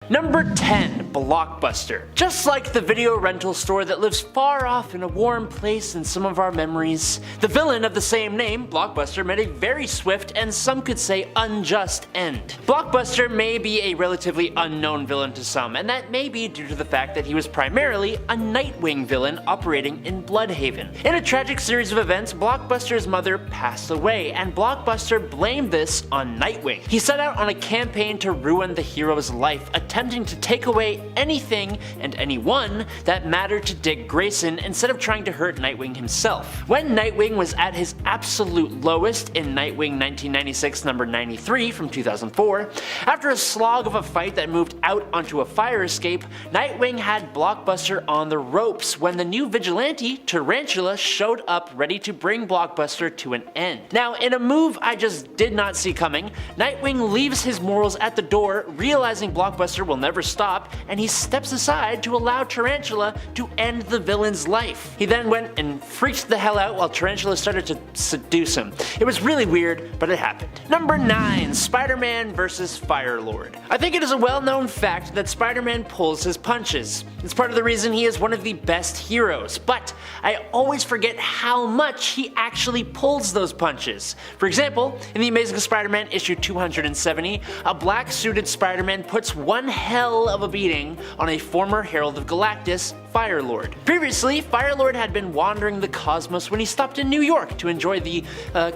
Number 10. Blockbuster. Just like the video rental store that lives far off in a warm place in some of our memories, the villain of the same name, Blockbuster, met a very swift and some could say unjust end. Blockbuster may be a relatively unknown villain to some, and that may be due to the fact that he was primarily a Nightwing villain operating in Bloodhaven. In a tragic series of events, Blockbuster's mother passed away, and Blockbuster blamed this on Nightwing. He set out on a campaign to ruin the hero's life, attempting to take away anything and anyone that mattered to Dick Grayson instead of trying to hurt Nightwing himself. When Nightwing was at his absolute lowest in Nightwing 1996 number 93 from 2004, after a slog of a fight that moved out onto a fire escape, Nightwing had Blockbuster on the ropes when the new Vigilante, Tarantula, showed up ready to bring Blockbuster to an end. Now, in a move I just did not see coming, Nightwing leaves his morals at the door, realizing Blockbuster will never stop, and he steps aside to allow Tarantula to end the villain's life. He then went and freaked the hell out while Tarantula started to seduce him. It was really weird, but it happened. Number 9. Spider-Man vs. Firelord. I think it is a well-known fact that Spider-Man pulls his punches. It's part of the reason he is one of the best heroes, but I always forget how much he actually pulls those punches. For example, in The Amazing Spider-Man issue 270, a black-suited Spider-Man puts one hell of a beating on a former Herald of Galactus, Firelord. Previously, Firelord had been wandering the cosmos when he stopped in New York to enjoy the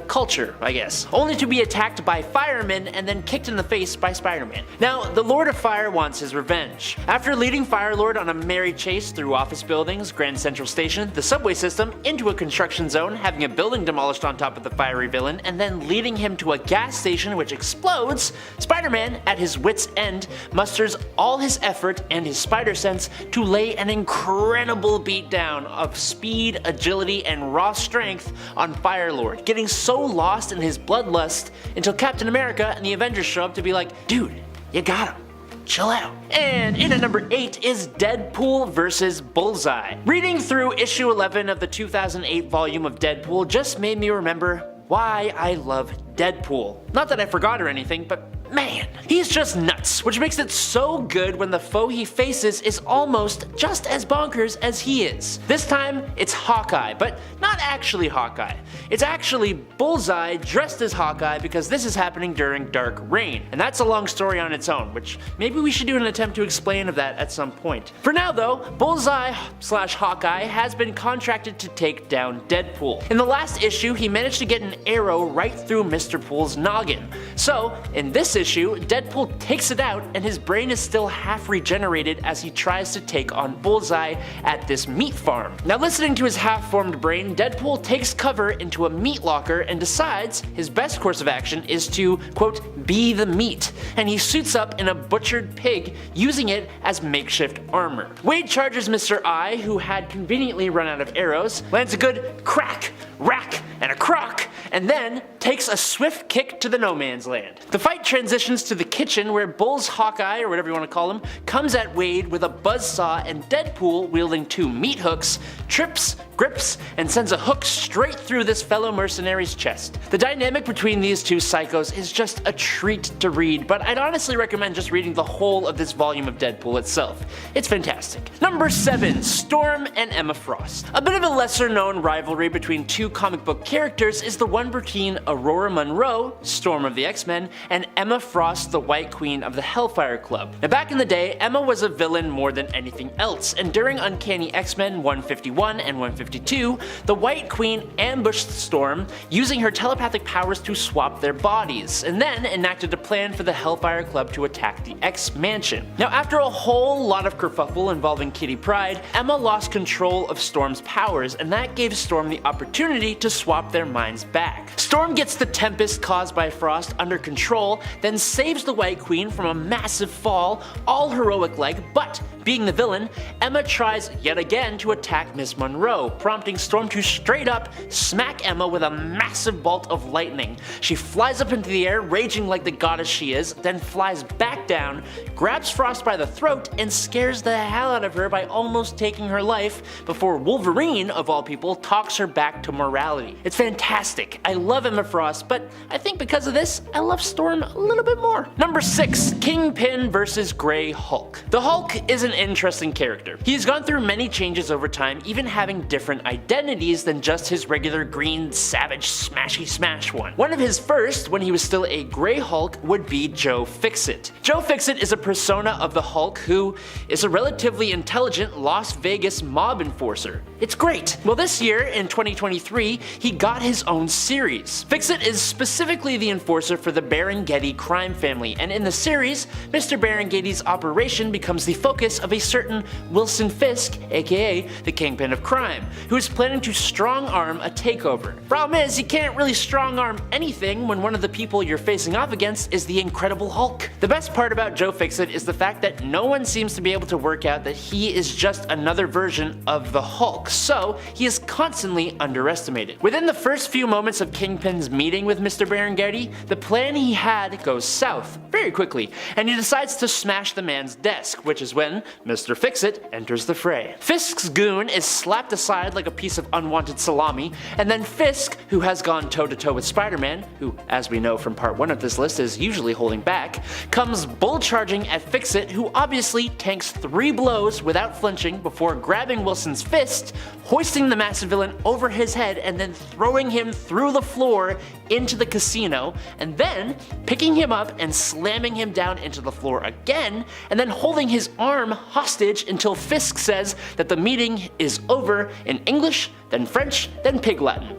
culture, I guess, only to be attacked by firemen and then kicked in the face by Spider-Man. Now, the Lord of Fire wants his revenge. After leading Firelord on a merry chase through office buildings, Grand Central Station, the subway system, into a construction zone, having a building demolished on top of the fiery villain, and then leading him to a gas station which explodes, Spider-Man, at his wit's end, musters all his effort and his spider sense to lay an incredible beatdown of speed, agility, and raw strength on Firelord, getting so lost in his bloodlust until Captain America and the Avengers show up to be like, dude, you got him. Chill out. And in at number 8 is Deadpool vs. Bullseye. Reading through issue 11 of the 2008 volume of Deadpool just made me remember why I love Deadpool. Not that I forgot or anything, but man, he's just nuts, which makes it so good when the foe he faces is almost just as bonkers as he is. This time, it's Hawkeye, but not actually Hawkeye. It's actually Bullseye dressed as Hawkeye because this is happening during Dark Reign, and that's a long story on its own, which maybe we should do an attempt to explain of that at some point. For now though, Bullseye/Hawkeye has been contracted to take down Deadpool. In the last issue, he managed to get an arrow right through Mr. Pool's noggin. So, in this issue, Deadpool takes it out and his brain is still half regenerated as he tries to take on Bullseye at this meat farm. Now, listening to his half-formed brain, Deadpool takes cover into a meat locker and decides his best course of action is to, quote, be the meat, and he suits up in a butchered pig, using it as makeshift armor. Wade charges Mr. I, who had conveniently run out of arrows, lands a good crack, rack, and a crock, and then takes a swift kick to the no man's land. The fight transitions to the kitchen where Bull's Hawkeye, or whatever you want to call him, comes at Wade with a buzzsaw, and Deadpool, wielding 2 meat hooks, trips, grips, and sends a hook straight through this fellow mercenary's chest. The dynamic between these two psychos is just a treat to read, but I'd honestly recommend just reading the whole of this volume of Deadpool itself. It's fantastic. Number 7. Storm and Emma Frost. A bit of a lesser known rivalry between two comic book characters is the one between Aurora Monroe, Storm of the X-Men, and Emma Frost, the White Queen of the Hellfire Club. Now, back in the day, Emma was a villain more than anything else, and during Uncanny X-Men 151 and 152, the White Queen ambushed Storm, using her telepathic powers to swap their bodies, and then enacted a plan for the Hellfire Club to attack the X-Mansion. Now, after a whole lot of kerfuffle involving Kitty Pryde, Emma lost control of Storm's powers, and that gave Storm the opportunity to swap their minds back. Storm gets the tempest caused by Frost under control, then saves the White Queen from a massive fall, all heroic-like, but Being the villain, Emma tries yet again to attack Miss Monroe, prompting Storm to straight up smack Emma with a massive bolt of lightning. She flies up into the air, raging like the goddess she is, then flies back down, grabs Frost by the throat, and scares the hell out of her by almost taking her life before Wolverine, of all people, talks her back to morality. It's fantastic. I love Emma Frost, but I think because of this, I love Storm a little bit more. Number 6. Kingpin vs. Grey Hulk. The Hulk is an interesting character. He's gone through many changes over time, even having different identities than just his regular green, savage, smashy smash one. One of his first, when he was still a Grey Hulk, would be Joe Fixit. Joe Fixit is a persona of the Hulk who is a relatively intelligent Las Vegas mob enforcer. It's great. Well, this year, in 2023, he got his own series. Fixit is specifically the enforcer for the Berengeti crime family, and in the series, Mr. Berengeti's operation becomes the focus of a certain Wilson Fisk, aka the Kingpin of Crime, who is planning to strong-arm a takeover. Problem is, you can't really strong-arm anything when one of the people you're facing off against is the Incredible Hulk. The best part about Joe Fixit is the fact that no one seems to be able to work out that he is just another version of the Hulk, so he is constantly underestimated. Within the first few moments of Kingpin's meeting with Mr. Berengeti, the plan he had goes south very quickly, and he decides to smash the man's desk, which is when Mr. Fixit enters the fray. Fisk's goon is slapped aside like a piece of unwanted salami, and then Fisk, who has gone toe-to-toe with Spider-Man, who, as we know from part 1 of this list, is usually holding back, comes bull-charging at Fixit, who obviously tanks 3 blows without flinching before grabbing Wilson's fist, hoisting the massive villain over his head, and then throwing him through the floor into the casino, and then picking him up and slamming him down into the floor again, and then holding his arm hostage until Fisk says that the meeting is over in English, then French, then Pig Latin.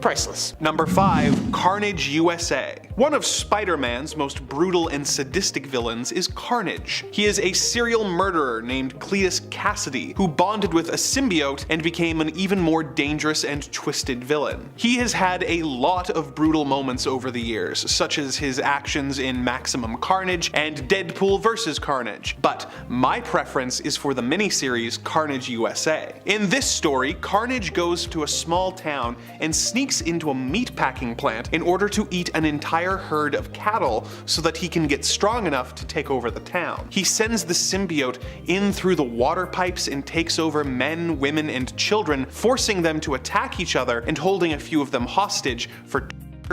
Priceless. Number 5. Carnage USA. One of Spider-Man's most brutal and sadistic villains is Carnage. He is a serial murderer named Cletus Cassidy, who bonded with a symbiote and became an even more dangerous and twisted villain. He has had a lot of brutal moments over the years, such as his actions in Maximum Carnage and Deadpool vs. Carnage, but my preference is for the miniseries Carnage USA. In this story, Carnage goes to a small town and sneaks into a meatpacking plant in order to eat an entire herd of cattle so that he can get strong enough to take over the town. He sends the symbiote in through the water pipes and takes over men, women, and children, forcing them to attack each other and holding a few of them hostage for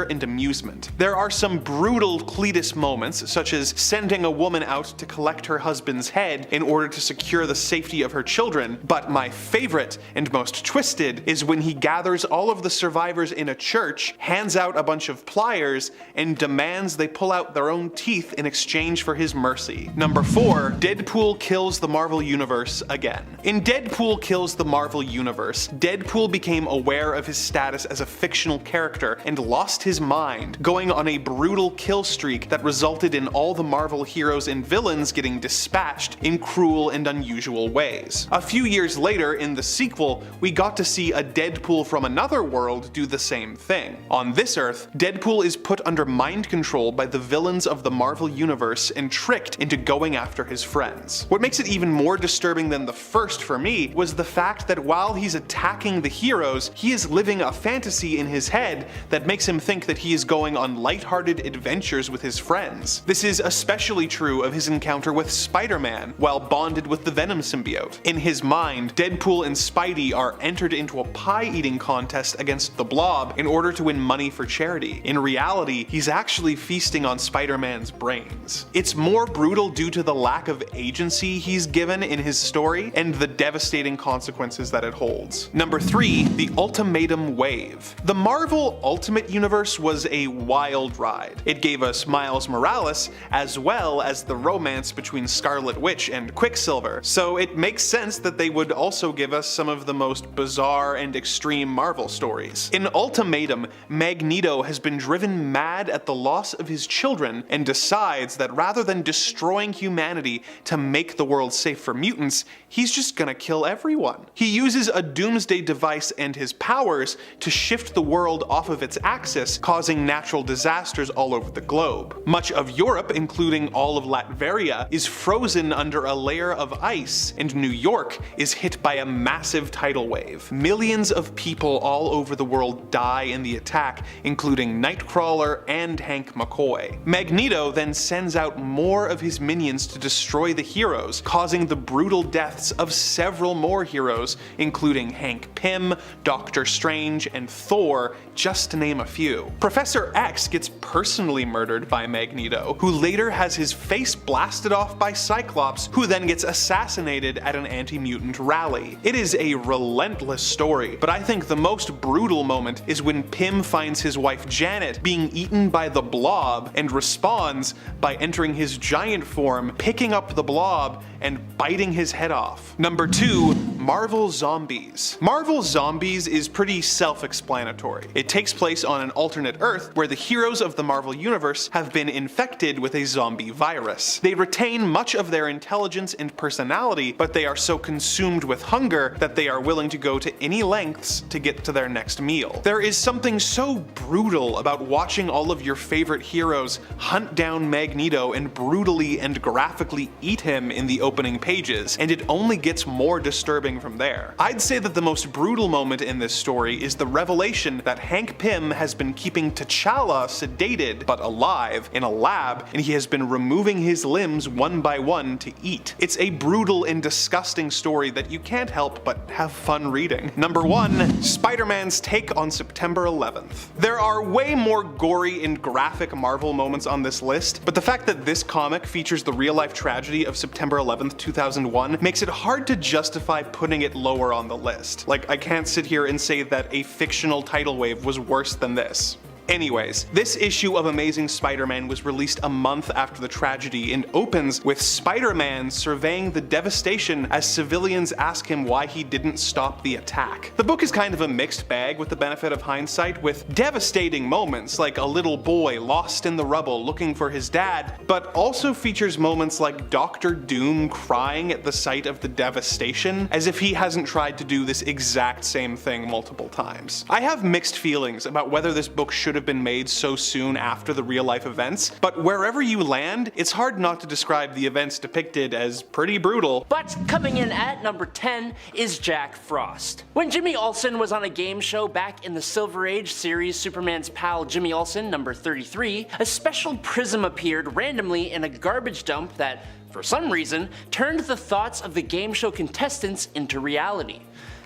and amusement. There are some brutal Cletus moments, such as sending a woman out to collect her husband's head in order to secure the safety of her children, but my favorite and most twisted is when he gathers all of the survivors in a church, hands out a bunch of pliers, and demands they pull out their own teeth in exchange for his mercy. Number 4. Deadpool Kills the Marvel Universe again. In Deadpool Kills the Marvel Universe, Deadpool became aware of his status as a fictional character and lost his mind, going on a brutal kill streak that resulted in all the Marvel heroes and villains getting dispatched in cruel and unusual ways. A few years later, in the sequel, we got to see a Deadpool from another world do the same thing. On this Earth, Deadpool is put under mind control by the villains of the Marvel Universe and tricked into going after his friends. What makes it even more disturbing than the first for me was the fact that while he's attacking the heroes, he is living a fantasy in his head that makes him think that he is going on lighthearted adventures with his friends. This is especially true of his encounter with Spider-Man while bonded with the Venom symbiote. In his mind, Deadpool and Spidey are entered into a pie-eating contest against the Blob in order to win money for charity. In reality, he's actually feasting on Spider-Man's brains. It's more brutal due to the lack of agency he's given in his story and the devastating consequences that it holds. Number 3. The Ultimatum Wave. The Marvel Ultimate Universe was a wild ride. It gave us Miles Morales as well as the romance between Scarlet Witch and Quicksilver, so it makes sense that they would also give us some of the most bizarre and extreme Marvel stories. In Ultimatum, Magneto has been driven mad at the loss of his children and decides that rather than destroying humanity to make the world safe for mutants, he's just gonna kill everyone. He uses a doomsday device and his powers to shift the world off of its axis eclipse, causing natural disasters all over the globe. Much of Europe, including all of Latveria, is frozen under a layer of ice, and New York is hit by a massive tidal wave. Millions of people all over the world die in the attack, including Nightcrawler and Hank McCoy. Magneto then sends out more of his minions to destroy the heroes, causing the brutal deaths of several more heroes, including Hank Pym, Doctor Strange, and Thor, just to name a few. Professor X gets personally murdered by Magneto, who later has his face blasted off by Cyclops, who then gets assassinated at an anti-mutant rally. It is a relentless story, but I think the most brutal moment is when Pym finds his wife Janet being eaten by the Blob and responds by entering his giant form, picking up the Blob, and biting his head off. Number 2. Marvel Zombies. Marvel Zombies is pretty self-explanatory. It takes place on an alternate Earth where the heroes of the Marvel Universe have been infected with a zombie virus. They retain much of their intelligence and personality, but they are so consumed with hunger that they are willing to go to any lengths to get to their next meal. There is something so brutal about watching all of your favorite heroes hunt down Magneto and brutally and graphically eat him in the opening pages, and it only gets more disturbing from there. I'd say that the most brutal moment in this story is the revelation that Hank Pym has been keeping T'Challa sedated but alive in a lab, and he has been removing his limbs one by one to eat. It's a brutal and disgusting story that you can't help but have fun reading. Number 1. Spider-Man's take on September 11th. There are way more gory and graphic Marvel moments on this list, but the fact that this comic features the real-life tragedy of September 11th, 2001 makes it hard to justify putting it lower on the list. Like, I can't sit here and say that a fictional tidal wave was worse than this. Anyways, this issue of Amazing Spider-Man was released a month after the tragedy and opens with Spider-Man surveying the devastation as civilians ask him why he didn't stop the attack. The book is kind of a mixed bag with the benefit of hindsight, with devastating moments like a little boy lost in the rubble looking for his dad, but also features moments like Doctor Doom crying at the sight of the devastation, as if he hasn't tried to do this exact same thing multiple times. I have mixed feelings about whether this book should have been made so soon after the real-life events, but wherever you land, it's hard not to describe the events depicted as pretty brutal. But coming in at number 10 is Jack Frost. When Jimmy Olsen was on a game show back in the Silver Age series Superman's Pal Jimmy Olsen number 33, a special prism appeared randomly in a garbage dump that, for some reason, turned the thoughts of the game show contestants into reality.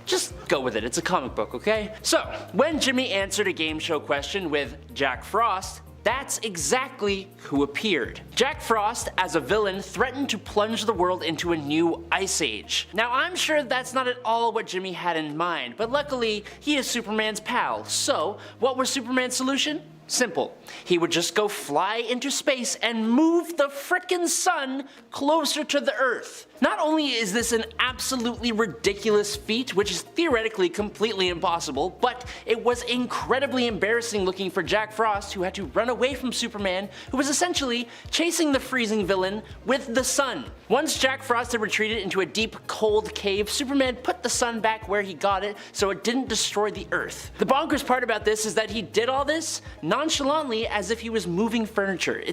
Just go with it, it's a comic book, okay? So, when Jimmy answered a game show question with Jack Frost, that's exactly who appeared. Jack Frost, as a villain, threatened to plunge the world into a new ice age. Now, I'm sure that's not at all what Jimmy had in mind, but luckily, he is Superman's pal. So, what was Superman's solution? Simple. He would just go fly into space and move the frickin' sun closer to the Earth. Not only is this an absolutely ridiculous feat, which is theoretically completely impossible, but it was incredibly embarrassing looking for Jack Frost, who had to run away from Superman, who was essentially chasing the freezing villain with the sun. Once Jack Frost had retreated into a deep, cold cave, Superman put the sun back where he got it so it didn't destroy the Earth. The bonkers part about this is that he did all this nonchalantly as if he was moving furniture.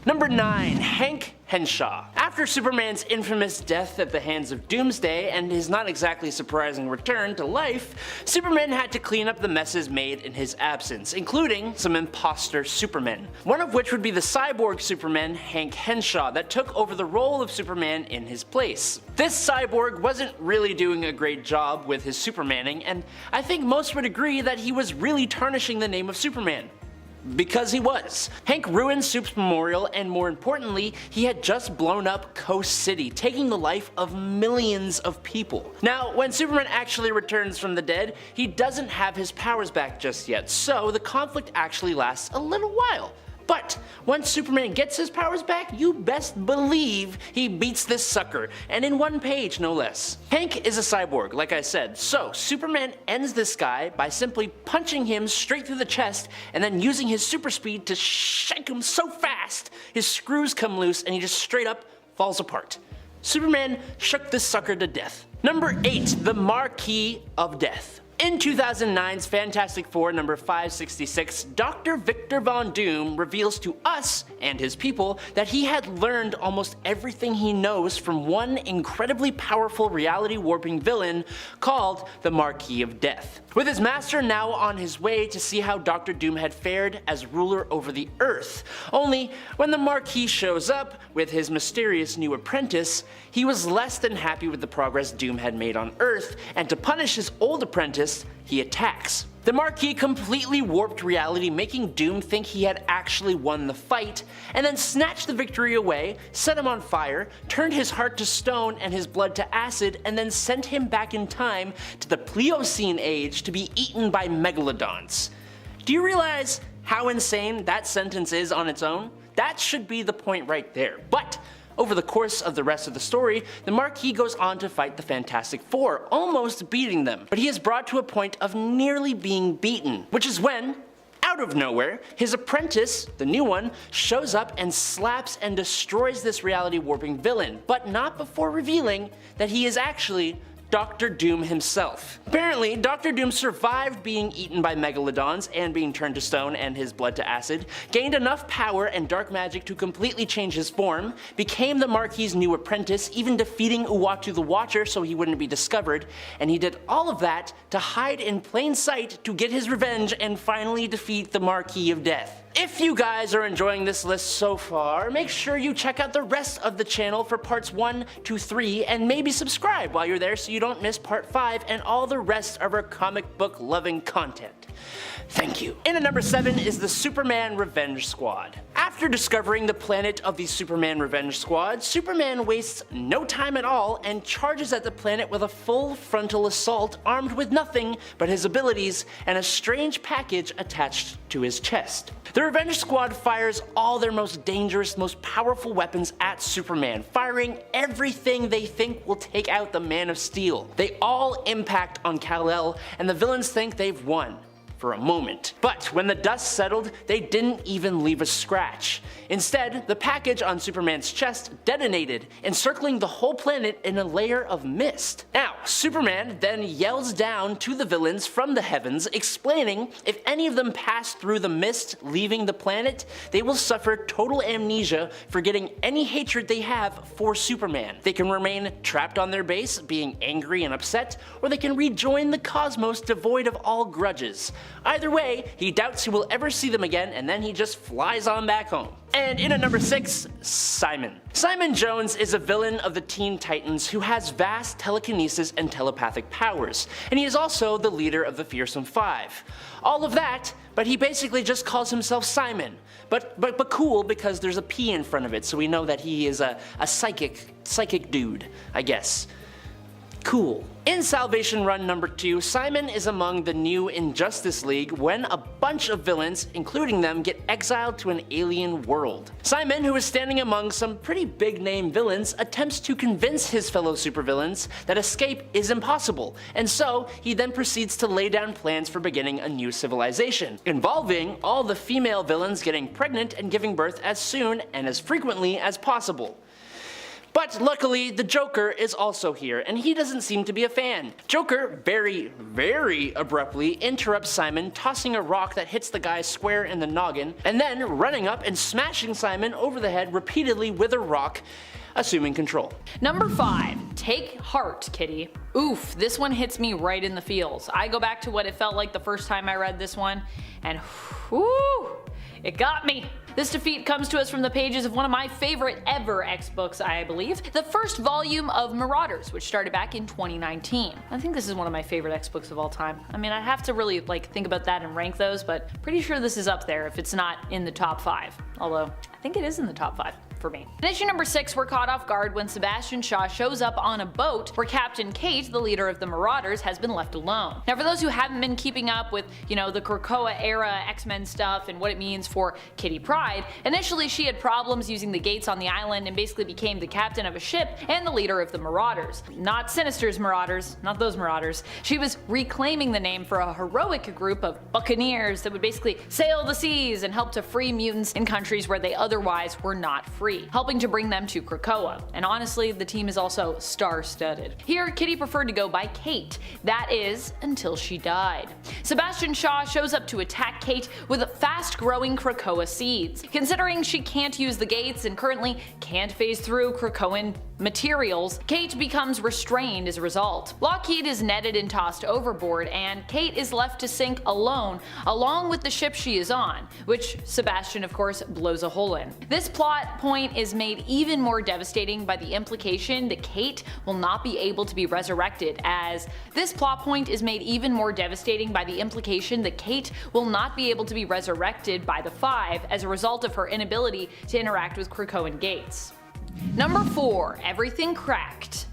Number 9. Hank Henshaw. After Superman's infamous death at the hands of Doomsday and his not exactly surprising return to life, Superman had to clean up the messes made in his absence, including some imposter Supermen. One of which would be the cyborg Superman, Hank Henshaw, that took over the role of Superman in his place. This cyborg wasn't really doing a great job with his Supermaning, and I think most would agree that he was really tarnishing the name of Superman. Because he was. Hank ruined Soup's memorial, and more importantly, he had just blown up Coast City, taking the life of millions of people. Now, when Superman actually returns from the dead, he doesn't have his powers back just yet, so the conflict actually lasts a little while. But once Superman gets his powers back, you best believe he beats this sucker, and in one page no less. Hank is a cyborg, like I said, so Superman ends this guy by simply punching him straight through the chest and then using his super speed to shake him so fast his screws come loose and he just straight up falls apart. Superman shook this sucker to death. Number 8. The Marquee of Death. In 2009's Fantastic Four number 566, Dr. Victor Von Doom reveals to us and his people that he had learned almost everything he knows from one incredibly powerful reality warping villain called the Marquee of Death. With his master now on his way to see how Dr. Doom had fared as ruler over the Earth. Only when the Marquee shows up with his mysterious new apprentice, he was less than happy with the progress Doom had made on Earth, and to punish his old apprentice, he attacks. The Marquee completely warped reality, making Doom think he had actually won the fight, and then snatched the victory away, set him on fire, turned his heart to stone and his blood to acid, and then sent him back in time to the Pliocene age to be eaten by megalodons. Do you realize how insane that sentence is on its own? That should be the point right there. But over the course of the rest of the story, the Marquee goes on to fight the Fantastic Four, almost beating them, but he is brought to a point of nearly being beaten, which is when, out of nowhere, his apprentice, the new one, shows up and slaps and destroys this reality warping villain, but not before revealing that he is actually Dr. Doom himself. Apparently, Dr. Doom survived being eaten by megalodons and being turned to stone and his blood to acid, gained enough power and dark magic to completely change his form, became the Marquee's new apprentice, even defeating Uatu the Watcher so he wouldn't be discovered, and he did all of that to hide in plain sight to get his revenge and finally defeat the Marquee of Death. If you guys are enjoying this list so far, make sure you check out the rest of the channel for parts 1 to 3 and maybe subscribe while you're there so you don't miss part 5 and all the rest of our comic book loving content. Thank you. In at number 7 is the Superman Revenge Squad. After discovering the planet of the Superman Revenge Squad, Superman wastes no time at all and charges at the planet with a full frontal assault armed with nothing but his abilities and a strange package attached to his chest. The Revenge Squad fires all their most dangerous, most powerful weapons at Superman, firing everything they think will take out the Man of Steel. They all impact on Kal-El, and the villains think they've won. For a moment. But when the dust settled, they didn't even leave a scratch. Instead, the package on Superman's chest detonated, encircling the whole planet in a layer of mist. Now, Superman then yells down to the villains from the heavens, explaining if any of them pass through the mist leaving the planet, they will suffer total amnesia, forgetting any hatred they have for Superman. They can remain trapped on their base, being angry and upset, or they can rejoin the cosmos devoid of all grudges. Either way, he doubts he will ever see them again, and then he just flies on back home. And in at number 6, Simon. Simon Jones is a villain of the Teen Titans who has vast telekinesis and telepathic powers, and he is also the leader of the Fearsome Five. All of that, but he basically just calls himself Simon. But cool because there's a P in front of it, so we know that he is a psychic dude, I guess. Cool. In Salvation Run number 2, Simon is among the new Injustice League when a bunch of villains, including them, get exiled to an alien world. Simon, who is standing among some pretty big name villains, attempts to convince his fellow supervillains that escape is impossible, and so he then proceeds to lay down plans for beginning a new civilization, involving all the female villains getting pregnant and giving birth as soon and as frequently as possible. But luckily, the Joker is also here, and he doesn't seem to be a fan. Joker very, very abruptly interrupts Simon, tossing a rock that hits the guy square in the noggin, and then running up and smashing Simon over the head repeatedly with a rock, assuming control. Number 5, Take Heart, Kitty. Oof, this one hits me right in the feels. I go back to what it felt like the first time I read this one, and whoo, it got me. This defeat comes to us from the pages of one of my favorite ever X-books, I believe, the first volume of Marauders, which started back in 2019. I think this is one of my favorite X-books of all time. I mean, I have to really think about that and rank those, but pretty sure this is up there if it's not in the top 5. Although, I think it is in the top 5. For me. In issue number 6, we're caught off guard when Sebastian Shaw shows up on a boat where Captain Kate, the leader of the Marauders, has been left alone. Now for those who haven't been keeping up with, the Krakoa era X-Men stuff and what it means for Kitty Pryde, initially she had problems using the gates on the island and basically became the captain of a ship and the leader of the Marauders. Not Sinister's Marauders, not those Marauders. She was reclaiming the name for a heroic group of buccaneers that would basically sail the seas and help to free mutants in countries where they otherwise were not free. free, helping to bring them to Krakoa. And honestly, the team is also star-studded. Here, Kitty preferred to go by Kate. That is, until she died. Sebastian Shaw shows up to attack Kate with fast-growing Krakoa seeds. Considering she can't use the gates and currently can't phase through Krakoan materials, Kate becomes restrained as a result. Lockheed is netted and tossed overboard, and Kate is left to sink alone, along with the ship she is on, which Sebastian of course blows a hole in. This plot point is made even more devastating by the implication that Kate will not be able to be resurrected, as this plot point is made even more devastating by the implication that Kate will not be able to be resurrected by the Five as a result of her inability to interact with Krakoan gates. Number 4. Everything Cracked.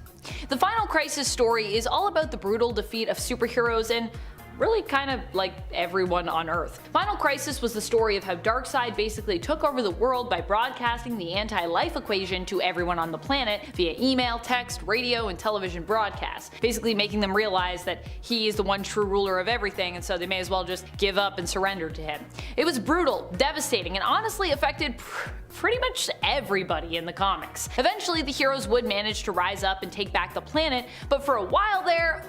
The Final Crisis story is all about the brutal defeat of superheroes and really kind of like everyone on Earth. Final Crisis was the story of how Darkseid basically took over the world by broadcasting the anti-life equation to everyone on the planet via email, text, radio, and television broadcasts, basically making them realize that he is the one true ruler of everything, and so they may as well just give up and surrender to him. It was brutal, devastating, and honestly affected pretty much everybody in the comics. Eventually the heroes would manage to rise up and take back the planet, but for a while there,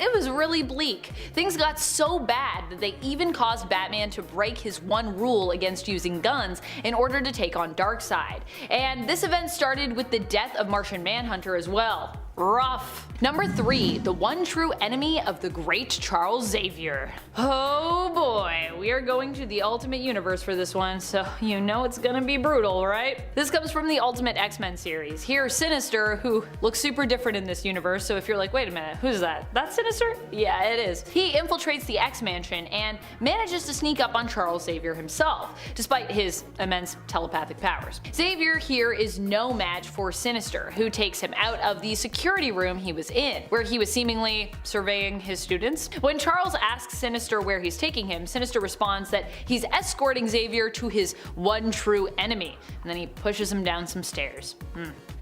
it was really bleak. Things got so bad that they even caused Batman to break his one rule against using guns in order to take on Darkseid. And this event started with the death of Martian Manhunter as well. Rough. Number 3. The one true enemy of the great Charles Xavier. Oh boy, we are going to the Ultimate Universe for this one, so you know it's gonna be brutal, right? This comes from the Ultimate X-Men series. Here, Sinister, who looks super different in this universe, so if you're like, wait a minute, who's that? That's Sinister? Yeah, it is. He infiltrates the X-Mansion and manages to sneak up on Charles Xavier himself, despite his immense telepathic powers. Xavier here is no match for Sinister, who takes him out of the security room he was in, where he was seemingly surveying his students. When Charles asks Sinister where he's taking him, Sinister responds that he's escorting Xavier to his one true enemy, and then he pushes him down some stairs.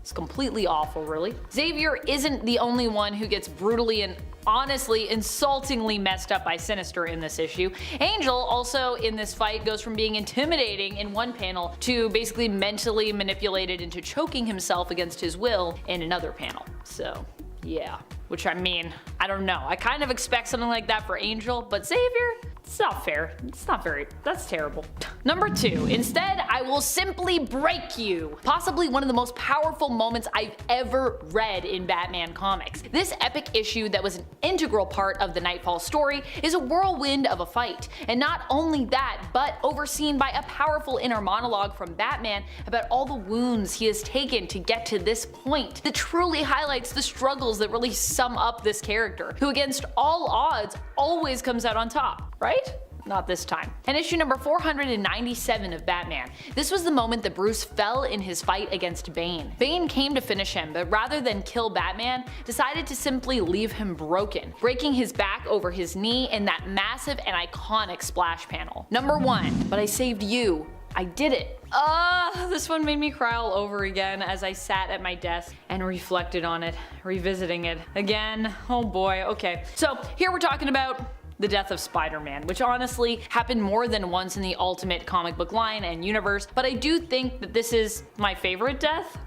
It's completely awful, really. Xavier isn't the only one who gets brutally and honestly insultingly messed up by Sinister in this issue. Angel also in this fight goes from being intimidating in one panel to basically mentally manipulated into choking himself against his will in another panel. So yeah, which I mean, I don't know. I kind of expect something like that for Angel, but Xavier? It's not fair. It's not very, that's terrible. Number 2. Instead, I will simply break you. Possibly one of the most powerful moments I've ever read in Batman comics. This epic issue that was an integral part of the Nightfall story is a whirlwind of a fight. And not only that, but overseen by a powerful inner monologue from Batman about all the wounds he has taken to get to this point that truly highlights the struggles that really sum up this character, who against all odds always comes out on top. Right? Not this time. In issue number 497 of Batman, this was the moment that Bruce fell in his fight against Bane. Bane came to finish him, but rather than kill Batman, decided to simply leave him broken, breaking his back over his knee in that massive and iconic splash panel. Number 1. But I saved you. I did it. This one made me cry all over again as I sat at my desk and reflected on it, revisiting it again. Oh boy, okay. So here we're talking about the death of Spider-Man, which honestly happened more than once in the Ultimate comic book line and universe, but I do think that this is my favorite death.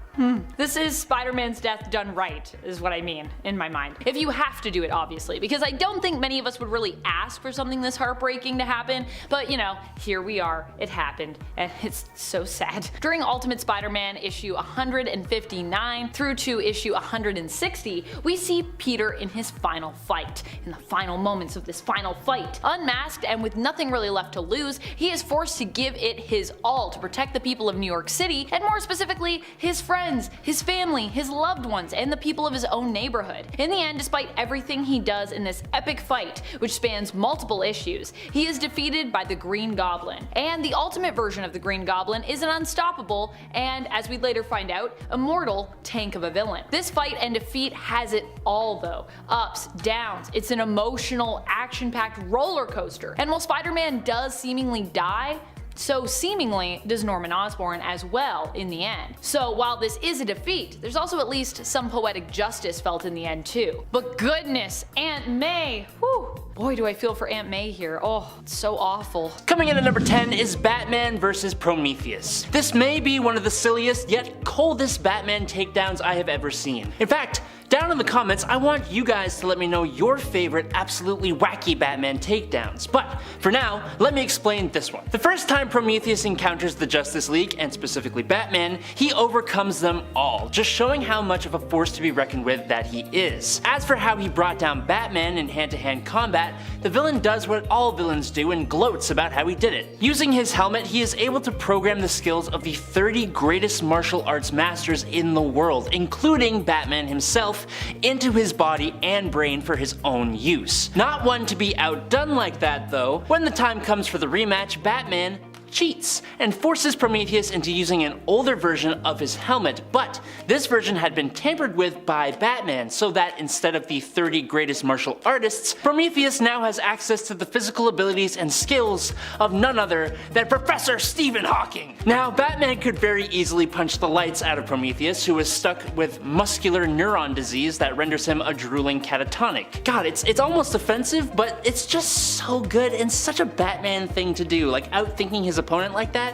This is Spider-Man's death done right, is what I mean, in my mind. If you have to do it, obviously, because I don't think many of us would really ask for something this heartbreaking to happen, but you know, here we are, it happened, and it's so sad. During Ultimate Spider-Man issue 159 through to issue 160, we see Peter in his final fight. In the final moments of this final fight, unmasked and with nothing really left to lose, he is forced to give it his all to protect the people of New York City, and more specifically, his friends, his family, his loved ones, and the people of his own neighborhood. In the end, despite everything he does in this epic fight, which spans multiple issues, he is defeated by the Green Goblin. And the ultimate version of the Green Goblin is an unstoppable, and as we later find out, immortal tank of a villain. This fight and defeat has it all though. Ups, downs, it's an emotional, action-packed roller coaster. And while Spider-Man does seemingly die, so seemingly does Norman Osborn as well in the end. So while this is a defeat, there's also at least some poetic justice felt in the end too. But goodness, Aunt May, whew, boy do I feel for Aunt May here. Oh, it's so awful. Coming in at number 10 is Batman vs. Prometheus. This may be one of the silliest yet coldest Batman takedowns I have ever seen. In fact, down in the comments, I want you guys to let me know your favorite absolutely wacky Batman takedowns. But for now, let me explain this one. The first time Prometheus encounters the Justice League, and specifically Batman, he overcomes them all, just showing how much of a force to be reckoned with that he is. As for how he brought down Batman in hand-to-hand combat, the villain does what all villains do and gloats about how he did it. Using his helmet, he is able to program the skills of the 30 greatest martial arts masters in the world, including Batman himself, into his body and brain for his own use. Not one to be outdone like that though. When the time comes for the rematch, Batman cheats and forces Prometheus into using an older version of his helmet, but this version had been tampered with by Batman so that instead of the 30 greatest martial artists, Prometheus now has access to the physical abilities and skills of none other than Professor Stephen Hawking. Now, Batman could very easily punch the lights out of Prometheus, who is stuck with muscular neuron disease that renders him a drooling catatonic. God, it's almost offensive, but it's just so good and such a Batman thing to do, like outthinking his opponent like that.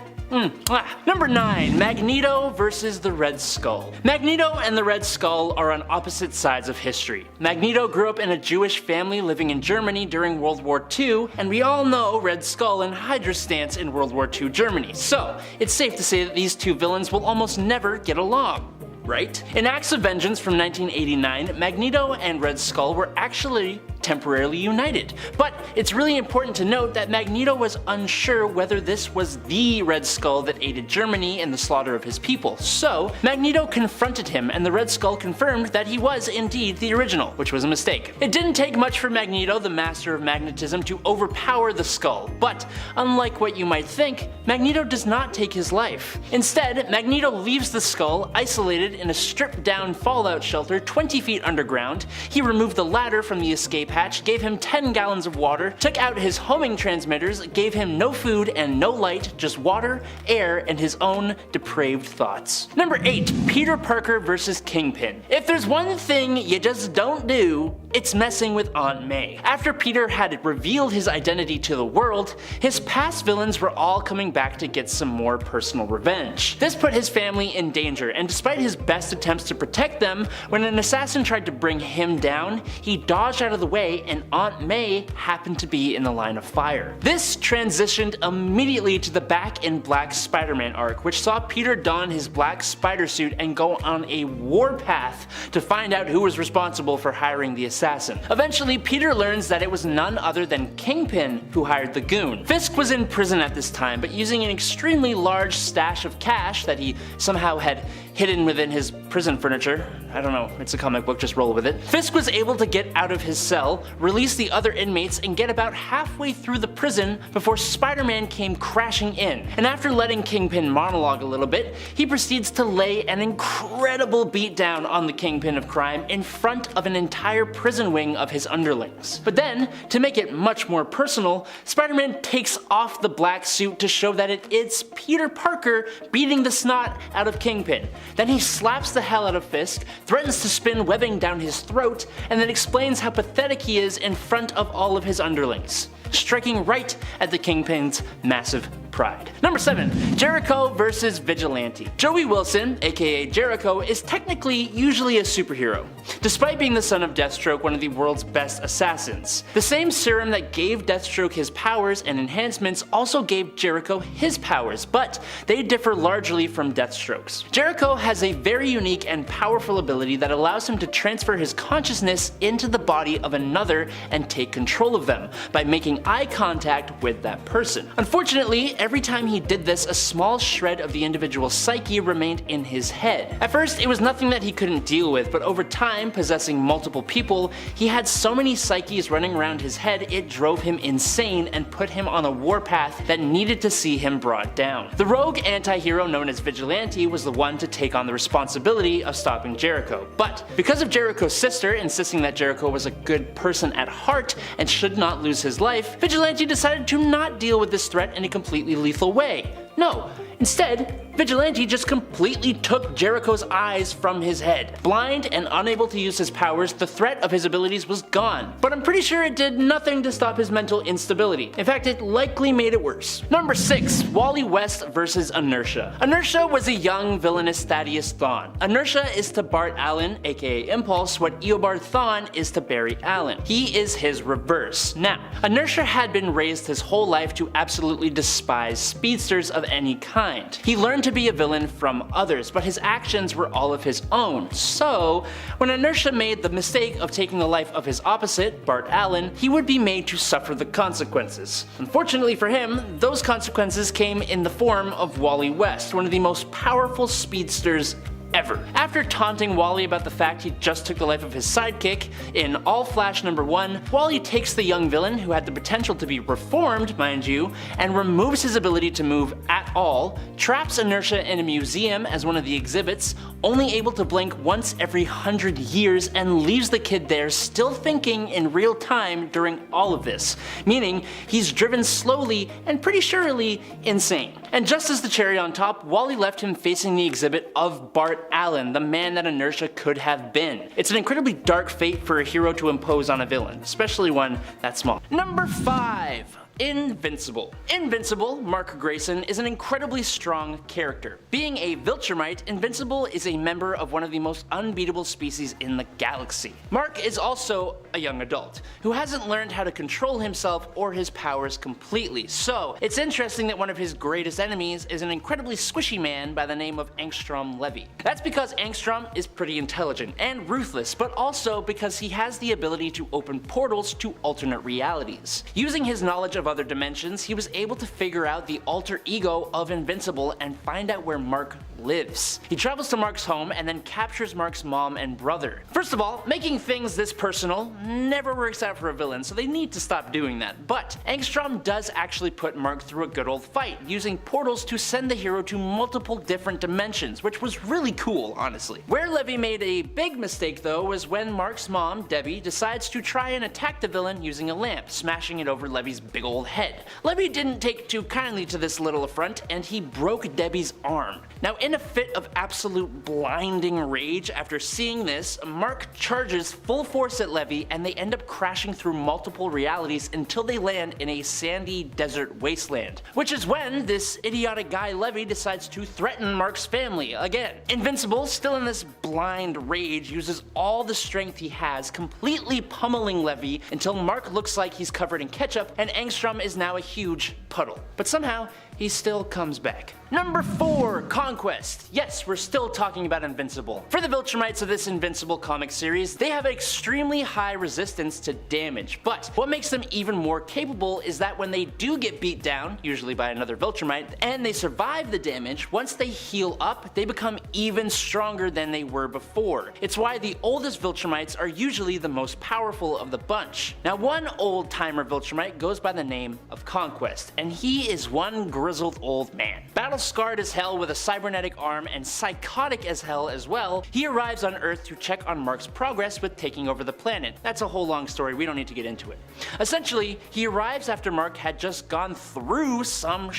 Number 9, Magneto versus the Red Skull. Magneto and the Red Skull are on opposite sides of history. Magneto grew up in a Jewish family living in Germany during World War II, and we all know Red Skull and Hydra's stance in World War II Germany, so it's safe to say that these two villains will almost never get along. Right? In Acts of Vengeance from 1989, Magneto and Red Skull were actually temporarily united. But it's really important to note that Magneto was unsure whether this was the Red Skull that aided Germany in the slaughter of his people. So Magneto confronted him, and the Red Skull confirmed that he was indeed the original, which was a mistake. It didn't take much for Magneto, the master of magnetism, to overpower the Skull, but unlike what you might think, Magneto does not take his life. Instead, Magneto leaves the Skull isolated in a stripped-down fallout shelter 20 feet underground. He removed the ladder from the escape hatch, gave him 10 gallons of water, took out his homing transmitters, gave him no food and no light, just water, air, and his own depraved thoughts. Number 8, Peter Parker vs. Kingpin. If there's one thing you just don't do, it's messing with Aunt May. After Peter had revealed his identity to the world, his past villains were all coming back to get some more personal revenge. This put his family in danger, and despite his best attempts to protect them, when an assassin tried to bring him down, he dodged out of the way and Aunt May happened to be in the line of fire. This transitioned immediately to the Back in Black Spider-Man arc, which saw Peter don his black spider suit and go on a warpath to find out who was responsible for hiring the assassin. Eventually, Peter learns that it was none other than Kingpin who hired the goon. Fisk was in prison at this time, but using an extremely large stash of cash that he somehow had hidden within his prison furniture, I don't know, it's a comic book, just roll with it, Fisk was able to get out of his cell, release the other inmates, and get about halfway through the prison before Spider-Man came crashing in. And after letting Kingpin monologue a little bit, he proceeds to lay an incredible beatdown on the Kingpin of crime in front of an entire prison wing of his underlings. But then, to make it much more personal, Spider-Man takes off the black suit to show that it's Peter Parker beating the snot out of Kingpin. Then he slaps the hell out of Fisk, threatens to spin webbing down his throat, and then explains how pathetic he is in front of all of his underlings, striking right at the Kingpin's massive pride. Number 7, Jericho vs. Vigilante. Joey Wilson, aka Jericho, is technically usually a superhero, despite being the son of Deathstroke, one of the world's best assassins. The same serum that gave Deathstroke his powers and enhancements also gave Jericho his powers, but they differ largely from Deathstroke's. Jericho has a very unique and powerful ability that allows him to transfer his consciousness into the body of another and take control of them by making eye contact with that person. Unfortunately, every time he did this, a small shred of the individual's psyche remained in his head. At first, it was nothing that he couldn't deal with, but over time, possessing multiple people, he had so many psyches running around his head it drove him insane and put him on a warpath that needed to see him brought down. The rogue anti-hero known as Vigilante was the one to take on the responsibility of stopping Jericho, but because of Jericho's sister insisting that Jericho was a good person at heart and should not lose his life, Vigilante decided to not deal with this threat in a completely lethal way. No, instead, Vigilante just completely took Jericho's eyes from his head. Blind and unable to use his powers, the threat of his abilities was gone. But I'm pretty sure it did nothing to stop his mental instability. In fact, it likely made it worse. Number 6. Wally West vs. Inertia. Inertia was a young villainous Thaddeus Thawne. Inertia is to Bart Allen, aka Impulse, what Eobard Thawne is to Barry Allen. He is his reverse. Now, Inertia had been raised his whole life to absolutely despise speedsters of any kind. He learned to be a villain from others, but his actions were all of his own. So, when Inertia made the mistake of taking the life of his opposite, Bart Allen, he would be made to suffer the consequences. Unfortunately for him, those consequences came in the form of Wally West, one of the most powerful speedsters ever. After taunting Wally about the fact he just took the life of his sidekick, in All Flash #1, Wally takes the young villain, who had the potential to be reformed, mind you, and removes his ability to move at all, traps Inertia in a museum as one of the exhibits, only able to blink once every 100 years, and leaves the kid there still thinking in real time during all of this, meaning he's driven slowly and pretty surely insane. And just as the cherry on top, Wally left him facing the exhibit of Bart Allen, the man that Inertia could have been. It's an incredibly dark fate for a hero to impose on a villain, especially one that small. Number 5. Invincible. Invincible, Mark Grayson, is an incredibly strong character. Being a Viltrumite, Invincible is a member of one of the most unbeatable species in the galaxy. Mark is also a young adult, who hasn't learned how to control himself or his powers completely, so it's interesting that one of his greatest enemies is an incredibly squishy man by the name of Angstrom Levy. That's because Angstrom is pretty intelligent and ruthless, but also because he has the ability to open portals to alternate realities. Using his knowledge of other dimensions, he was able to figure out the alter ego of Invincible and find out where Mark lives. He travels to Mark's home and then captures Mark's mom and brother. First of all, making things this personal never works out for a villain, so they need to stop doing that. But Angstrom does actually put Mark through a good old fight, using portals to send the hero to multiple different dimensions, which was really cool, honestly. Where Levy made a big mistake though was when Mark's mom, Debbie, decides to try and attack the villain using a lamp, smashing it over Levy's big old head. Levy didn't take too kindly to this little affront, and he broke Debbie's arm. Now, in a fit of absolute blinding rage after seeing this, Mark charges full force at Levy, and they end up crashing through multiple realities until they land in a sandy desert wasteland, which is when this idiotic guy Levy decides to threaten Mark's family again. Invincible, still in this blind rage, uses all the strength he has, completely pummeling Levy until Mark looks like he's covered in ketchup and Angstrom is now a huge puddle. But somehow, he still comes back. Number 4, Conquest. Yes, we're still talking about Invincible. For the Viltrumites of this Invincible comic series, they have extremely high resistance to damage, but what makes them even more capable is that when they do get beat down, usually by another Viltrumite, and they survive the damage, once they heal up, they become even stronger than they were before. It's why the oldest Viltrumites are usually the most powerful of the bunch. Now, one old-timer Viltrumite goes by the name of Conquest, and he is one grizzled old man. Battle-scarred as hell with a cybernetic arm and psychotic as hell as well, he arrives on Earth to check on Mark's progress with taking over the planet. That's a whole long story, we don't need to get into it. Essentially, he arrives after Mark had just gone through some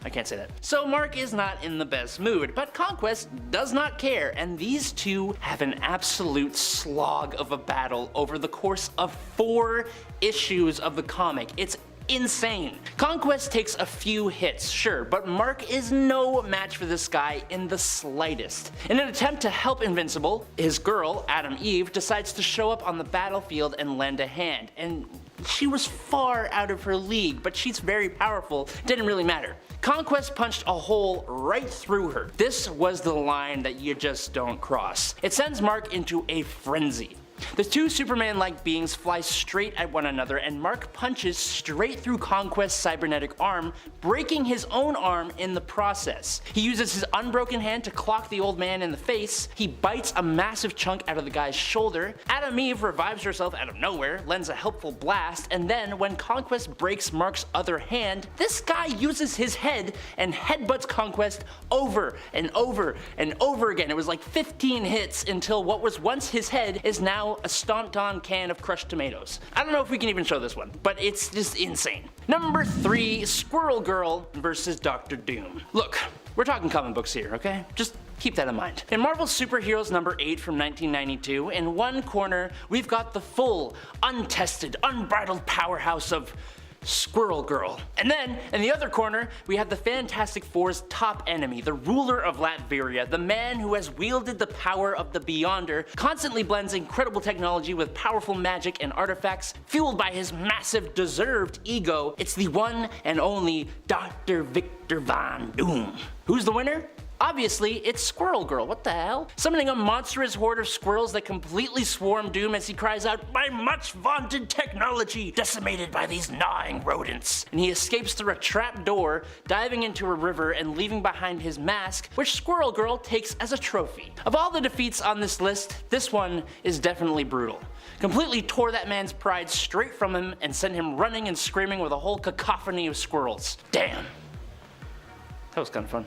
I can't say that. So Mark is not in the best mood, but Conquest does not care, and these two have an absolute slog of a battle over the course of 4 issues of the comic. It's insane. Conquest takes a few hits, sure, but Mark is no match for this guy in the slightest. In an attempt to help Invincible, his girl, Adam Eve, decides to show up on the battlefield and lend a hand, and she was far out of her league, but she's very powerful, didn't really matter. Conquest punched a hole right through her. This was the line that you just don't cross. It sends Mark into a frenzy. The two Superman-like beings fly straight at one another, and Mark punches straight through Conquest's cybernetic arm, breaking his own arm in the process. He uses his unbroken hand to clock the old man in the face, he bites a massive chunk out of the guy's shoulder, Adam Eve revives herself out of nowhere, lends a helpful blast, and then when Conquest breaks Mark's other hand, this guy uses his head and headbutts Conquest over and over and over again. It was like 15 hits until what was once his head is now now a stomped-on can of crushed tomatoes. I don't know if we can even show this one, but it's just insane. Number 3, Squirrel Girl versus Dr. Doom. Look, we're talking comic books here, okay? Just keep that in mind. In Marvel's Superheroes number 8 from 1992, in one corner, we've got the full, untested, unbridled powerhouse of Squirrel Girl. And then, in the other corner, we have the Fantastic Four's top enemy, the ruler of Latveria, the man who has wielded the power of the Beyonder, constantly blends incredible technology with powerful magic and artifacts, fueled by his massive, deserved ego. It's the one and only Dr. Victor Von Doom. Who's the winner? Obviously, it's Squirrel Girl. What the hell? Summoning a monstrous horde of squirrels that completely swarm Doom as he cries out, "My much vaunted technology decimated by these gnawing rodents." And he escapes through a trap door, diving into a river and leaving behind his mask, which Squirrel Girl takes as a trophy. Of all the defeats on this list, this one is definitely brutal. Completely tore that man's pride straight from him and sent him running and screaming with a whole cacophony of squirrels. Damn. That was kind of fun.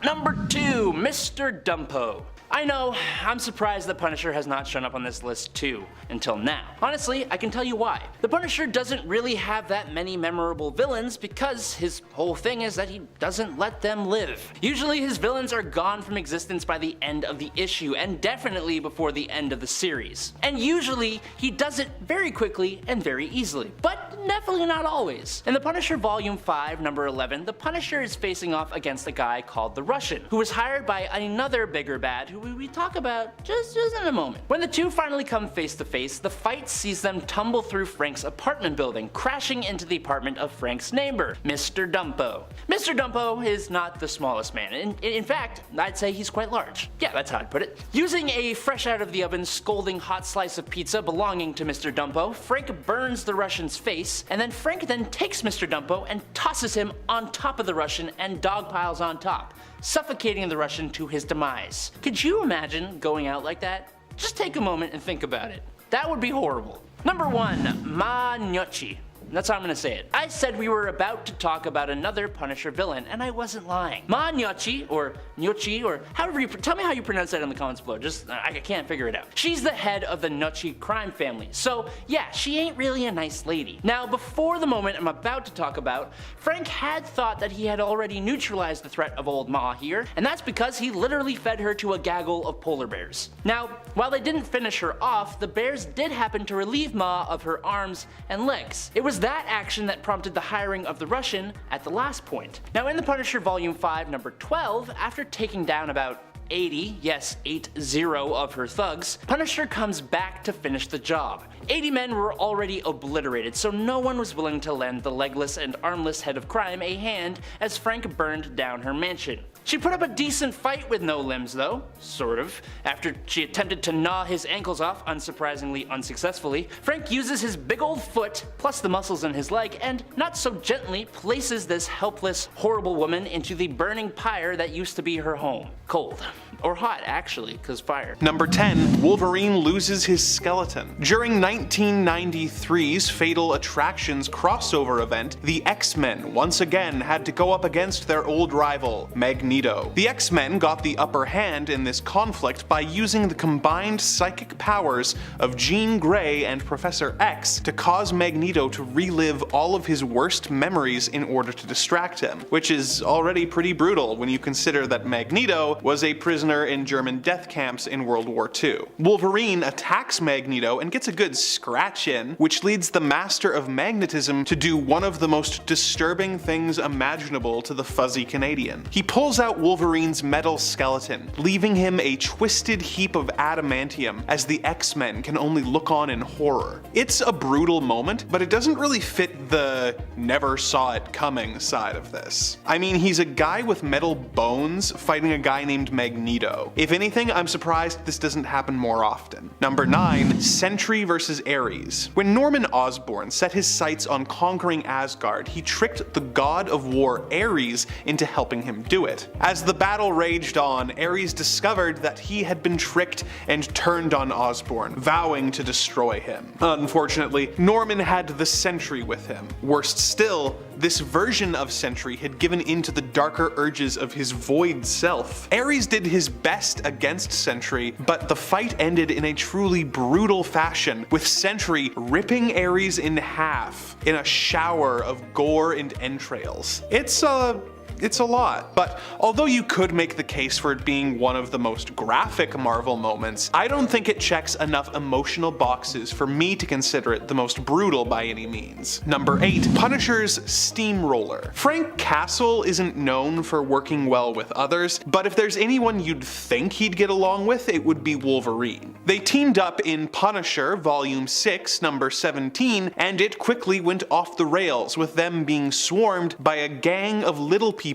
Number 2, Mr. Dumpo. I know, I'm surprised the Punisher has not shown up on this list too, until now. Honestly, I can tell you why. The Punisher doesn't really have that many memorable villains because his whole thing is that he doesn't let them live. Usually his villains are gone from existence by the end of the issue, and definitely before the end of the series. And usually, he does it very quickly and very easily, but definitely not always. In the Punisher Volume 5, number 11, the Punisher is facing off against a guy called the Russian, who was hired by another bigger bad who we talk about just in a moment. When the two finally come face to face, the fight sees them tumble through Frank's apartment building, crashing into the apartment of Frank's neighbor, Mr. Dumpo. Mr. Dumpo is not the smallest man. In fact, I'd say he's quite large. Yeah, that's how I'd put it. Using a fresh out of the oven scalding hot slice of pizza belonging to Mr. Dumpo, Frank burns the Russian's face, and then Frank then takes Mr. Dumpo and tosses him on top of the Russian and dogpiles on top, suffocating the Russian to his demise. Could you imagine going out like that? Just take a moment and think about it. That would be horrible. Number 1, Manochi. That's how I'm gonna say it. I said we were about to talk about another Punisher villain, and I wasn't lying. Manochi, or Nyochi, or however you tell me how you pronounce that in the comments below. Just I can't figure it out. She's the head of the Nochi crime family, so yeah, she ain't really a nice lady. Now, before the moment I'm about to talk about, Frank had thought that he had already neutralized the threat of old Ma here, and that's because he literally fed her to a gaggle of polar bears. Now, while they didn't finish her off, the bears did happen to relieve Ma of her arms and legs. It was that action that prompted the hiring of the Russian at the last point. Now in the Punisher Volume 5, number 12, after taking down about 80, yes 80 of her thugs, Punisher comes back to finish the job. 80 men were already obliterated, so no one was willing to lend the legless and armless head of crime a hand as Frank burned down her mansion. She put up a decent fight with no limbs though, sort of. After she attempted to gnaw his ankles off, unsurprisingly unsuccessfully, Frank uses his big old foot, plus the muscles in his leg, and not so gently places this helpless, horrible woman into the burning pyre that used to be her home. Cold. Or hot, actually, cause fire. Number 10, Wolverine loses his skeleton. During 1993's Fatal Attractions crossover event, the X-Men once again had to go up against their old rival, Magneto. The X-Men got the upper hand in this conflict by using the combined psychic powers of Jean Grey and Professor X to cause Magneto to relive all of his worst memories in order to distract him, which is already pretty brutal when you consider that Magneto was a prisoner in German death camps in World War II. Wolverine attacks Magneto and gets a good scratch in, which leads the Master of Magnetism to do one of the most disturbing things imaginable to the fuzzy Canadian. He pulls out Wolverine's metal skeleton, leaving him a twisted heap of adamantium as the X-Men can only look on in horror. It's a brutal moment, but it doesn't really fit the never saw it coming side of this. I mean, he's a guy with metal bones fighting a guy named Magneto. If anything, I'm surprised this doesn't happen more often. Number 9, Sentry vs. Ares. When Norman Osborn set his sights on conquering Asgard, he tricked the god of war Ares into helping him do it. As the battle raged on, Ares discovered that he had been tricked and turned on Osborn, vowing to destroy him. Unfortunately, Norman had the Sentry with him. Worst still, this version of Sentry had given in to the darker urges of his void self. Ares did his his best against Sentry, but the fight ended in a truly brutal fashion, with Sentry ripping Ares in half in a shower of gore and entrails. It's a lot, but although you could make the case for it being one of the most graphic Marvel moments, I don't think it checks enough emotional boxes for me to consider it the most brutal by any means. Number 8. Punisher's Steamroller. Frank Castle isn't known for working well with others, but if there's anyone you'd think he'd get along with, it would be Wolverine. They teamed up in Punisher Volume 6, number 17, and it quickly went off the rails, with them being swarmed by a gang of little people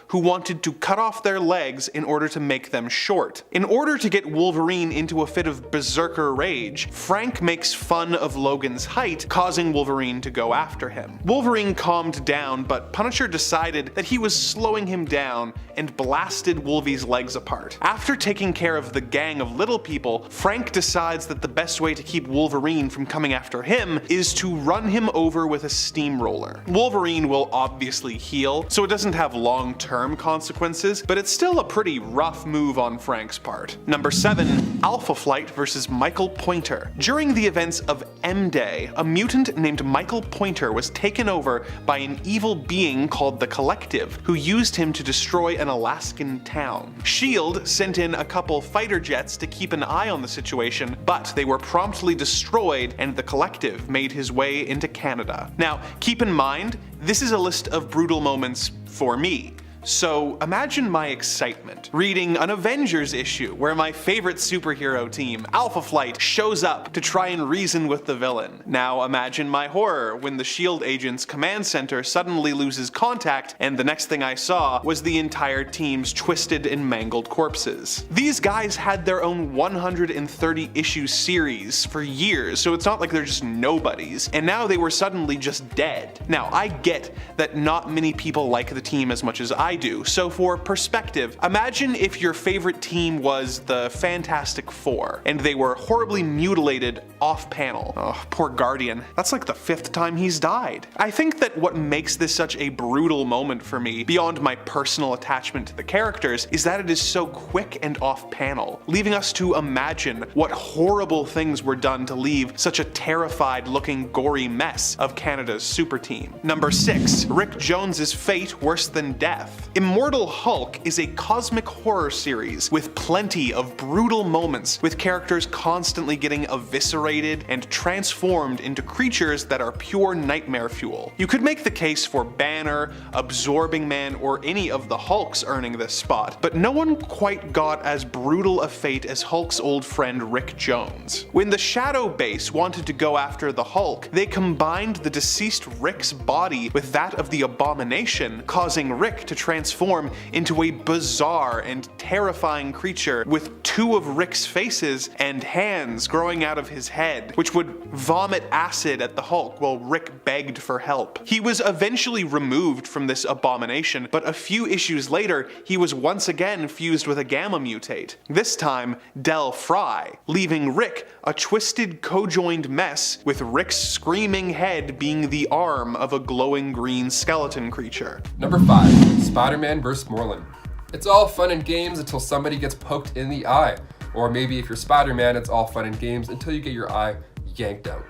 who wanted to cut off their legs in order to make them short. In order to get Wolverine into a fit of berserker rage, Frank makes fun of Logan's height, causing Wolverine to go after him. Wolverine calmed down, but Punisher decided that he was slowing him down and blasted Wolvie's legs apart. After taking care of the gang of little people, Frank decides that the best way to keep Wolverine from coming after him is to run him over with a steamroller. Wolverine will obviously heal, so it doesn't have long-term consequences, but it's still a pretty rough move on Frank's part. Number 7. Alpha Flight versus Michael Pointer. During the events of M-Day, a mutant named Michael Pointer was taken over by an evil being called the Collective, who used him to destroy an Alaskan town. S.H.I.E.L.D. sent in a couple fighter jets to keep an eye on the situation, but they were promptly destroyed and the Collective made his way into Canada. Now, keep in mind, this is a list of brutal moments for me. So imagine my excitement reading an Avengers issue where my favorite superhero team, Alpha Flight, shows up to try and reason with the villain. Now imagine my horror when the S.H.I.E.L.D. agent's command center suddenly loses contact and the next thing I saw was the entire team's twisted and mangled corpses. These guys had their own 130 issue series for years, so it's not like they're just nobodies, and now they were suddenly just dead. Now I get that not many people like the team as much as I do, so for perspective, imagine if your favorite team was the Fantastic Four, and they were horribly mutilated off-panel. Oh, poor Guardian. That's like the 5th time he's died. I think that what makes this such a brutal moment for me, beyond my personal attachment to the characters, is that it is so quick and off-panel, leaving us to imagine what horrible things were done to leave such a terrified-looking gory mess of Canada's super team. Number 6. Rick Jones's fate worse than death. Immortal Hulk is a cosmic horror series with plenty of brutal moments, with characters constantly getting eviscerated and transformed into creatures that are pure nightmare fuel. You could make the case for Banner, Absorbing Man, or any of the Hulks earning this spot, but no one quite got as brutal a fate as Hulk's old friend Rick Jones. When the Shadow Base wanted to go after the Hulk, they combined the deceased Rick's body with that of the Abomination, causing Rick to transform into a bizarre and terrifying creature with 2 of Rick's faces and hands growing out of his head, which would vomit acid at the Hulk while Rick begged for help. He was eventually removed from this abomination, but a few issues later, he was once again fused with a gamma mutate, this time Del Fry, leaving Rick a twisted co-joined mess, with Rick's screaming head being the arm of a glowing green skeleton creature. Number 5. Spider-Man vs. Merlin. It's all fun and games until somebody gets poked in the eye. Or maybe if you're Spider-Man, it's all fun and games until you get your eye yanked out.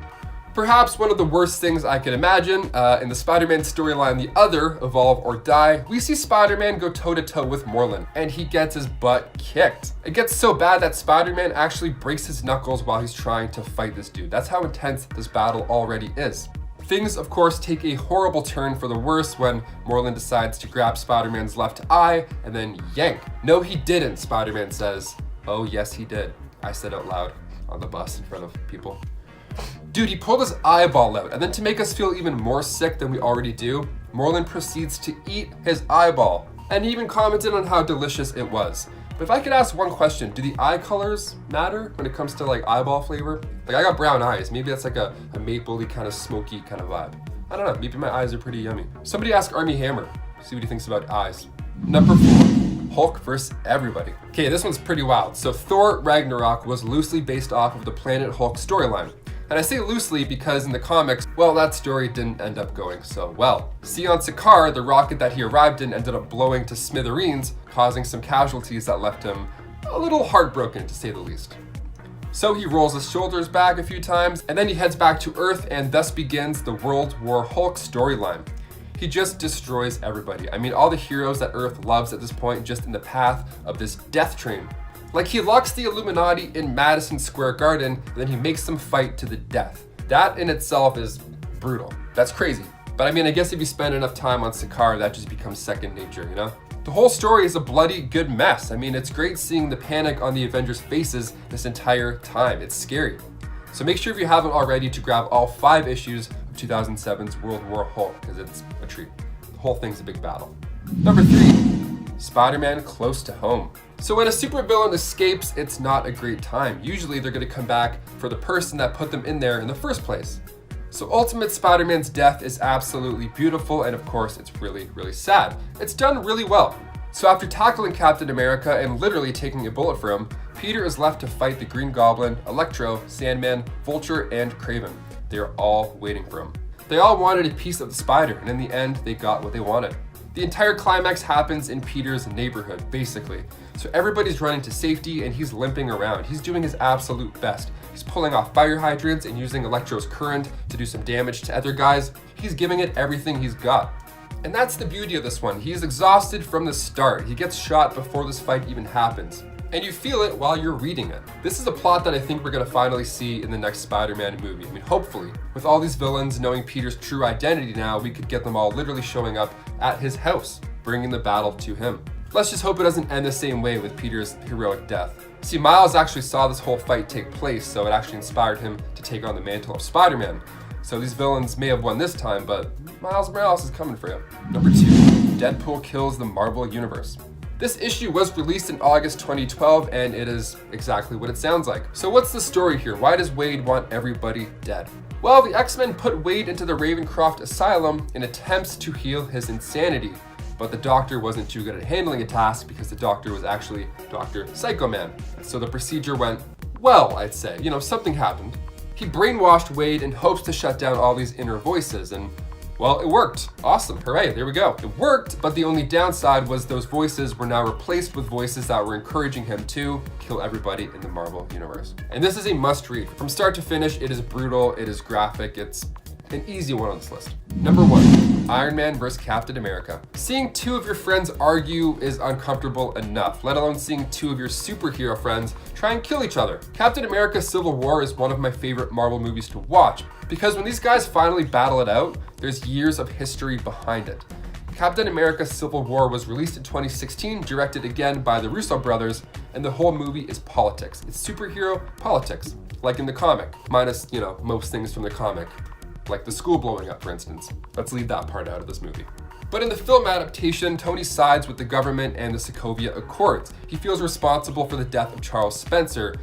Perhaps one of the worst things I could imagine. In the Spider-Man storyline, The Other, Evolve or Die, we see Spider-Man go toe-to-toe with Merlin, and he gets his butt kicked. It gets so bad that Spider-Man actually breaks his knuckles while he's trying to fight this dude. That's how intense this battle already is. Things, of course, take a horrible turn for the worse when Merlin decides to grab Spider-Man's left eye and then yank. No, he didn't, Spider-Man says. Oh, yes, he did. I said out loud on the bus in front of people. Dude, he pulled his eyeball out, and then to make us feel even more sick than we already do, Merlin proceeds to eat his eyeball, and he even commented on how delicious it was. But if I could ask one question, do the eye colors matter when it comes to like eyeball flavor? Like I got brown eyes, maybe that's like a mapley kind of smoky kind of vibe. I don't know, maybe my eyes are pretty yummy. Somebody ask Army Hammer, see what he thinks about eyes. Number 4, Hulk vs. everybody. Okay, this one's pretty wild. So Thor Ragnarok was loosely based off of the Planet Hulk storyline. And I say loosely because in the comics, well, that story didn't end up going so well. See, on Sakaar, the rocket that he arrived in ended up blowing to smithereens, causing some casualties that left him a little heartbroken to say the least. So he rolls his shoulders back a few times, and then he heads back to Earth, and thus begins the World War Hulk storyline. He just destroys everybody. I mean, all the heroes that Earth loves at this point, just in the path of this death train. Like, he locks the Illuminati in Madison Square Garden, and then he makes them fight to the death. That in itself is brutal. That's crazy. But I mean, I guess if you spend enough time on Sakaar, that just becomes second nature, you know? The whole story is a bloody good mess. I mean, it's great seeing the panic on the Avengers' faces this entire time. It's scary. So make sure if you haven't already to grab all 5 issues of 2007's World War Hulk, because it's a treat. The whole thing's a big battle. Number 3, Spider-Man Close to Home. So when a supervillain escapes, it's not a great time. Usually they're going to come back for the person that put them in there in the first place. So Ultimate Spider-Man's death is absolutely beautiful, and of course it's really, really sad. It's done really well. So after tackling Captain America and literally taking a bullet for him, Peter is left to fight the Green Goblin, Electro, Sandman, Vulture, and Kraven. They are all waiting for him. They all wanted a piece of the spider, and in the end, they got what they wanted. The entire climax happens in Peter's neighborhood, basically. So everybody's running to safety and he's limping around. He's doing his absolute best. He's pulling off fire hydrants and using Electro's current to do some damage to other guys. He's giving it everything he's got. And that's the beauty of this one. He's exhausted from the start. He gets shot before this fight even happens. And you feel it while you're reading it. This is a plot that I think we're gonna finally see in the next Spider-Man movie. I mean, hopefully. With all these villains knowing Peter's true identity now, we could get them all literally showing up at his house, bringing the battle to him. Let's just hope it doesn't end the same way with Peter's heroic death. See, Miles actually saw this whole fight take place, so it actually inspired him to take on the mantle of Spider-Man. So these villains may have won this time, but Miles Morales is coming for you. Number 2, Deadpool Kills the Marvel Universe. This issue was released in August 2012, and it is exactly what it sounds like. So what's the story here? Why does Wade want everybody dead? Well, the X-Men put Wade into the Ravencroft Asylum in attempts to heal his insanity, but the doctor wasn't too good at handling a task because the doctor was actually Dr. Psycho Man. So the procedure went well, I'd say. You know, something happened. He brainwashed Wade in hopes to shut down all these inner voices, and well, it worked. Awesome, hooray, there we go. It worked, but the only downside was those voices were now replaced with voices that were encouraging him to kill everybody in the Marvel Universe. And this is a must read. From start to finish, it is brutal, it is graphic, it's an easy one on this list. Number 1, Iron Man vs. Captain America. Seeing 2 of your friends argue is uncomfortable enough, let alone seeing 2 of your superhero friends try and kill each other. Captain America Civil War is one of my favorite Marvel movies to watch, because when these guys finally battle it out, there's years of history behind it. Captain America Civil War was released in 2016, directed again by the Russo brothers, and the whole movie is politics. It's superhero politics, like in the comic, minus, you know, most things from the comic. Like the school blowing up, for instance. Let's leave that part out of this movie. But in the film adaptation, Tony sides with the government and the Sokovia Accords. He feels responsible for the death of Charles Spencer,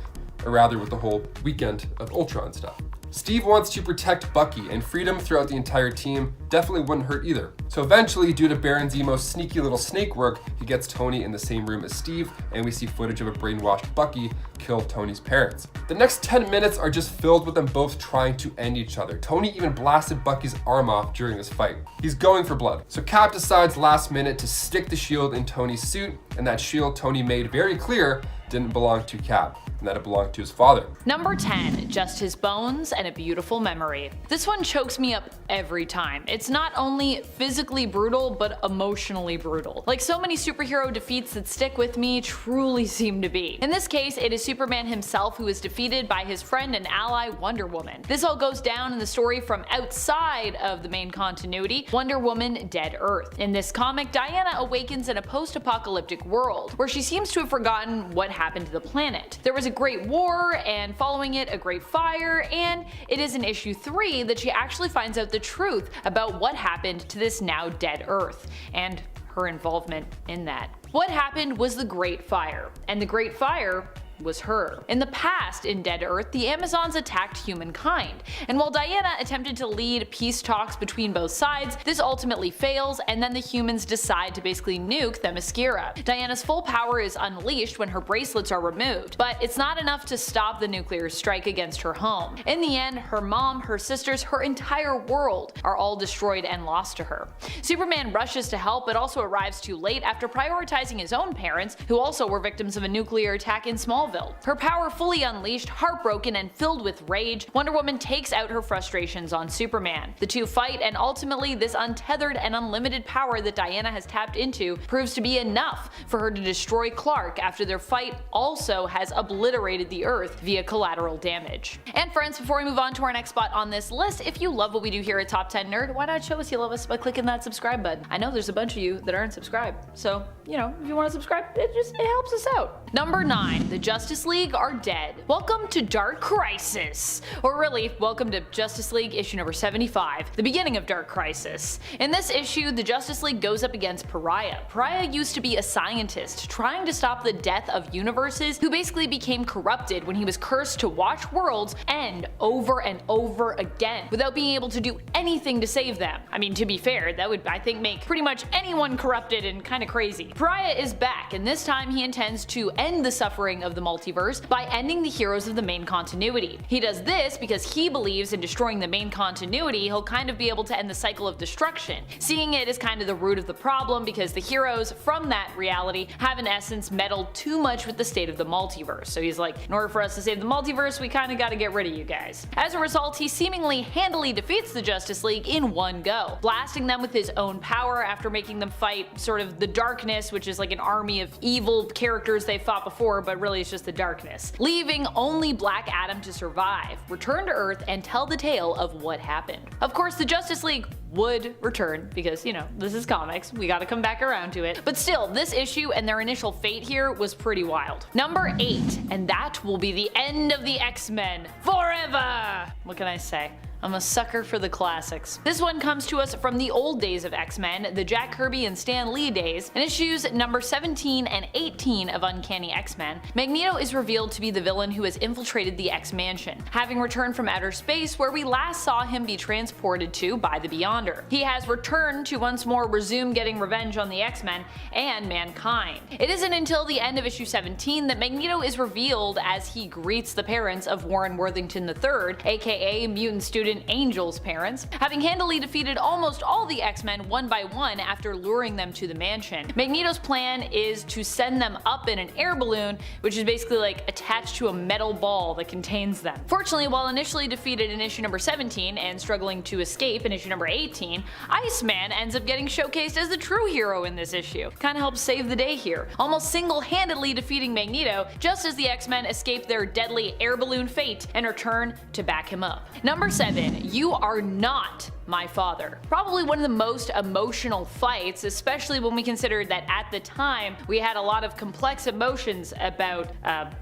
or rather with the whole weekend of Ultron stuff. Steve wants to protect Bucky, and freedom throughout the entire team definitely wouldn't hurt either. So eventually, due to Baron Zemo's sneaky little snake work, he gets Tony in the same room as Steve, and we see footage of a brainwashed Bucky kill Tony's parents. The next 10 minutes are just filled with them both trying to end each other. Tony even blasted Bucky's arm off during this fight. He's going for blood. So Cap decides last minute to stick the shield in Tony's suit, and that shield Tony made very clear didn't belong to Cap, and that it belonged to his father. Number 10, Just His Bones and a Beautiful Memory. This one chokes me up every time. It's not only physically brutal, but emotionally brutal. Like so many superhero defeats that stick with me truly seem to be. In this case, it is Superman himself who is defeated by his friend and ally Wonder Woman. This all goes down in the story from outside of the main continuity, Wonder Woman Dead Earth. In this comic, Diana awakens in a post-apocalyptic world, where she seems to have forgotten what happened to the planet. There was a great war, and following it, a great fire, and it is in issue 3 that she actually finds out the truth about what happened to this now dead Earth, and her involvement in that. What happened was the Great Fire, and the Great Fire was her. In the past, in Dead Earth, the Amazons attacked humankind, and while Diana attempted to lead peace talks between both sides, this ultimately fails, and then the humans decide to basically nuke Themyscira. Diana's full power is unleashed when her bracelets are removed, but it's not enough to stop the nuclear strike against her home. In the end, her mom, her sisters, her entire world are all destroyed and lost to her. Superman rushes to help, but also arrives too late after prioritizing his own parents, who also were victims of a nuclear attack in Smallville. Her power fully unleashed, heartbroken and filled with rage, Wonder Woman takes out her frustrations on Superman. The two fight, and ultimately this untethered and unlimited power that Diana has tapped into proves to be enough for her to destroy Clark after their fight also has obliterated the Earth via collateral damage. And friends, before we move on to our next spot on this list, if you love what we do here at Top 10 Nerd, why not show us you love us by clicking that subscribe button? I know there's a bunch of you that aren't subscribed, so you know, if you want to subscribe, it helps us out. Number 9. The Justice League are dead. Welcome to Dark Crisis. Or really, welcome to Justice League issue number 75, the beginning of Dark Crisis. In this issue, the Justice League goes up against Pariah. Pariah used to be a scientist trying to stop the death of universes, who basically became corrupted when he was cursed to watch worlds end over and over again without being able to do anything to save them. I mean, to be fair, that would, I think, make pretty much anyone corrupted and kind of crazy. Pariah is back, and this time he intends to end the suffering of the multiverse by ending the heroes of the main continuity. He does this because he believes in destroying the main continuity, he'll kind of be able to end the cycle of destruction, seeing it as kind of the root of the problem because the heroes from that reality have in essence meddled too much with the state of the multiverse. So he's like, in order for us to save the multiverse, we kind of got to get rid of you guys. As a result, he seemingly handily defeats the Justice League in one go, blasting them with his own power after making them fight sort of the darkness, which is like an army of evil characters they fought before, but really it's just the darkness, leaving only Black Adam to survive, return to Earth, and tell the tale of what happened. Of course, the Justice League would return because, you know, this is comics, we gotta come back around to it. But still, this issue and their initial fate here was pretty wild. Number 8, and that will be the end of the X-Men Forever! What can I say? I'm a sucker for the classics. This one comes to us from the old days of X-Men, the Jack Kirby and Stan Lee days. In issues number 17 and 18 of Uncanny X-Men, Magneto is revealed to be the villain who has infiltrated the X-Mansion, having returned from outer space where we last saw him be transported to by the Beyonder. He has returned to once more resume getting revenge on the X-Men and mankind. It isn't until the end of issue 17 that Magneto is revealed as he greets the parents of Warren Worthington III, aka mutant student Angel's parents, having handily defeated almost all the X-Men one by one after luring them to the mansion. Magneto's plan is to send them up in an air balloon, which is basically like attached to a metal ball that contains them. Fortunately, while initially defeated in issue number 17 and struggling to escape in issue number 18, Iceman ends up getting showcased as the true hero in this issue. Kinda helps save the day here, almost single-handedly defeating Magneto just as the X-Men escape their deadly air balloon fate and return to back him up. Number 7. You Are Not My Father. Probably one of the most emotional fights, especially when we consider that at the time we had a lot of complex emotions about,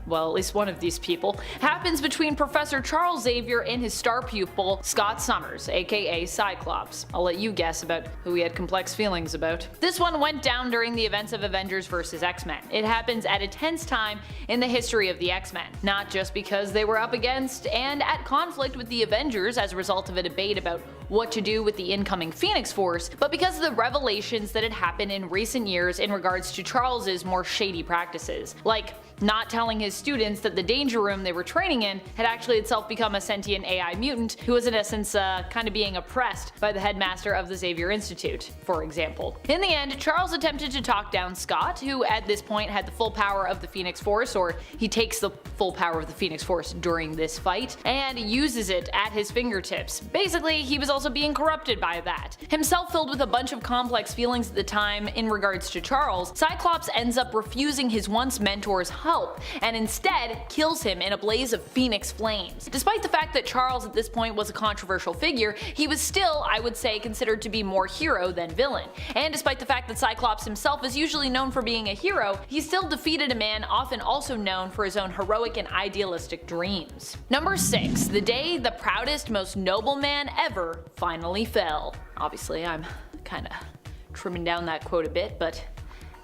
well, at least one of these people, happens between Professor Charles Xavier and his star pupil, Scott Summers, aka Cyclops. I'll let you guess about who he had complex feelings about. This one went down during the events of Avengers vs. X-Men. It happens at a tense time in the history of the X-Men, not just because they were up against and at conflict with the Avengers as a result of a debate about what to do with the incoming Phoenix Force, but because of the revelations that had happened in recent years in regards to Charles's more shady practices, like not telling his students that the danger room they were training in had actually itself become a sentient AI mutant who was in essence kind of being oppressed by the headmaster of the Xavier Institute, for example. In the end, Charles attempted to talk down Scott, who at this point had the full power of the Phoenix Force, or he takes the full power of the Phoenix Force during this fight, and uses it at his fingertips. Basically, he was also being corrupted by that. Himself filled with a bunch of complex feelings at the time in regards to Charles, Cyclops ends up refusing his once mentor's help, and instead kills him in a blaze of phoenix flames. Despite the fact that Charles at this point was a controversial figure, he was still, I would say, considered to be more hero than villain. And despite the fact that Cyclops himself is usually known for being a hero, he still defeated a man often also known for his own heroic and idealistic dreams. Number 6. The day the proudest, most noble man ever finally fell. Obviously, I'm kinda trimming down that quote a bit, but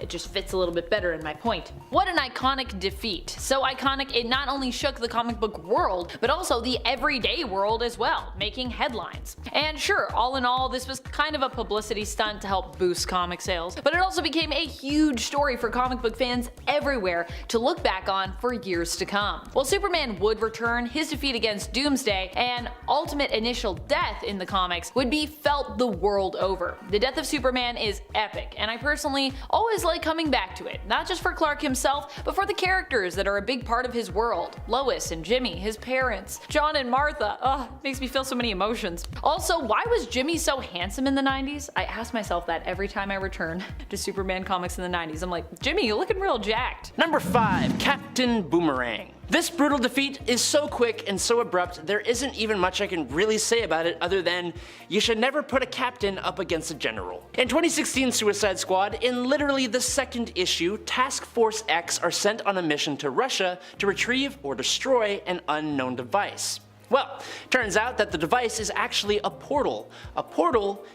it just fits a little bit better in my point. What an iconic defeat. So iconic it not only shook the comic book world, but also the everyday world as well, making headlines. And sure, all in all, this was kind of a publicity stunt to help boost comic sales, but it also became a huge story for comic book fans everywhere to look back on for years to come. While Superman would return, his defeat against Doomsday and ultimate initial death in the comics would be felt the world over. The death of Superman is epic, and I personally always like coming back to it, not just for Clark himself, but for the characters that are a big part of his world. Lois and Jimmy, his parents, John and Martha. Ugh, makes me feel so many emotions. Also, why was Jimmy so handsome in the 90s? I ask myself that every time I return to Superman comics in the 90s. I'm like, Jimmy, you're looking real jacked. Number 5. Captain Boomerang. This brutal defeat is so quick and so abrupt, there isn't even much I can really say about it other than you should never put a captain up against a general. In 2016 Suicide Squad, in literally the second issue, Task Force X are sent on a mission to Russia to retrieve or destroy an unknown device. Well, turns out that the device is actually a portal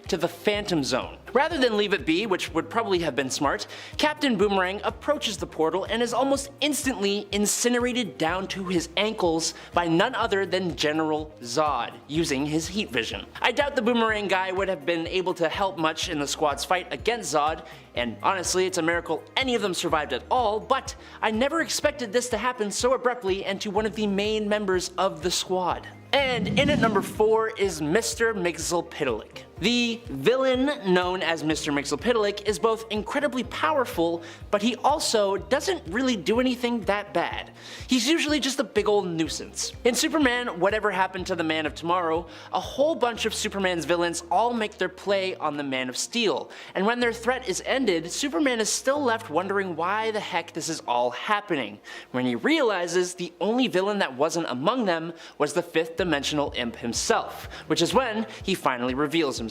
to the Phantom Zone. Rather than leave it be, which would probably have been smart, Captain Boomerang approaches the portal and is almost instantly incinerated down to his ankles by none other than General Zod, using his heat vision. I doubt the Boomerang guy would have been able to help much in the squad's fight against Zod, and honestly it's a miracle any of them survived at all, but I never expected this to happen so abruptly and to one of the main members of the squad. And in at number 4 is Mr. Mxyzptlk. The villain known as Mr. Mxyzptlk is both incredibly powerful, but he also doesn't really do anything that bad. He's usually just a big old nuisance. In Superman Whatever Happened to the Man of Tomorrow, a whole bunch of Superman's villains all make their play on the Man of Steel, and when their threat is ended, Superman is still left wondering why the heck this is all happening, when he realizes the only villain that wasn't among them was the 5th dimensional imp himself, which is when he finally reveals himself.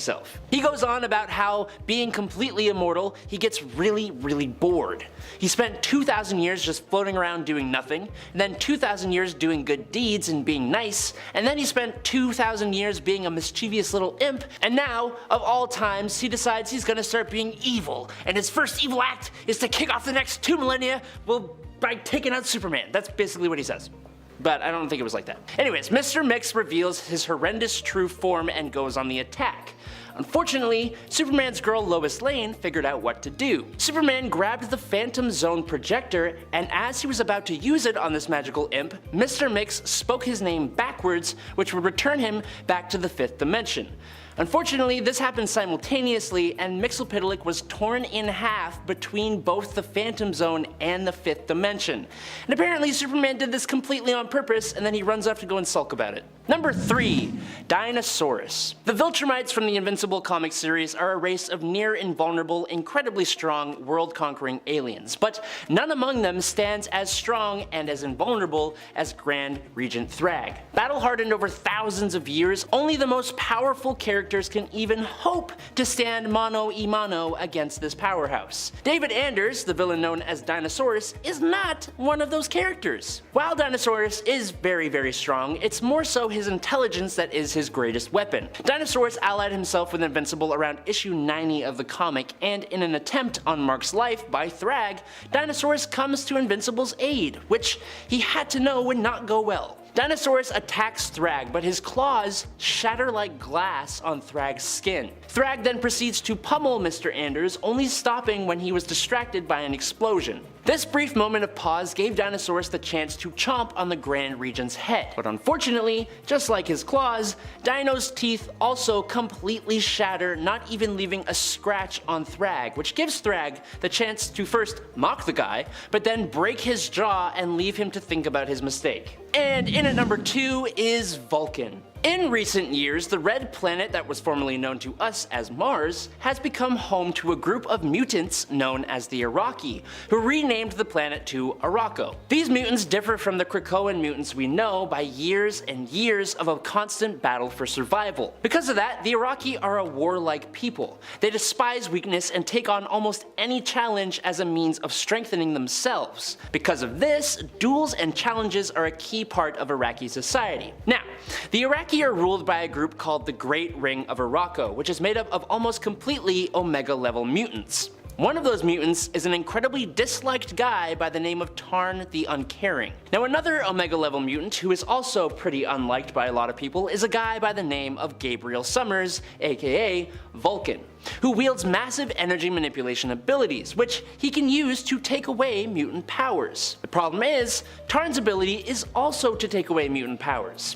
He goes on about how, being completely immortal, he gets really bored. He spent 2,000 years just floating around doing nothing, and then 2,000 years doing good deeds and being nice, and then he spent 2,000 years being a mischievous little imp, and now, of all times, he decides he's gonna start being evil, and his first evil act is to kick off the next 2 millennia, well, by taking out Superman. That's basically what he says. But I don't think it was like that. Anyways, Mr. Mix reveals his horrendous true form and goes on the attack. Unfortunately, Superman's girl Lois Lane figured out what to do. Superman grabbed the Phantom Zone projector, and as he was about to use it on this magical imp, Mr. Mix spoke his name backwards, which would return him back to the 5th dimension. Unfortunately, this happened simultaneously, and Mxyzptlk was torn in half between both the Phantom Zone and the 5th dimension. And apparently Superman did this completely on purpose, and then he runs off to go and sulk about it. Number 3. Dinosaurus. The Viltrumites from the Invincible comic series are a race of near invulnerable, incredibly strong, world-conquering aliens, but none among them stands as strong and as invulnerable as Grand Regent Thrag. Battle-hardened over thousands of years, only the most powerful characters can even hope to stand mano a mano against this powerhouse. David Anders, the villain known as Dinosaurus, is not one of those characters. While Dinosaurus is very strong, it's more so his intelligence that is his greatest weapon. Dinosaurus allied himself with Invincible around issue 90 of the comic, and in an attempt on Mark's life by Thrag, Dinosaurus comes to Invincible's aid, which he had to know would not go well. Dinosaurus attacks Thrag, but his claws shatter like glass on Thrag's skin. Thrag then proceeds to pummel Mr. Anders, only stopping when he was distracted by an explosion. This brief moment of pause gave Dinosaurus the chance to chomp on the Grand Regent's head, but unfortunately, just like his claws, Dino's teeth also completely shatter, not even leaving a scratch on Thrag, which gives Thrag the chance to first mock the guy, but then break his jaw and leave him to think about his mistake. And in at number 2 is Vulcan. In recent years, the red planet that was formerly known to us as Mars has become home to a group of mutants known as the Iraqi, who renamed the planet to Arakko. These mutants differ from the Krakoan mutants we know by years and years of a constant battle for survival. Because of that, the Iraqi are a warlike people. They despise weakness and take on almost any challenge as a means of strengthening themselves. Because of this, duels and challenges are a key part of Iraqi society. Now, the Iraqi are ruled by a group called the Great Ring of Arakko, which is made up of almost completely Omega level mutants. One of those mutants is an incredibly disliked guy by the name of Tarn the Uncaring. Now another Omega level mutant who is also pretty unliked by a lot of people is a guy by the name of Gabriel Summers, aka Vulcan, who wields massive energy manipulation abilities, which he can use to take away mutant powers. The problem is, Tarn's ability is also to take away mutant powers.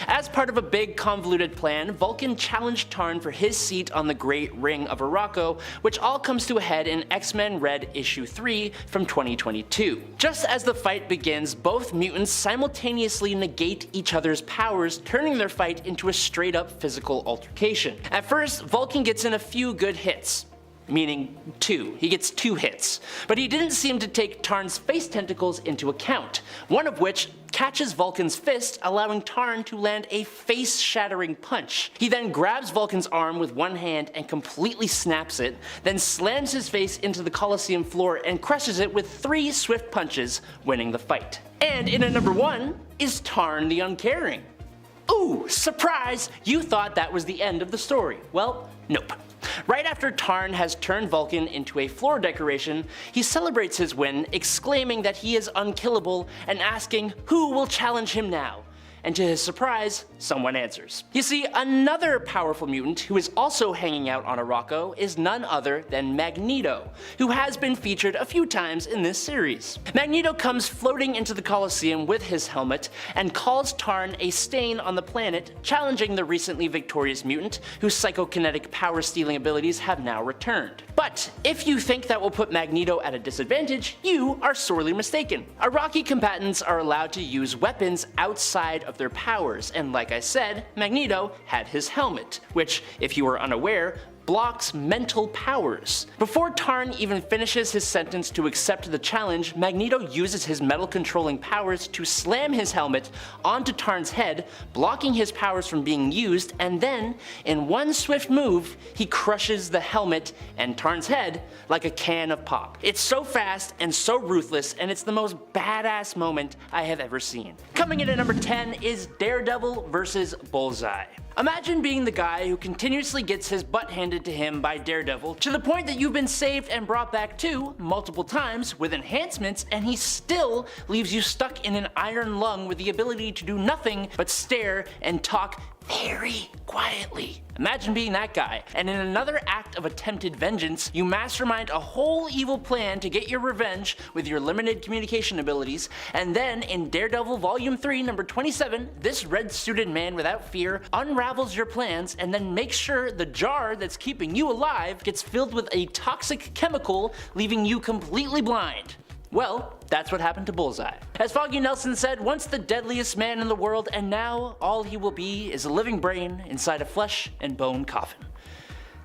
As part of a big convoluted plan, Vulcan challenged Tarn for his seat on the Great Ring of Araco, which all comes to a head in X-Men Red issue 3 from 2022. Just as the fight begins, both mutants simultaneously negate each other's powers, turning their fight into a straight up physical altercation. At first, Vulcan gets in a few good hits. Meaning 2. He gets 2 hits. But he didn't seem to take Tarn's face tentacles into account, one of which catches Vulcan's fist, allowing Tarn to land a face-shattering punch. He then grabs Vulcan's arm with one hand and completely snaps it, then slams his face into the Coliseum floor and crushes it with 3 swift punches, winning the fight. And in at number 1 is Tarn the Uncaring. Ooh, surprise! You thought that was the end of the story. Well, nope. Right after Tarn has turned Vulcan into a floor decoration, he celebrates his win, exclaiming that he is unkillable and asking who will challenge him now. And to his surprise, someone answers. You see, another powerful mutant who is also hanging out on Araco is none other than Magneto, who has been featured a few times in this series. Magneto comes floating into the Coliseum with his helmet and calls Tarn a stain on the planet, challenging the recently victorious mutant whose psychokinetic power-stealing abilities have now returned. But if you think that will put Magneto at a disadvantage, you are sorely mistaken. Araki combatants are allowed to use weapons outside of their powers, and like I said, Magneto had his helmet, which, if you are unaware, blocks mental powers. Before Tarn even finishes his sentence to accept the challenge, Magneto uses his metal controlling powers to slam his helmet onto Tarn's head, blocking his powers from being used, and then, in one swift move, he crushes the helmet and Tarn's head like a can of pop. It's so fast and so ruthless, and it's the most badass moment I have ever seen. Coming in at number 10 is Daredevil vs. Bullseye. Imagine being the guy who continuously gets his butt handed to him by Daredevil to the point that you've been saved and brought back to multiple times with enhancements, and he still leaves you stuck in an iron lung with the ability to do nothing but stare and talk very quietly. Imagine being that guy, and in another act of attempted vengeance, you mastermind a whole evil plan to get your revenge with your limited communication abilities, and then in Daredevil Volume 3, number 27, this red-suited man without fear unravels your plans and then makes sure the jar that's keeping you alive gets filled with a toxic chemical, leaving you completely blind. Well, that's what happened to Bullseye. As Foggy Nelson said, once the deadliest man in the world, and now all he will be is a living brain inside a flesh and bone coffin.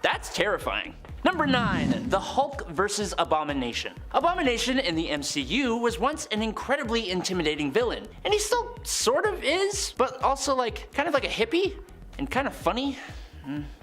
That's terrifying. Number 9, the Hulk vs. Abomination. Abomination in the MCU was once an incredibly intimidating villain, and he still sort of is, but also kind of like a hippie and kind of funny.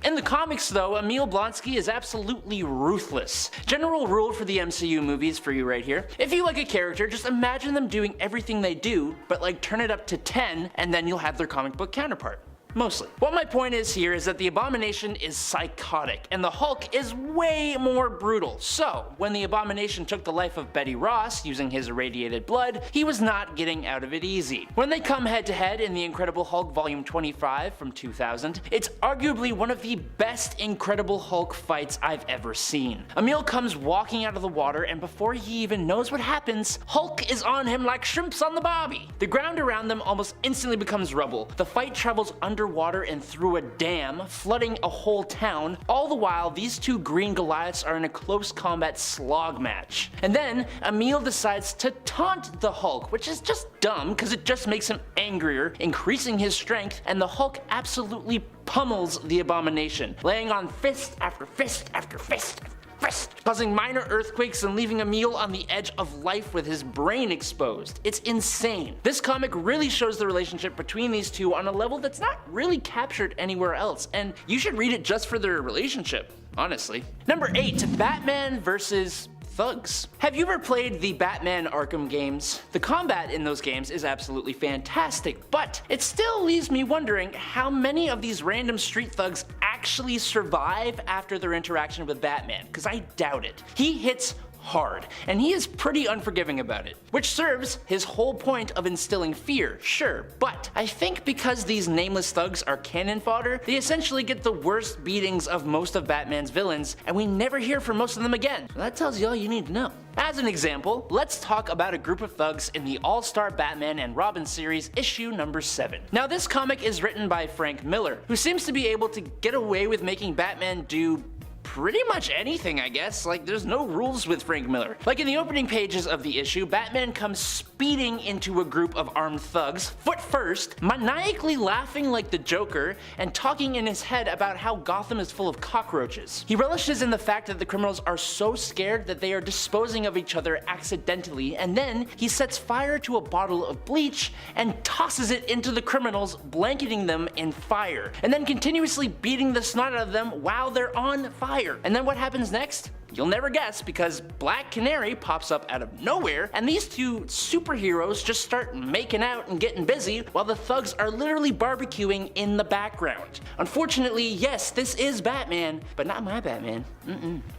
In the comics though, Emil Blonsky is absolutely ruthless. General rule for the MCU movies for you right here. If you like a character, just imagine them doing everything they do, but turn it up to 10 and then you'll have their comic book counterpart. Mostly. What my point is here is that the Abomination is psychotic, and the Hulk is way more brutal. So, when the Abomination took the life of Betty Ross using his irradiated blood, he was not getting out of it easy. When they come head to head in the Incredible Hulk Volume 25 from 2000, it's arguably one of the best Incredible Hulk fights I've ever seen. Emil comes walking out of the water, and before he even knows what happens, Hulk is on him like shrimps on the bobby. The ground around them almost instantly becomes rubble. The fight travels underwater and through a dam, flooding a whole town. All the while, these two green Goliaths are in a close combat slog match. And then, Emil decides to taunt the Hulk, which is just dumb because it just makes him angrier, increasing his strength, and the Hulk absolutely pummels the Abomination, laying on fist after fist after fist after fist, causing minor earthquakes and leaving Emil on the edge of life with his brain exposed. It's insane. This comic really shows the relationship between these two on a level that's not really captured anywhere else, and you should read it just for their relationship, honestly. Number 8, Batman vs. thugs. Have you ever played the Batman Arkham games? The combat in those games is absolutely fantastic, but it still leaves me wondering how many of these random street thugs actually survive after their interaction with Batman, because I doubt it. He hits hard, and he is pretty unforgiving about it, which serves his whole point of instilling fear, sure, but I think because these nameless thugs are cannon fodder, they essentially get the worst beatings of most of Batman's villains, and we never hear from most of them again. So that tells you all you need to know. As an example, let's talk about a group of thugs in the All-Star Batman and Robin series, issue number 7. Now this comic is written by Frank Miller, who seems to be able to get away with making Batman do pretty much anything, I guess. Like, there's no rules with Frank Miller. Like in the opening pages of the issue, Batman comes speeding into a group of armed thugs, foot first, maniacally laughing like the Joker, and talking in his head about how Gotham is full of cockroaches. He relishes in the fact that the criminals are so scared that they are disposing of each other accidentally, and then he sets fire to a bottle of bleach and tosses it into the criminals, blanketing them in fire, and then continuously beating the snot out of them while they're on fire. And then what happens next? You'll never guess, because Black Canary pops up out of nowhere, and these two superheroes just start making out and getting busy while the thugs are literally barbecuing in the background. Unfortunately, yes, this is Batman, but not my Batman.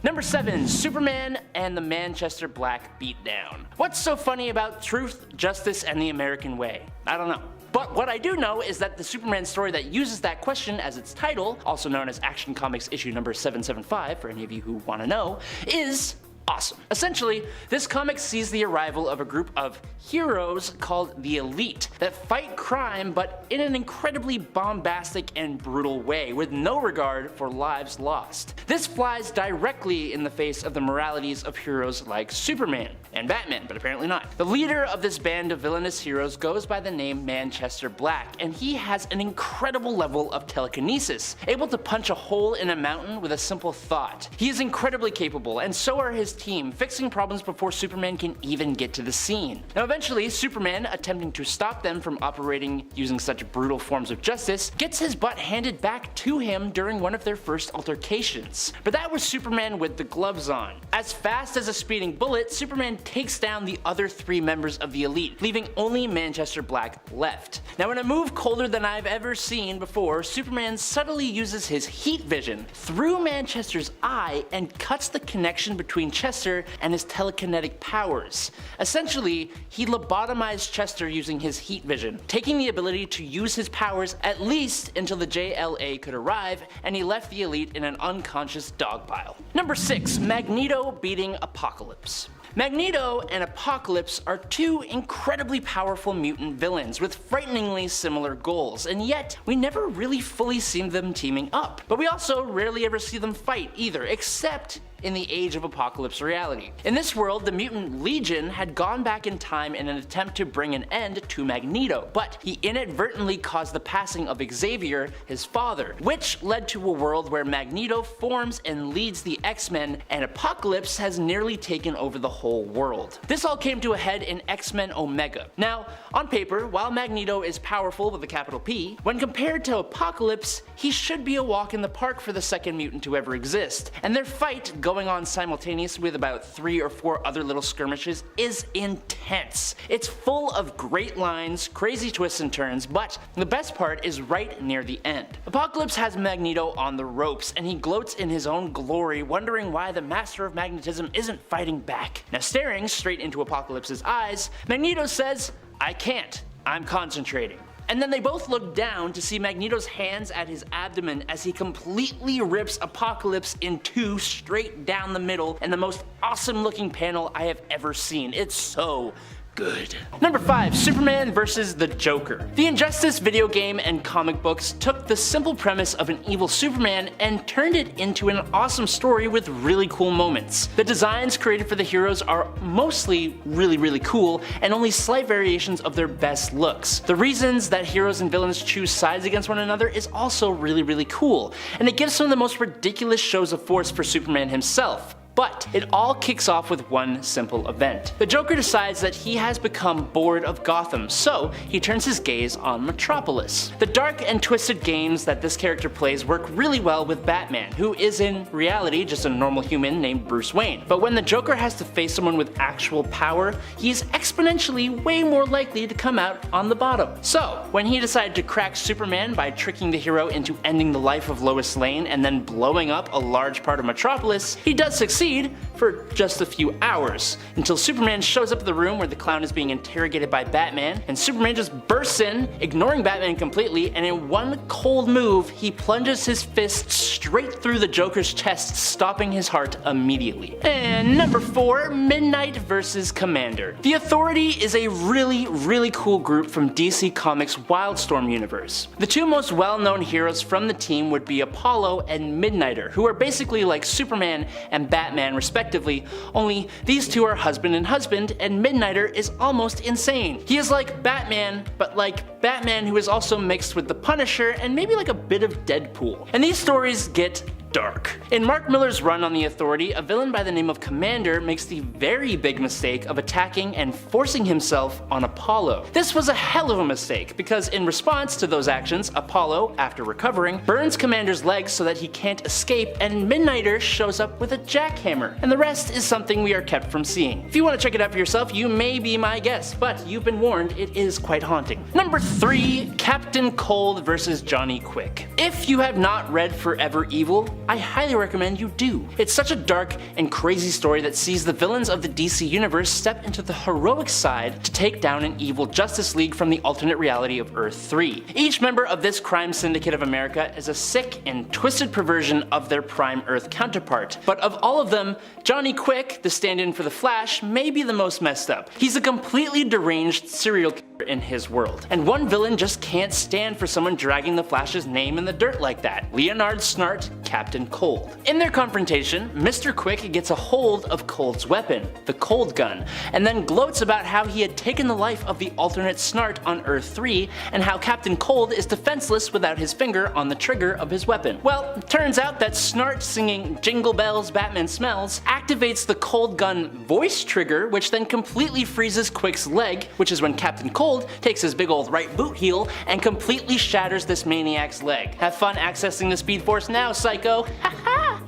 Number 7, Superman and the Manchester Black Beatdown. What's so funny about truth, justice, and the American way? I don't know. But what I do know is that the Superman story that uses that question as its title, also known as Action Comics issue number 775 for any of you who want to know, is awesome. Essentially, this comic sees the arrival of a group of heroes called the Elite that fight crime, but in an incredibly bombastic and brutal way with no regard for lives lost. This flies directly in the face of the moralities of heroes like Superman and Batman, but apparently not. The leader of this band of villainous heroes goes by the name Manchester Black, and he has an incredible level of telekinesis, able to punch a hole in a mountain with a simple thought. He is incredibly capable, and so are his team, fixing problems before Superman can even get to the scene. Now eventually, Superman, attempting to stop them from operating using such brutal forms of justice, gets his butt handed back to him during one of their first altercations. But that was Superman with the gloves on. As fast as a speeding bullet, Superman takes down the other 3 members of the Elite, leaving only Manchester Black left. Now in a move colder than I've ever seen before, Superman subtly uses his heat vision through Manchester's eye and cuts the connection between Chester and his telekinetic powers. Essentially, he lobotomized Chester using his heat vision, taking the ability to use his powers at least until the JLA could arrive, and he left the Elite in an unconscious dog pile. Number 6, Magneto beating Apocalypse. Magneto and Apocalypse are 2 incredibly powerful mutant villains with frighteningly similar goals, and yet we never really fully see them teaming up. But we also rarely ever see them fight either, except in the Age of Apocalypse reality. In this world, the Mutant Legion had gone back in time in an attempt to bring an end to Magneto, but he inadvertently caused the passing of Xavier, his father, which led to a world where Magneto forms and leads the X-Men, and Apocalypse has nearly taken over the whole world. This all came to a head in X-Men Omega. Now, on paper, while Magneto is powerful with a capital P, when compared to Apocalypse, he should be a walk in the park for the second mutant to ever exist, and their fight going on simultaneous with about 3 or 4 other little skirmishes is intense. It's full of great lines, crazy twists and turns, but the best part is right near the end. Apocalypse has Magneto on the ropes, and he gloats in his own glory, wondering why the Master of Magnetism isn't fighting back. Now staring straight into Apocalypse's eyes, Magneto says, "I can't, I'm concentrating." And then they both look down to see Magneto's hands at his abdomen as he completely rips Apocalypse in 2 straight down the middle in the most awesome looking panel I have ever seen. It's so good. Number 5, Superman vs. the Joker. The Injustice video game and comic books took the simple premise of an evil Superman and turned it into an awesome story with really cool moments. The designs created for the heroes are mostly really cool and only slight variations of their best looks. The reasons that heroes and villains choose sides against one another is also really cool, and it gives some of the most ridiculous shows of force for Superman himself. But it all kicks off with one simple event. The Joker decides that he has become bored of Gotham, so he turns his gaze on Metropolis. The dark and twisted games that this character plays work really well with Batman, who is in reality just a normal human named Bruce Wayne. But when the Joker has to face someone with actual power, he's exponentially way more likely to come out on the bottom. So, when he decided to crack Superman by tricking the hero into ending the life of Lois Lane and then blowing up a large part of Metropolis, he does succeed for just a few hours, until Superman shows up at the room where the clown is being interrogated by Batman, and Superman just bursts in, ignoring Batman completely, and in one cold move, he plunges his fist straight through the Joker's chest, stopping his heart immediately. And number 4, Midnight vs. Commander. The Authority is a really cool group from DC Comics' Wildstorm universe. The two most well-known heroes from the team would be Apollo and Midnighter, who are basically like Superman and Batman respectively, only these two are husband and husband, and Midnighter is almost insane. He is like Batman, but like Batman who is also mixed with the Punisher and maybe like a bit of Deadpool. And these stories get dark. In Mark Millar's run on the Authority, a villain by the name of Commander makes the very big mistake of attacking and forcing himself on Apollo. This was a hell of a mistake, because in response to those actions, Apollo, after recovering, burns Commander's legs so that he can't escape, and Midnighter shows up with a jackhammer. And the rest is something we are kept from seeing. If you want to check it out for yourself, you may be my guest, but you've been warned, it is quite haunting. Number 3, Captain Cold vs. Johnny Quick. If you have not read Forever Evil, I highly recommend you do. It's such a dark and crazy story that sees the villains of the DC universe step into the heroic side to take down an evil Justice League from the alternate reality of Earth 3. Each member of this crime syndicate of America is a sick and twisted perversion of their prime Earth counterpart. But of all of them, Johnny Quick, the stand-in for the Flash, may be the most messed up. He's a completely deranged serial killer in his world. And one villain just can't stand for someone dragging the Flash's name in the dirt like that. Leonard Snart, Captain Cold. In their confrontation, Mr. Quick gets a hold of Cold's weapon, the Cold Gun, and then gloats about how he had taken the life of the alternate Snart on Earth 3, and how Captain Cold is defenseless without his finger on the trigger of his weapon. Well, it turns out that Snart singing Jingle Bells Batman Smells activates the Cold Gun voice trigger, which then completely freezes Quick's leg, which is when Captain Cold takes his big old right boot heel and completely shatters this maniac's leg. Have fun accessing the Speed Force now, psycho!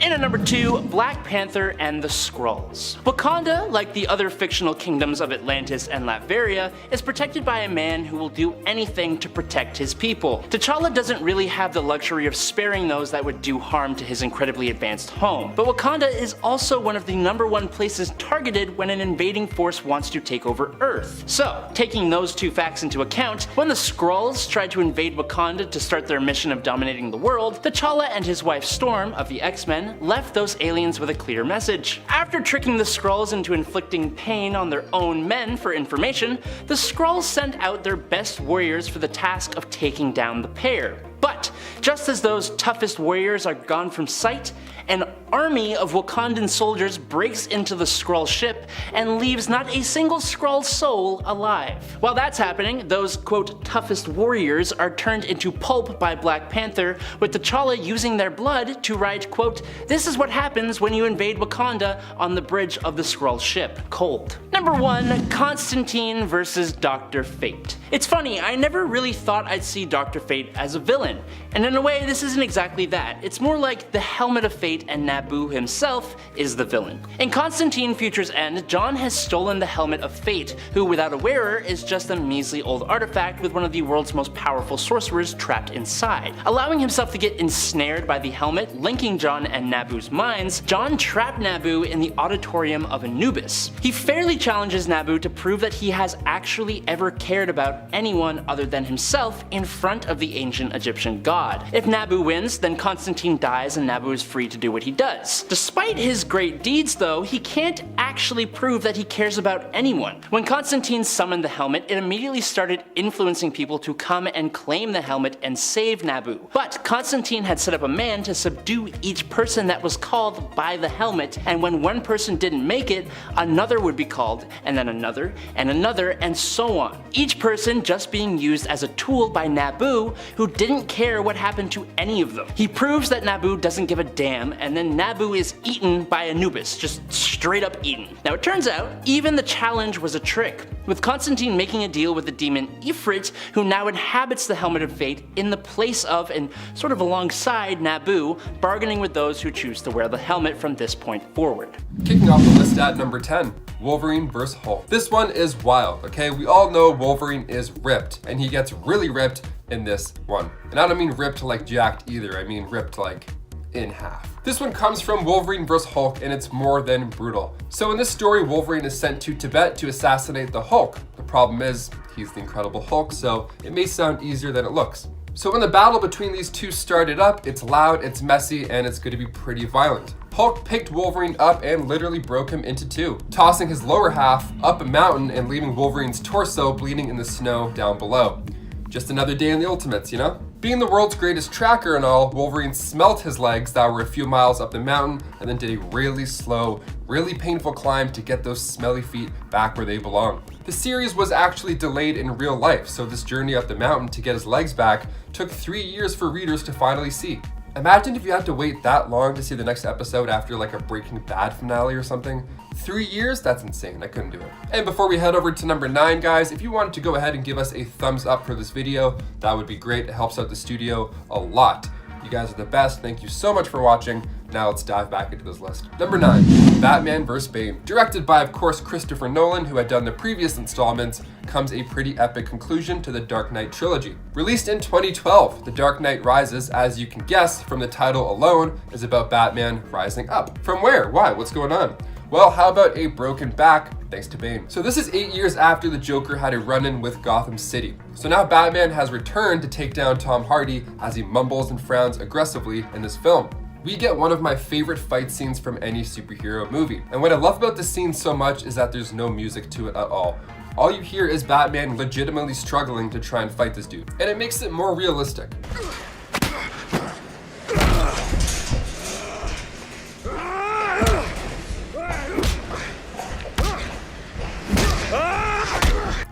In at number 2, Black Panther and the Skrulls. Wakanda, like the other fictional kingdoms of Atlantis and Latveria, is protected by a man who will do anything to protect his people. T'Challa doesn't really have the luxury of sparing those that would do harm to his incredibly advanced home, but Wakanda is also one of the #1 places targeted when an invading force wants to take over Earth. So, taking those two facts into account, when the Skrulls tried to invade Wakanda to start their mission of dominating the world, T'Challa and his wife Storm of the X-Men left those aliens with a clear message. After tricking the Skrulls into inflicting pain on their own men for information, the Skrulls sent out their best warriors for the task of taking down the pair. But just as those toughest warriors are gone from sight, an army of Wakandan soldiers breaks into the Skrull ship and leaves not a single Skrull soul alive. While that's happening, those quote toughest warriors are turned into pulp by Black Panther, with T'Challa using their blood to write quote, "This is what happens when you invade Wakanda," on the bridge of the Skrull ship, Cold. Number 1, Constantine vs. Dr. Fate. It's funny, I never really thought I'd see Dr. Fate as a villain, and in a way this isn't exactly that. It's more like the Helmet of Fate and Naboo himself is the villain. In Constantine Future's End, John has stolen the Helmet of Fate, who without a wearer is just a measly old artifact with one of the world's most powerful sorcerers trapped inside. Allowing himself to get ensnared by the helmet, linking John and Naboo's minds, John trapped Naboo in the auditorium of Anubis. He fairly challenges Naboo to prove that he has actually ever cared about anyone other than himself in front of the ancient Egyptian god. If Naboo wins, then Constantine dies and Naboo is free to do what he does. Despite his great deeds though, he can't actually prove that he cares about anyone. When Constantine summoned the helmet, it immediately started influencing people to come and claim the helmet and save Naboo. But Constantine had set up a man to subdue each person that was called by the helmet, and when one person didn't make it, another would be called, and then another, and so on. Each person just being used as a tool by Naboo, who didn't care what happened to any of them. He proves that Naboo doesn't give a damn, and then and Nabu is eaten by Anubis, just straight up eaten. Now it turns out, even the challenge was a trick, with Constantine making a deal with the demon Ifrit, who now inhabits the Helmet of Fate in the place of and sort of alongside Nabu, bargaining with those who choose to wear the helmet from this point forward. Kicking off the list at number 10, Wolverine vs. Hulk. This one is wild, okay? We all know Wolverine is ripped, and he gets really ripped in this one. And I don't mean ripped like jacked either, I mean ripped like in half. This one comes from Wolverine vs. Hulk, and it's more than brutal. So in this story, Wolverine is sent to Tibet to assassinate the Hulk. The problem is, he's the Incredible Hulk, so it may sound easier than it looks. So when the battle between these two started up, it's loud, it's messy, and it's going to be pretty violent. Hulk picked Wolverine up and literally broke him into two, tossing his lower half up a mountain and leaving Wolverine's torso bleeding in the snow down below. Just another day in the Ultimates, you know? Being the world's greatest tracker and all, Wolverine smelt his legs that were a few miles up the mountain and then did a really slow, really painful climb to get those smelly feet back where they belong. The series was actually delayed in real life, so this journey up the mountain to get his legs back took 3 years for readers to finally see. Imagine if you had to wait that long to see the next episode after like a Breaking Bad finale or something. 3 years? That's insane. I couldn't do it. And before we head over to number 9, guys, if you wanted to go ahead and give us a thumbs up for this video, that would be great. It helps out the studio a lot. You guys are the best. Thank you so much for watching. Now let's dive back into this list. Number 9, Batman vs. Bane. Directed by, of course, Christopher Nolan, who had done the previous installments, comes a pretty epic conclusion to the Dark Knight trilogy. Released in 2012, The Dark Knight Rises, as you can guess from the title alone, is about Batman rising up. From where? Why? What's going on? Well, how about a broken back thanks to Bane? So this is 8 years after the Joker had a run-in with Gotham City. So now Batman has returned to take down Tom Hardy as he mumbles and frowns aggressively in this film. We get one of my favorite fight scenes from any superhero movie. And what I love about this scene so much is that there's no music to it at all. All you hear is Batman legitimately struggling to try and fight this dude. And it makes it more realistic.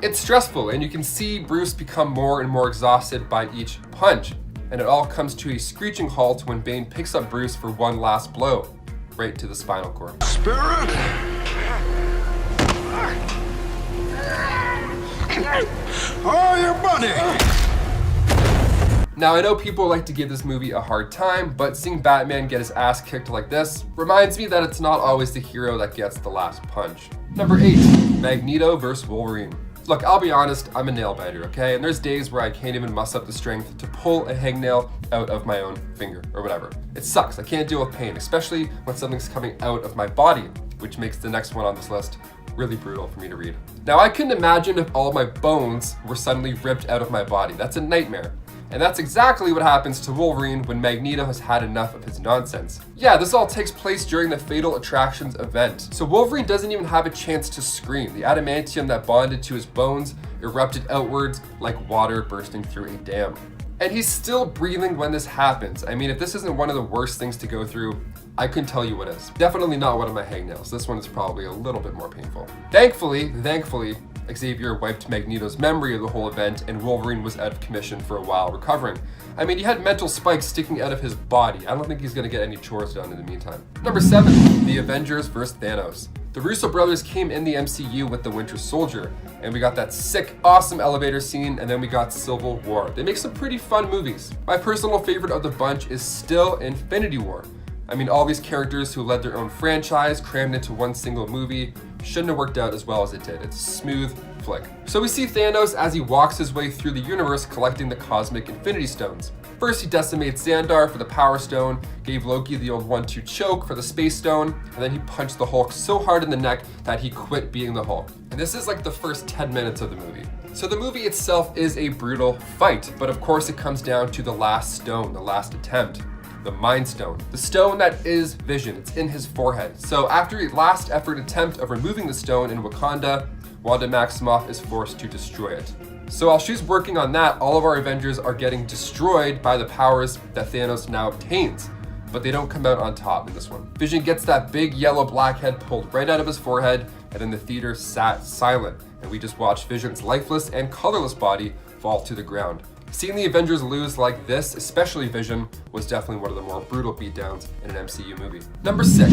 It's stressful, and you can see Bruce become more and more exhausted by each punch. And it all comes to a screeching halt when Bane picks up Bruce for one last blow, right to the spinal cord. Spirit! Oh, your buddy! Now, I know people like to give this movie a hard time, but seeing Batman get his ass kicked like this reminds me that it's not always the hero that gets the last punch. Number 8, Magneto vs. Wolverine. Look, I'll be honest, I'm a nail biter, okay? And there's days where I can't even muster up the strength to pull a hangnail out of my own finger or whatever. It sucks, I can't deal with pain, especially when something's coming out of my body, which makes the next one on this list really brutal for me to read. Now, I couldn't imagine if all my bones were suddenly ripped out of my body. That's a nightmare. And that's exactly what happens to Wolverine when Magneto has had enough of his nonsense. Yeah, this all takes place during the Fatal Attractions event. So Wolverine doesn't even have a chance to scream. The adamantium that bonded to his bones erupted outwards like water bursting through a dam. And he's still breathing when this happens. I mean, if this isn't one of the worst things to go through, I couldn't tell you what is. Definitely not one of my hangnails. This one is probably a little bit more painful. Thankfully, Xavier wiped Magneto's memory of the whole event, and Wolverine was out of commission for a while recovering. I mean, he had mental spikes sticking out of his body. I don't think he's gonna get any chores done in the meantime. Number 7, The Avengers vs. Thanos. The Russo brothers came in the MCU with the Winter Soldier, and we got that sick, awesome elevator scene, and then we got Civil War. They make some pretty fun movies. My personal favorite of the bunch is still Infinity War. I mean, all these characters who led their own franchise crammed into one single movie shouldn't have worked out as well as it did. It's a smooth flick. So we see Thanos as he walks his way through the universe collecting the cosmic Infinity Stones. First, he decimates Xandar for the Power Stone, gave Loki the old 1-2 choke for the Space Stone, and then he punched the Hulk so hard in the neck that he quit being the Hulk. And this is like the first 10 minutes of the movie. So the movie itself is a brutal fight, but of course it comes down to the last stone, the last attempt. The Mind Stone. The stone that is Vision. It's in his forehead. So after a last effort attempt of removing the stone in Wakanda, Wanda Maximoff is forced to destroy it. So while she's working on that, all of our Avengers are getting destroyed by the powers that Thanos now obtains, but they don't come out on top in this one. Vision gets that big yellow blackhead pulled right out of his forehead, and then the theater sat silent, and we just watched Vision's lifeless and colorless body fall to the ground. Seeing the Avengers lose like this, especially Vision, was definitely one of the more brutal beatdowns in an MCU movie. Number 6,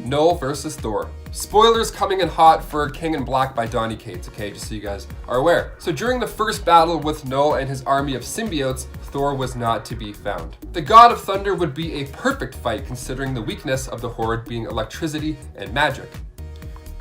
Knull versus Thor. Spoilers coming in hot for King in Black by Donny Cates, okay, just so you guys are aware. So during the first battle with Knull and his army of symbiotes, Thor was not to be found. The God of Thunder would be a perfect fight considering the weakness of the Horde being electricity and magic.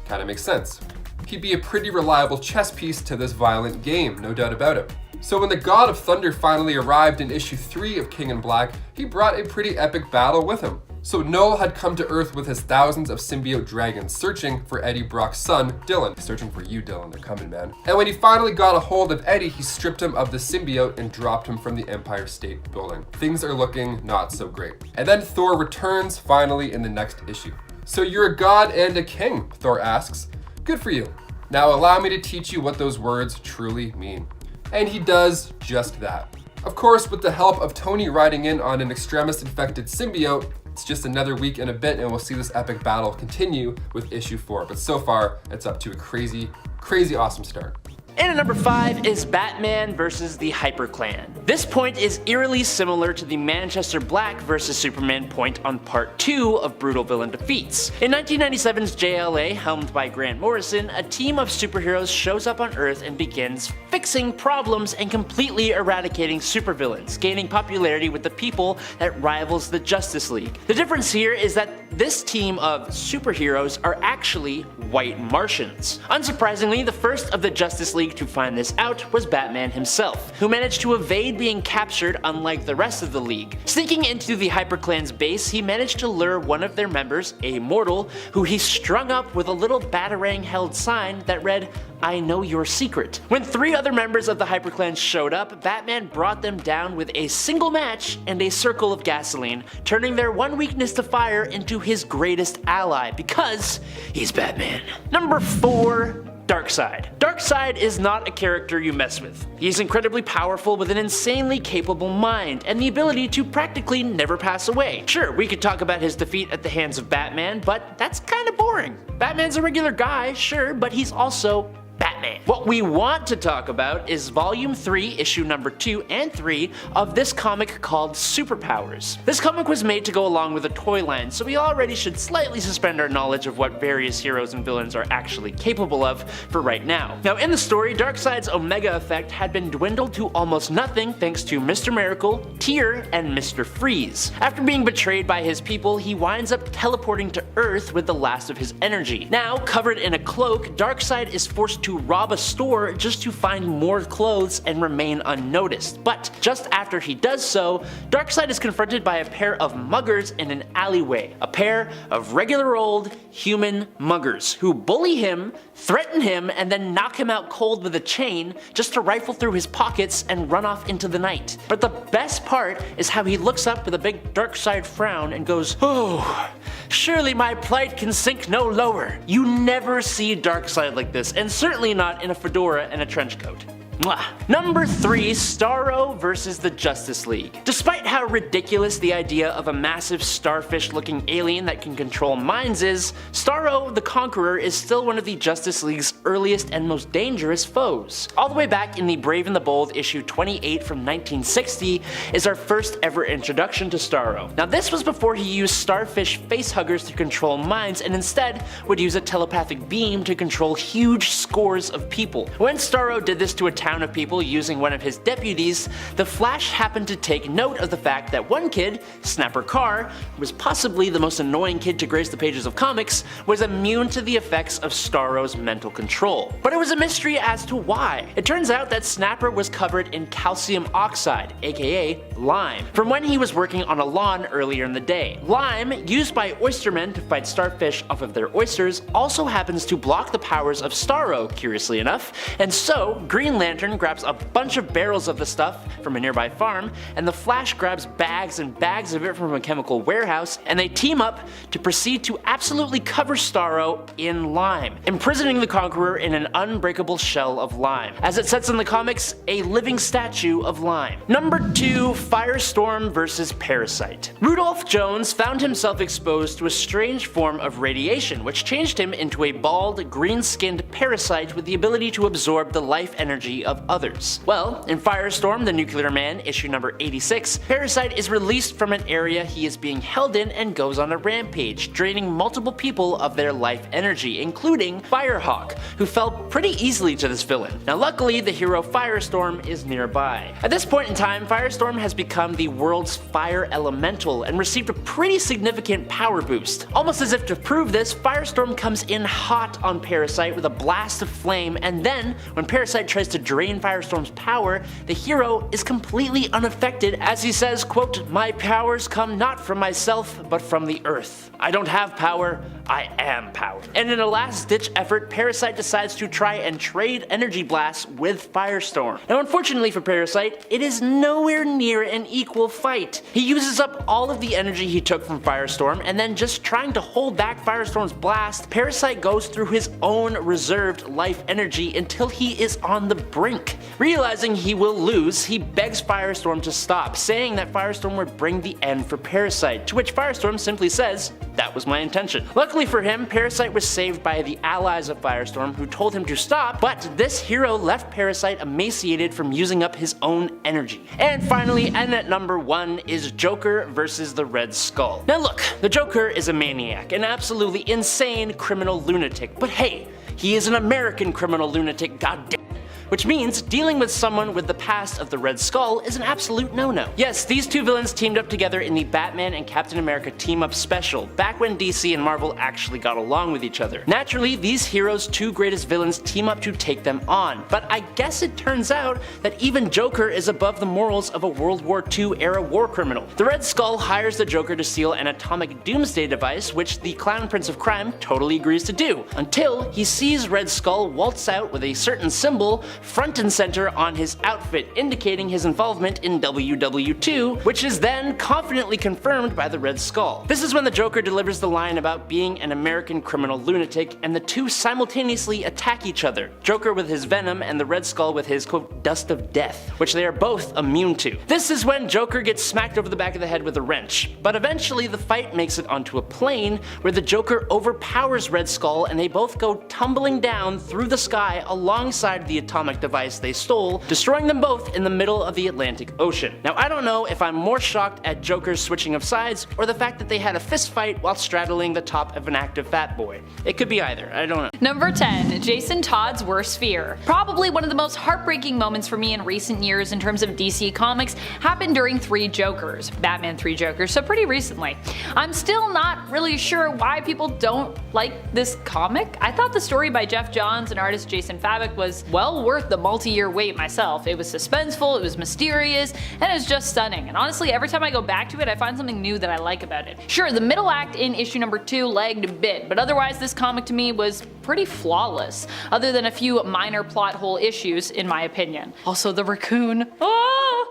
Kinda makes sense. He'd be a pretty reliable chess piece to this violent game, no doubt about it. So when the God of Thunder finally arrived in issue 3 of King in Black, he brought a pretty epic battle with him. So Knull had come to Earth with his thousands of symbiote dragons, searching for Eddie Brock's son, Dylan. Searching for you, Dylan, they're coming, man. And when he finally got a hold of Eddie, he stripped him of the symbiote and dropped him from the Empire State Building. Things are looking not so great. And then Thor returns finally in the next issue. So you're a god and a king, Thor asks. Good for you. Now allow me to teach you what those words truly mean. And he does just that. Of course, with the help of Tony riding in on an extremis infected symbiote, it's just another week and a bit and we'll see this epic battle continue with issue 4. But so far, it's up to a crazy, crazy awesome start. And at number 5 is Batman versus the Hyper Clan. This point is eerily similar to the Manchester Black versus Superman point on part 2 of Brutal Villain Defeats. In 1997's JLA, helmed by Grant Morrison, a team of superheroes shows up on Earth and begins fixing problems and completely eradicating supervillains, gaining popularity with the people that rivals the Justice League. The difference here is that this team of superheroes are actually white Martians. Unsurprisingly, the first of the Justice League to find this out was Batman himself, who managed to evade being captured unlike the rest of the League. Sneaking into the HyperClan's base, he managed to lure one of their members, a mortal, who he strung up with a little Batarang-held sign that read, "I know your secret." When 3 other members of the HyperClan showed up, Batman brought them down with a single match and a circle of gasoline, turning their one weakness to fire into his greatest ally, because he's Batman. Number 4. Darkseid. Darkseid is not a character you mess with. He's incredibly powerful with an insanely capable mind, and the ability to practically never pass away. Sure, we could talk about his defeat at the hands of Batman, but that's kinda boring. Batman's a regular guy, sure, but he's also Batman. What we want to talk about is Volume 3, Issue number 2 and 3 of this comic called Superpowers. This comic was made to go along with a toy line, so we already should slightly suspend our knowledge of what various heroes and villains are actually capable of for right now. Now in the story, Darkseid's Omega effect had been dwindled to almost nothing thanks to Mr. Miracle, Tyr, and Mr. Freeze. After being betrayed by his people, he winds up teleporting to Earth with the last of his energy. Now, covered in a cloak, Darkseid is forced to rob a store just to find more clothes and remain unnoticed. But just after he does so, Darkseid is confronted by a pair of muggers in an alleyway. A pair of regular old human muggers who bully him, threaten him, and then knock him out cold with a chain just to rifle through his pockets and run off into the night. But the best part is how he looks up with a big Darkseid frown and goes, "Oh, surely my plight can sink no lower." You never see Darkseid like this, and certainly not in a fedora and a trench coat. Mwah. Number 3, Starro versus the Justice League. Despite how ridiculous the idea of a massive starfish-looking alien that can control minds is, Starro the Conqueror is still one of the Justice League's earliest and most dangerous foes. All the way back in the Brave and the Bold issue 28 from 1960 is our first ever introduction to Starro. Now this was before he used starfish facehuggers to control minds and instead would use a telepathic beam to control huge scores of people. When Starro did this to a town of people using one of his deputies, the Flash happened to take note of the fact that one kid, Snapper Carr, who was possibly the most annoying kid to grace the pages of comics, was immune to the effects of Starro's mental control. But it was a mystery as to why. It turns out that Snapper was covered in calcium oxide, aka lime, from when he was working on a lawn earlier in the day. Lime, used by oystermen to fight starfish off of their oysters, also happens to block the powers of Starro, curiously enough, and so Green Lantern grabs a bunch of barrels of the stuff from a nearby farm, and the Flash grabs bags and bags of it from a chemical warehouse, and they team up to proceed to absolutely cover Starro in lime, imprisoning the Conqueror in an unbreakable shell of lime. As it says in the comics, a living statue of lime. Number 2, Firestorm versus Parasite. Rudolph Jones found himself exposed to a strange form of radiation, which changed him into a bald, green-skinned parasite with the ability to absorb the life energy energy of others. Well, in Firestorm, the Nuclear Man, issue number 86, Parasite is released from an area he is being held in and goes on a rampage, draining multiple people of their life energy, including Firehawk, who fell pretty easily to this villain. Now luckily, the hero Firestorm is nearby. At this point in time, Firestorm has become the world's fire elemental and received a pretty significant power boost. Almost as if to prove this, Firestorm comes in hot on Parasite with a blast of flame, and then, when Parasite tries to drain Firestorm's power, the hero is completely unaffected as he says, quote, "My powers come not from myself, but from the earth. I don't have power, I am power." And in a last-ditch effort, Parasite decides to try and trade energy blasts with Firestorm. Now unfortunately for Parasite, it is nowhere near an equal fight. He uses up all of the energy he took from Firestorm, and then just trying to hold back Firestorm's blast, Parasite goes through his own reserved life energy until he is on the brink. Realizing he will lose, he begs Firestorm to stop, saying that Firestorm would bring the end for Parasite, to which Firestorm simply says, "That was my intention." Luckily for him, Parasite was saved by the allies of Firestorm who told him to stop, but this hero left Parasite emaciated from using up his own energy. And finally, and at number 1 is Joker versus the Red Skull. Now look, the Joker is a maniac, an absolutely insane criminal lunatic, but hey, he is an American criminal lunatic, goddamn. Which means dealing with someone with the past of the Red Skull is an absolute no-no. Yes, these two villains teamed up together in the Batman and Captain America Team-Up Special, back when DC and Marvel actually got along with each other. Naturally, these heroes' two greatest villains team up to take them on, but I guess it turns out that even Joker is above the morals of a World War II era war criminal. The Red Skull hires the Joker to steal an atomic doomsday device, which the Clown Prince of Crime totally agrees to do, until he sees Red Skull waltz out with a certain symbol front and center on his outfit, indicating his involvement in WW2, which is then confidently confirmed by the Red Skull. This is when the Joker delivers the line about being an American criminal lunatic, and the two simultaneously attack each other, Joker with his venom and the Red Skull with his, quote, dust of death, which they are both immune to. This is when Joker gets smacked over the back of the head with a wrench, but eventually the fight makes it onto a plane where the Joker overpowers Red Skull and they both go tumbling down through the sky alongside the atomic device they stole, destroying them both in the middle of the Atlantic Ocean. Now I don't know if I'm more shocked at Joker's switching of sides or the fact that they had a fist fight while straddling the top of an active fat boy. It could be either, I don't know. Number 10, Jason Todd's worst fear. Probably one of the most heartbreaking moments for me in recent years in terms of DC Comics happened during 3 Jokers, Batman 3 Jokers, so pretty recently. I'm still not really sure why people don't like this comic. I thought the story by Jeff Johns and artist Jason Fabok was well worth the multi-year wait myself. It was suspenseful, it was mysterious, and it was just stunning. And honestly, every time I go back to it, I find something new that I like about it. Sure, the middle act in issue number 2 lagged a bit, but otherwise this comic to me was pretty flawless, other than a few minor plot hole issues in my opinion. Also the raccoon. Ah!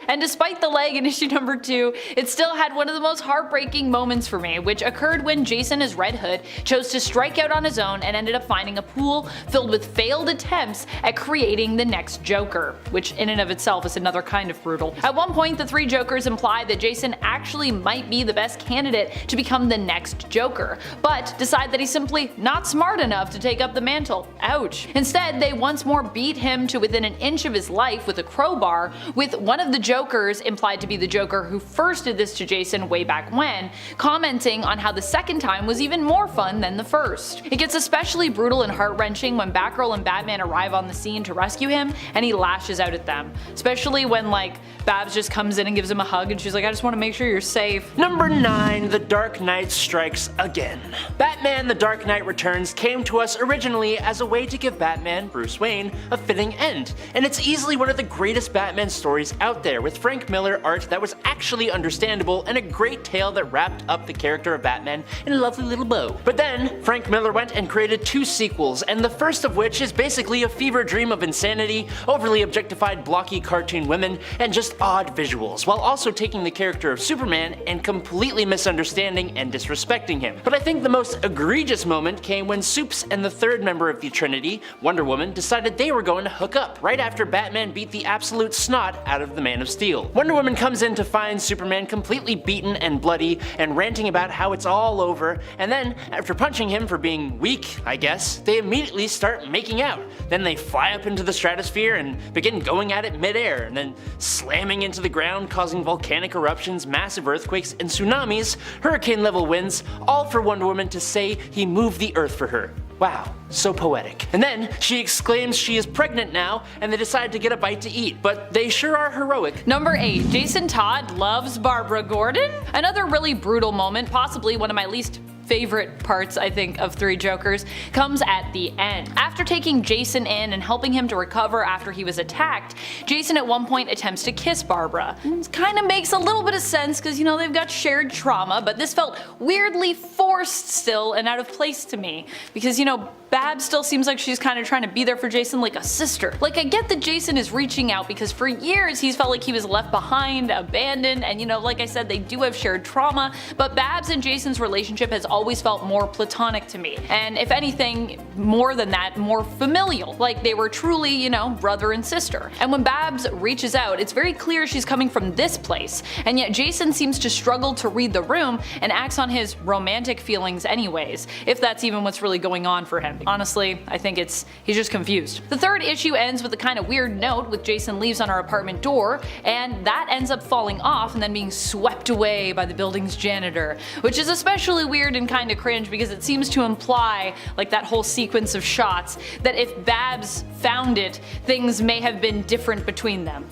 And despite the lag in issue number 2, it still had one of the most heartbreaking moments for me, which occurred when Jason as Red Hood chose to strike out on his own and ended up finding a pool filled with failed attempts at creating the next Joker, which in and of itself is another kind of brutal. At one point, the 3 Jokers implied that Jason actually might be the best candidate to become the next Joker, but decide that he's simply not smart enough to take up the mantle. Ouch. Instead, they once more beat him to within an inch of his life with a crowbar, with one of the Jokers, implied to be the Joker who first did this to Jason way back when, commenting on how the second time was even more fun than the first. It gets especially brutal and heart-wrenching when Batgirl and Batman arrive on the scene to rescue him, and he lashes out at them. Especially when like Babs just comes in and gives him a hug and she's like, I just want to make sure you're safe. Number 9, The Dark Knight Strikes Again. Batman The Dark Knight Returns came to us originally as a way to give Batman, Bruce Wayne, a fitting end, and it's easily one of the greatest Batman stories out there, with Frank Miller art that was actually understandable and a great tale that wrapped up the character of Batman in a lovely little bow. But then, Frank Miller went and created 2 sequels, and the first of which is basically a fever dream of insanity, overly objectified blocky cartoon women, and just odd visuals, while also taking the character of Superman and completely misunderstanding and disrespecting him. But I think the most egregious moment came when Supes and the third member of the Trinity, Wonder Woman, decided they were going to hook up, right after Batman beat the absolute snot out of the Man of Steel. Wonder Woman comes in to find Superman completely beaten and bloody and ranting about how it's all over, and then, after punching him for being weak, I guess, they immediately start making out. Then they fly up into the stratosphere and begin going at it midair, and then slamming into the ground, causing volcanic eruptions, massive earthquakes, and tsunamis, hurricane-level winds, all for Wonder Woman to say he moved the earth for her. Wow, so poetic. And then she exclaims she is pregnant now, and they decide to get a bite to eat, but they sure are heroic. Number 8. Jason Todd loves Barbara Gordon. Another really brutal moment, possibly one of my least favorite parts, I think, of Three Jokers, comes at the end. After taking Jason in and helping him to recover after he was attacked, Jason at one point attempts to kiss Barbara. This kind of makes a little bit of sense because, you know, they've got shared trauma, but this felt weirdly forced still and out of place to me because, you know, Babs still seems like she's kind of trying to be there for Jason like a sister. Like, I get that Jason is reaching out because for years he's felt like he was left behind, abandoned, and, you know, like I said, they do have shared trauma, but Babs and Jason's relationship has always felt more platonic to me. And if anything, more than that, more familial. Like they were truly, you know, brother and sister. And when Babs reaches out, it's very clear she's coming from this place, and yet Jason seems to struggle to read the room and acts on his romantic feelings anyways, if that's even what's really going on for him. Honestly, I think he's just confused. The third issue ends with a kind of weird note with Jason leaves on her apartment door, and that ends up falling off and then being swept away by the building's janitor, which is especially weird and kind of cringe because it seems to imply, like that whole sequence of shots, that if Babs found it, things may have been different between them.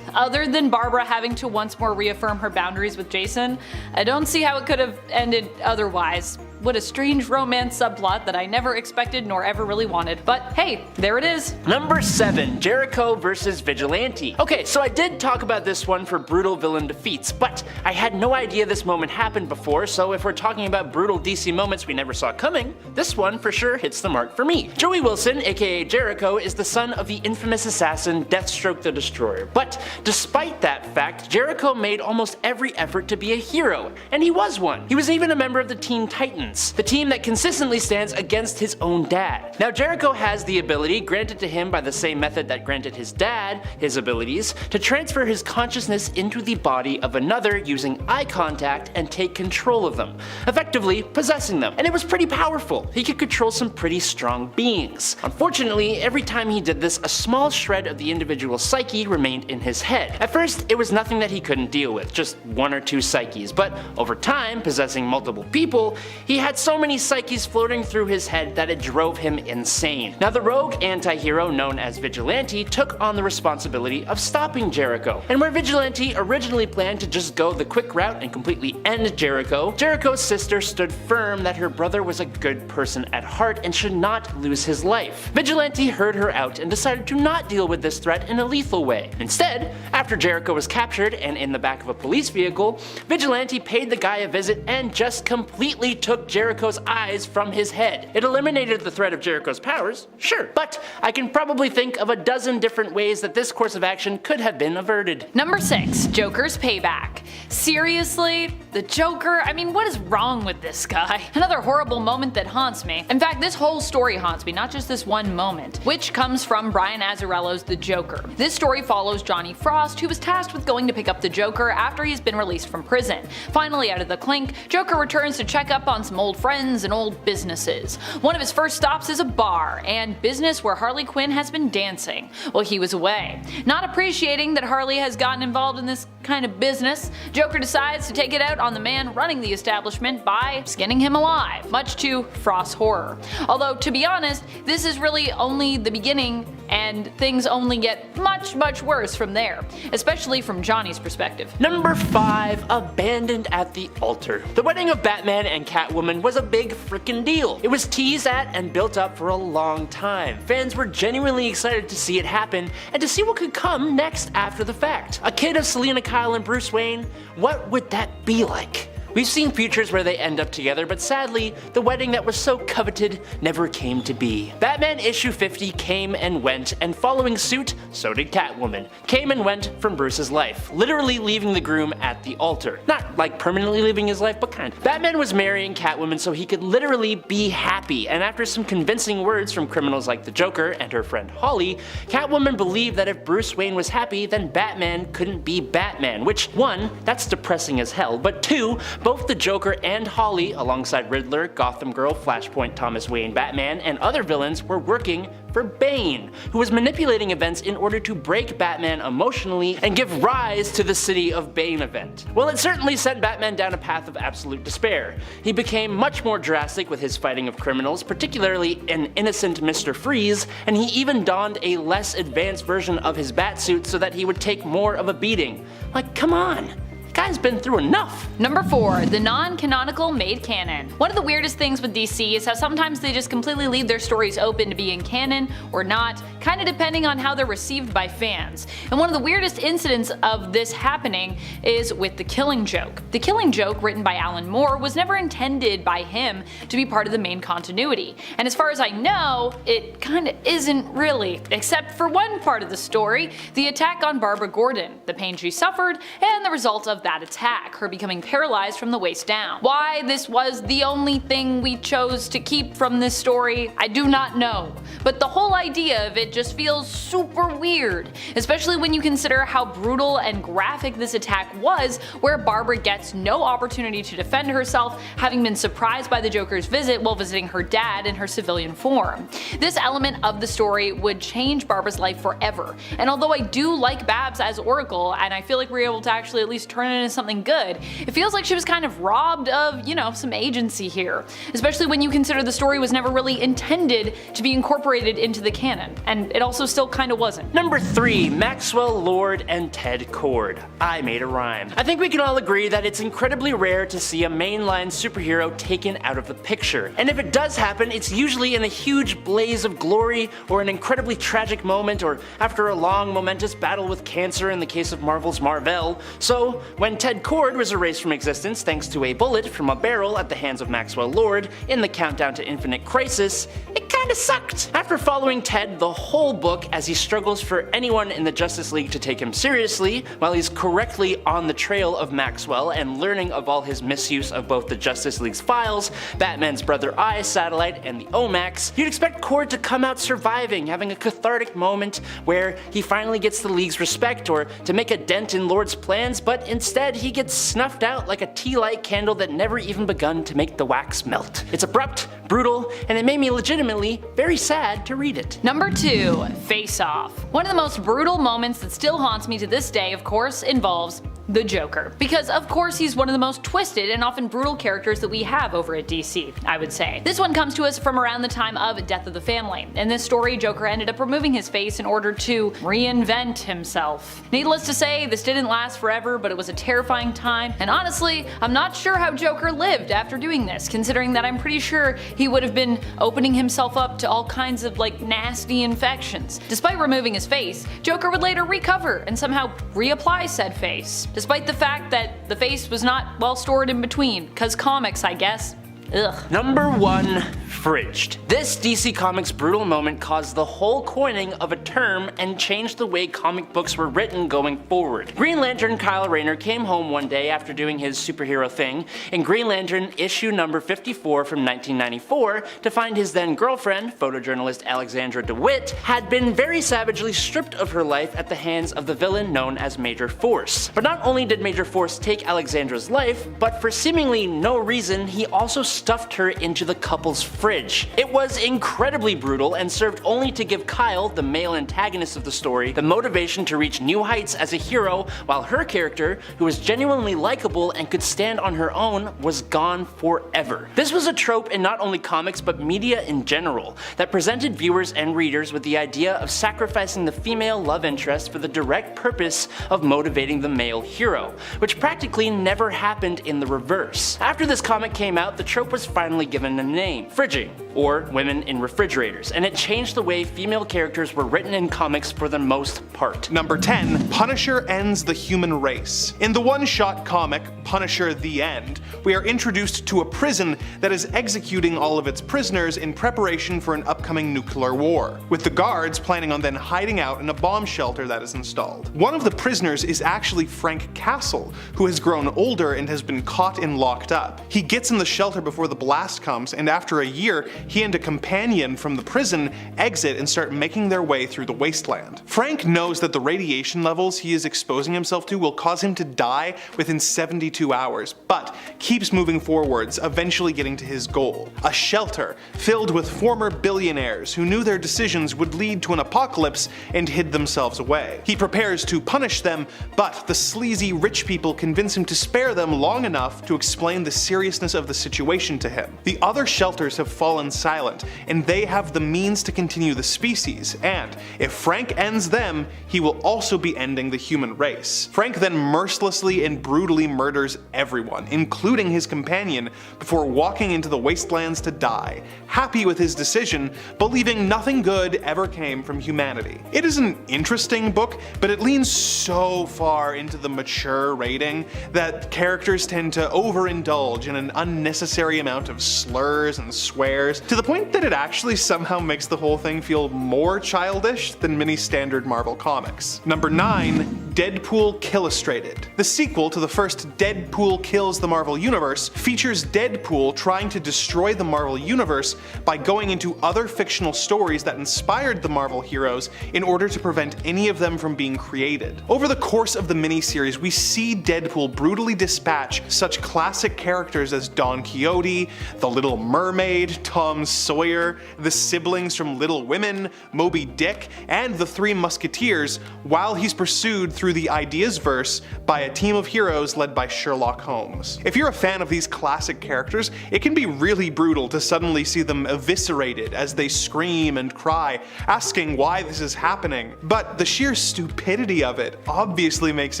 Other than Barbara having to once more reaffirm her boundaries with Jason, I don't see how it could have ended otherwise. What a strange romance subplot that I never expected nor ever really wanted. But hey, there it is. Number 7. Jericho versus Vigilante. Okay, so I did talk about this one for brutal villain defeats, but I had no idea this moment happened before, so if we're talking about brutal DC moments we never saw coming, this one for sure hits the mark for me. Joey Wilson, aka Jericho, is the son of the infamous assassin Deathstroke the Destroyer, but despite that fact, Jericho made almost every effort to be a hero, and he was one. He was even a member of the Teen Titans, the team that consistently stands against his own dad. Now Jericho has the ability, granted to him by the same method that granted his dad his abilities, to transfer his consciousness into the body of another using eye contact and take control of them, effectively possessing them. And it was pretty powerful. He could control some pretty strong beings. Unfortunately, every time he did this, a small shred of the individual psyche remained in his head. At first, it was nothing that he couldn't deal with, just one or two psyches, but over time, possessing multiple people, he had so many psyches floating through his head that it drove him insane. Now the rogue anti-hero known as Vigilante took on the responsibility of stopping Jericho, and where Vigilante originally planned to just go the quick route and completely end Jericho, Jericho's sister stood firm that her brother was a good person at heart and should not lose his life. Vigilante heard her out and decided to not deal with this threat in a lethal way. Instead, after Jericho was captured and in the back of a police vehicle, Vigilante paid the guy a visit and just completely took Jericho's eyes from his head. It eliminated the threat of Jericho's powers, sure, but I can probably think of a dozen different ways that this course of action could have been averted. Number 6. Joker's payback. Seriously? The Joker? I mean, what is wrong with this guy? Another horrible moment that haunts me. In fact, this whole story haunts me, not just this one moment, which comes from Brian Azzarello's The Joker. This story follows Johnny Frost, who was tasked with going to pick up the Joker after he's been released from prison. Finally out of the clink, Joker returns to check up on some old friends and old businesses. One of his first stops is a bar and business where Harley Quinn has been dancing while he was away. Not appreciating that Harley has gotten involved in this kind of business, Joker decides to take it out on the man running the establishment by skinning him alive, much to Frost's horror. Although, to be honest, this is really only the beginning and things only get much worse from there, especially from Johnny's perspective. Number 5. Abandoned at the altar. The wedding of Batman and Catwoman was a big frickin' deal. It was teased at and built up for a long time. Fans were genuinely excited to see it happen and to see what could come next after the fact. A kid of Selena Kyle and Bruce Wayne, what would that be like? We've seen futures where they end up together, but sadly, the wedding that was so coveted never came to be. Batman issue 50 came and went, and following suit, so did Catwoman. Came and went from Bruce's life, literally leaving the groom at the altar. Not like permanently leaving his life, but kind of. Batman was marrying Catwoman so he could literally be happy, and after some convincing words from criminals like the Joker and her friend Holly, Catwoman believed that if Bruce Wayne was happy, then Batman couldn't be Batman, which, 1, that's depressing as hell, but 2, both the Joker and Holly, alongside Riddler, Gotham Girl, Flashpoint, Thomas Wayne, Batman, and other villains, were working for Bane, who was manipulating events in order to break Batman emotionally and give rise to the City of Bane event. Well, it certainly sent Batman down a path of absolute despair. He became much more drastic with his fighting of criminals, particularly an innocent Mr. Freeze, and he even donned a less advanced version of his batsuit so that he would take more of a beating. Like, come on. Guy's been through enough. Number 4. The non-canonical made canon. One of the weirdest things with DC is how sometimes they just completely leave their stories open to be in canon or not, kinda depending on how they're received by fans. And one of the weirdest incidents of this happening is with The Killing Joke. The Killing Joke, written by Alan Moore, was never intended by him to be part of the main continuity. And as far as I know, it kinda isn't really, except for one part of the story, the attack on Barbara Gordon, the pain she suffered, and the result of that attack, her becoming paralyzed from the waist down. Why this was the only thing we chose to keep from this story, I do not know, but the whole idea of it just feels super weird, especially when you consider how brutal and graphic this attack was, where Barbara gets no opportunity to defend herself, having been surprised by the Joker's visit while visiting her dad in her civilian form. This element of the story would change Barbara's life forever, and although I do like Babs as Oracle, and I feel like we were able to actually at least turn it into something good, it feels like she was kind of robbed of, you know, some agency here, especially when you consider the story was never really intended to be incorporated into the canon, and it also still kinda wasn't. Number 3. Maxwell Lord and Ted Kord. I made a rhyme. I think we can all agree that it's incredibly rare to see a mainline superhero taken out of the picture, and if it does happen, it's usually in a huge blaze of glory, or an incredibly tragic moment, or after a long momentous battle with cancer in the case of Marvel's Marvel. So when Ted Kord was erased from existence thanks to a bullet from a barrel at the hands of Maxwell Lord in the Countdown to Infinite Crisis, it kinda sucked. After following Ted the whole book as he struggles for anyone in the Justice League to take him seriously, while he's correctly on the trail of Maxwell and learning of all his misuse of both the Justice League's files, Batman's Brother Eye satellite, and the OMAX, you'd expect Kord to come out surviving, having a cathartic moment where he finally gets the League's respect or to make a dent in Lord's plans, but instead he gets snuffed out like a tea light candle that never even begun to make the wax melt. It's abrupt, brutal, and it made me legitimately very sad to read it. Number 2. Face Off. One of the most brutal moments that still haunts me to this day, of course, involves the Joker. Because of course he's one of the most twisted and often brutal characters that we have over at DC, I would say. This one comes to us from around the time of Death of the Family. In this story, Joker ended up removing his face in order to reinvent himself. Needless to say, this didn't last forever, but it was a terrifying time, and honestly, I'm not sure how Joker lived after doing this, considering that I'm pretty sure he would have been opening himself up to all kinds of nasty infections. Despite removing his face, Joker would later recover and somehow reapply said face, despite the fact that the face was not well stored in between, cause comics, I guess. Ugh. Number 1. Fridged. This DC Comics brutal moment caused the whole coining of a term and changed the way comic books were written going forward. Green Lantern Kyle Rayner came home one day after doing his superhero thing in Green Lantern issue number 54 from 1994 to find his then girlfriend, photojournalist Alexandra DeWitt, had been very savagely stripped of her life at the hands of the villain known as Major Force. But not only did Major Force take Alexandra's life, but for seemingly no reason, he also stuffed her into the couple's fridge. It was incredibly brutal and served only to give Kyle, the male antagonist of the story, the motivation to reach new heights as a hero, while her character, who was genuinely likable and could stand on her own, was gone forever. This was a trope in not only comics but media in general, that presented viewers and readers with the idea of sacrificing the female love interest for the direct purpose of motivating the male hero, which practically never happened in the reverse. After this comic came out, the trope was finally given a name: fridging, or women in refrigerators, and it changed the way female characters were written in comics for the most part. Number 10. Punisher ends the human race. In the one-shot comic, Punisher: The End, we are introduced to a prison that is executing all of its prisoners in preparation for an upcoming nuclear war, with the guards planning on then hiding out in a bomb shelter that is installed. One of the prisoners is actually Frank Castle, who has grown older and has been caught and locked up. He gets in the shelter before the blast comes, and after a year, he and a companion from the prison exit and start making their way through the wasteland. Frank knows that the radiation levels he is exposing himself to will cause him to die within 72 2 hours, but keeps moving forwards, eventually getting to his goal. A shelter filled with former billionaires who knew their decisions would lead to an apocalypse and hid themselves away. He prepares to punish them, but the sleazy rich people convince him to spare them long enough to explain the seriousness of the situation to him. The other shelters have fallen silent, and they have the means to continue the species, and if Frank ends them, he will also be ending the human race. Frank then mercilessly and brutally murders everyone, including his companion, before walking into the wastelands to die, happy with his decision, believing nothing good ever came from humanity. It is an interesting book, but it leans so far into the mature rating that characters tend to overindulge in an unnecessary amount of slurs and swears, to the point that it actually somehow makes the whole thing feel more childish than many standard Marvel comics. Number 9. Deadpool Killustrated. The sequel to the first Deadpool Kills the Marvel Universe features Deadpool trying to destroy the Marvel Universe by going into other fictional stories that inspired the Marvel heroes in order to prevent any of them from being created. Over the course of the miniseries, we see Deadpool brutally dispatch such classic characters as Don Quixote, the Little Mermaid, Tom Sawyer, the siblings from Little Women, Moby Dick, and the Three Musketeers, while he's pursued through the Ideas verse by a team of heroes led by Sherlock Holmes. If you're a fan of these classic characters, it can be really brutal to suddenly see them eviscerated as they scream and cry, asking why this is happening, but the sheer stupidity of it obviously makes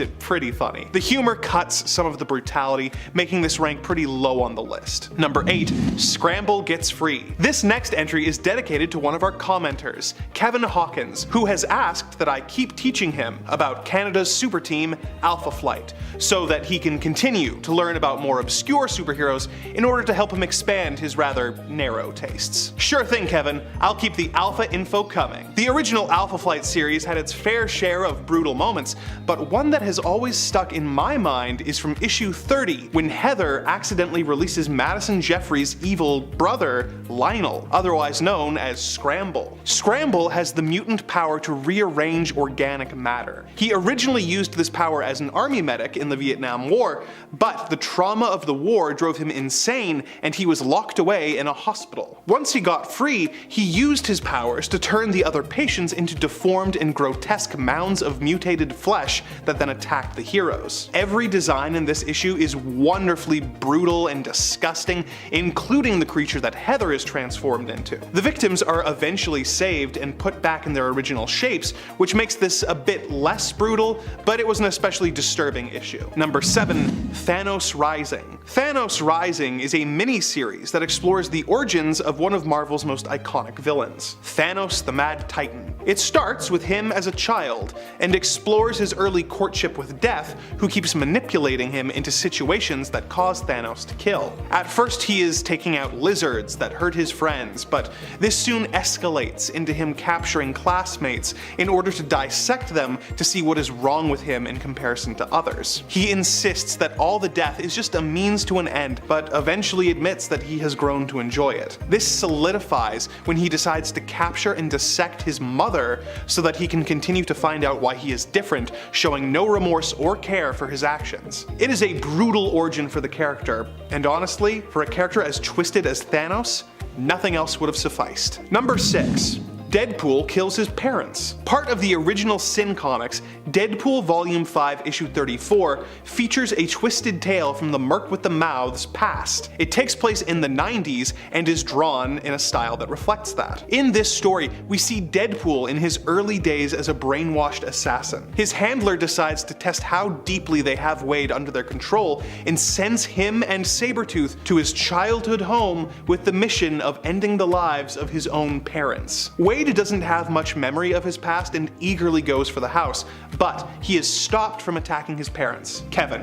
it pretty funny. The humor cuts some of the brutality, making this rank pretty low on the list. Number 8. Scramble Gets Free. This next entry is dedicated to one of our commenters, Kevin Hawkins, who has asked that I keep teaching him about Canada's super team, Alpha Flight, so that he can continue to learn about more obscure superheroes in order to help him expand his rather narrow tastes. Sure thing, Kevin, I'll keep the Alpha info coming. The original Alpha Flight series had its fair share of brutal moments, but one that has always stuck in my mind is from issue 30, when Heather accidentally releases Madison Jeffries' evil brother, Lionel, otherwise known as Scramble. Scramble has the mutant power to rearrange organic matter. He originally used this power as an army medic in the Vietnam War, but the trauma of the war drove him insane and he was locked away in a hospital. Once he got free, he used his powers to turn the other patients into deformed and grotesque mounds of mutated flesh that then attacked the heroes. Every design in this issue is wonderfully brutal and disgusting, including the creature that Heather is transformed into. The victims are eventually saved and put back in their original shapes, which makes this a bit less brutal, but it was an especially disturbing issue. Number 7. Thanos Rising. Thanos Rising is a mini-series that explores the origins of one of Marvel's most iconic villains, Thanos the Mad Titan. It starts with him as a child, and explores his early courtship with Death, who keeps manipulating him into situations that cause Thanos to kill. At first he is taking out lizards that hurt his friends, but this soon escalates into him capturing classmates in order to dissect them to see what is wrong with him in comparison to others. He insists that all the death is just a means to an end, but eventually admits that he has grown to enjoy it. This solidifies when he decides to capture and dissect his mother so that he can continue to find out why he is different, showing no remorse or care for his actions. It is a brutal origin for the character, and honestly, for a character as twisted as Thanos, nothing else would have sufficed. Number 6. Deadpool Kills His Parents. Part of the original Sin Comics, Deadpool Volume 5 Issue 34 features a twisted tale from the Merc with the Mouth's past. It takes place in the 90s and is drawn in a style that reflects that. In this story, we see Deadpool in his early days as a brainwashed assassin. His handler decides to test how deeply they have Wade under their control and sends him and Sabretooth to his childhood home with the mission of ending the lives of his own parents. Wade doesn't have much memory of his past and eagerly goes for the house, but he is stopped from attacking his parents. Kevin,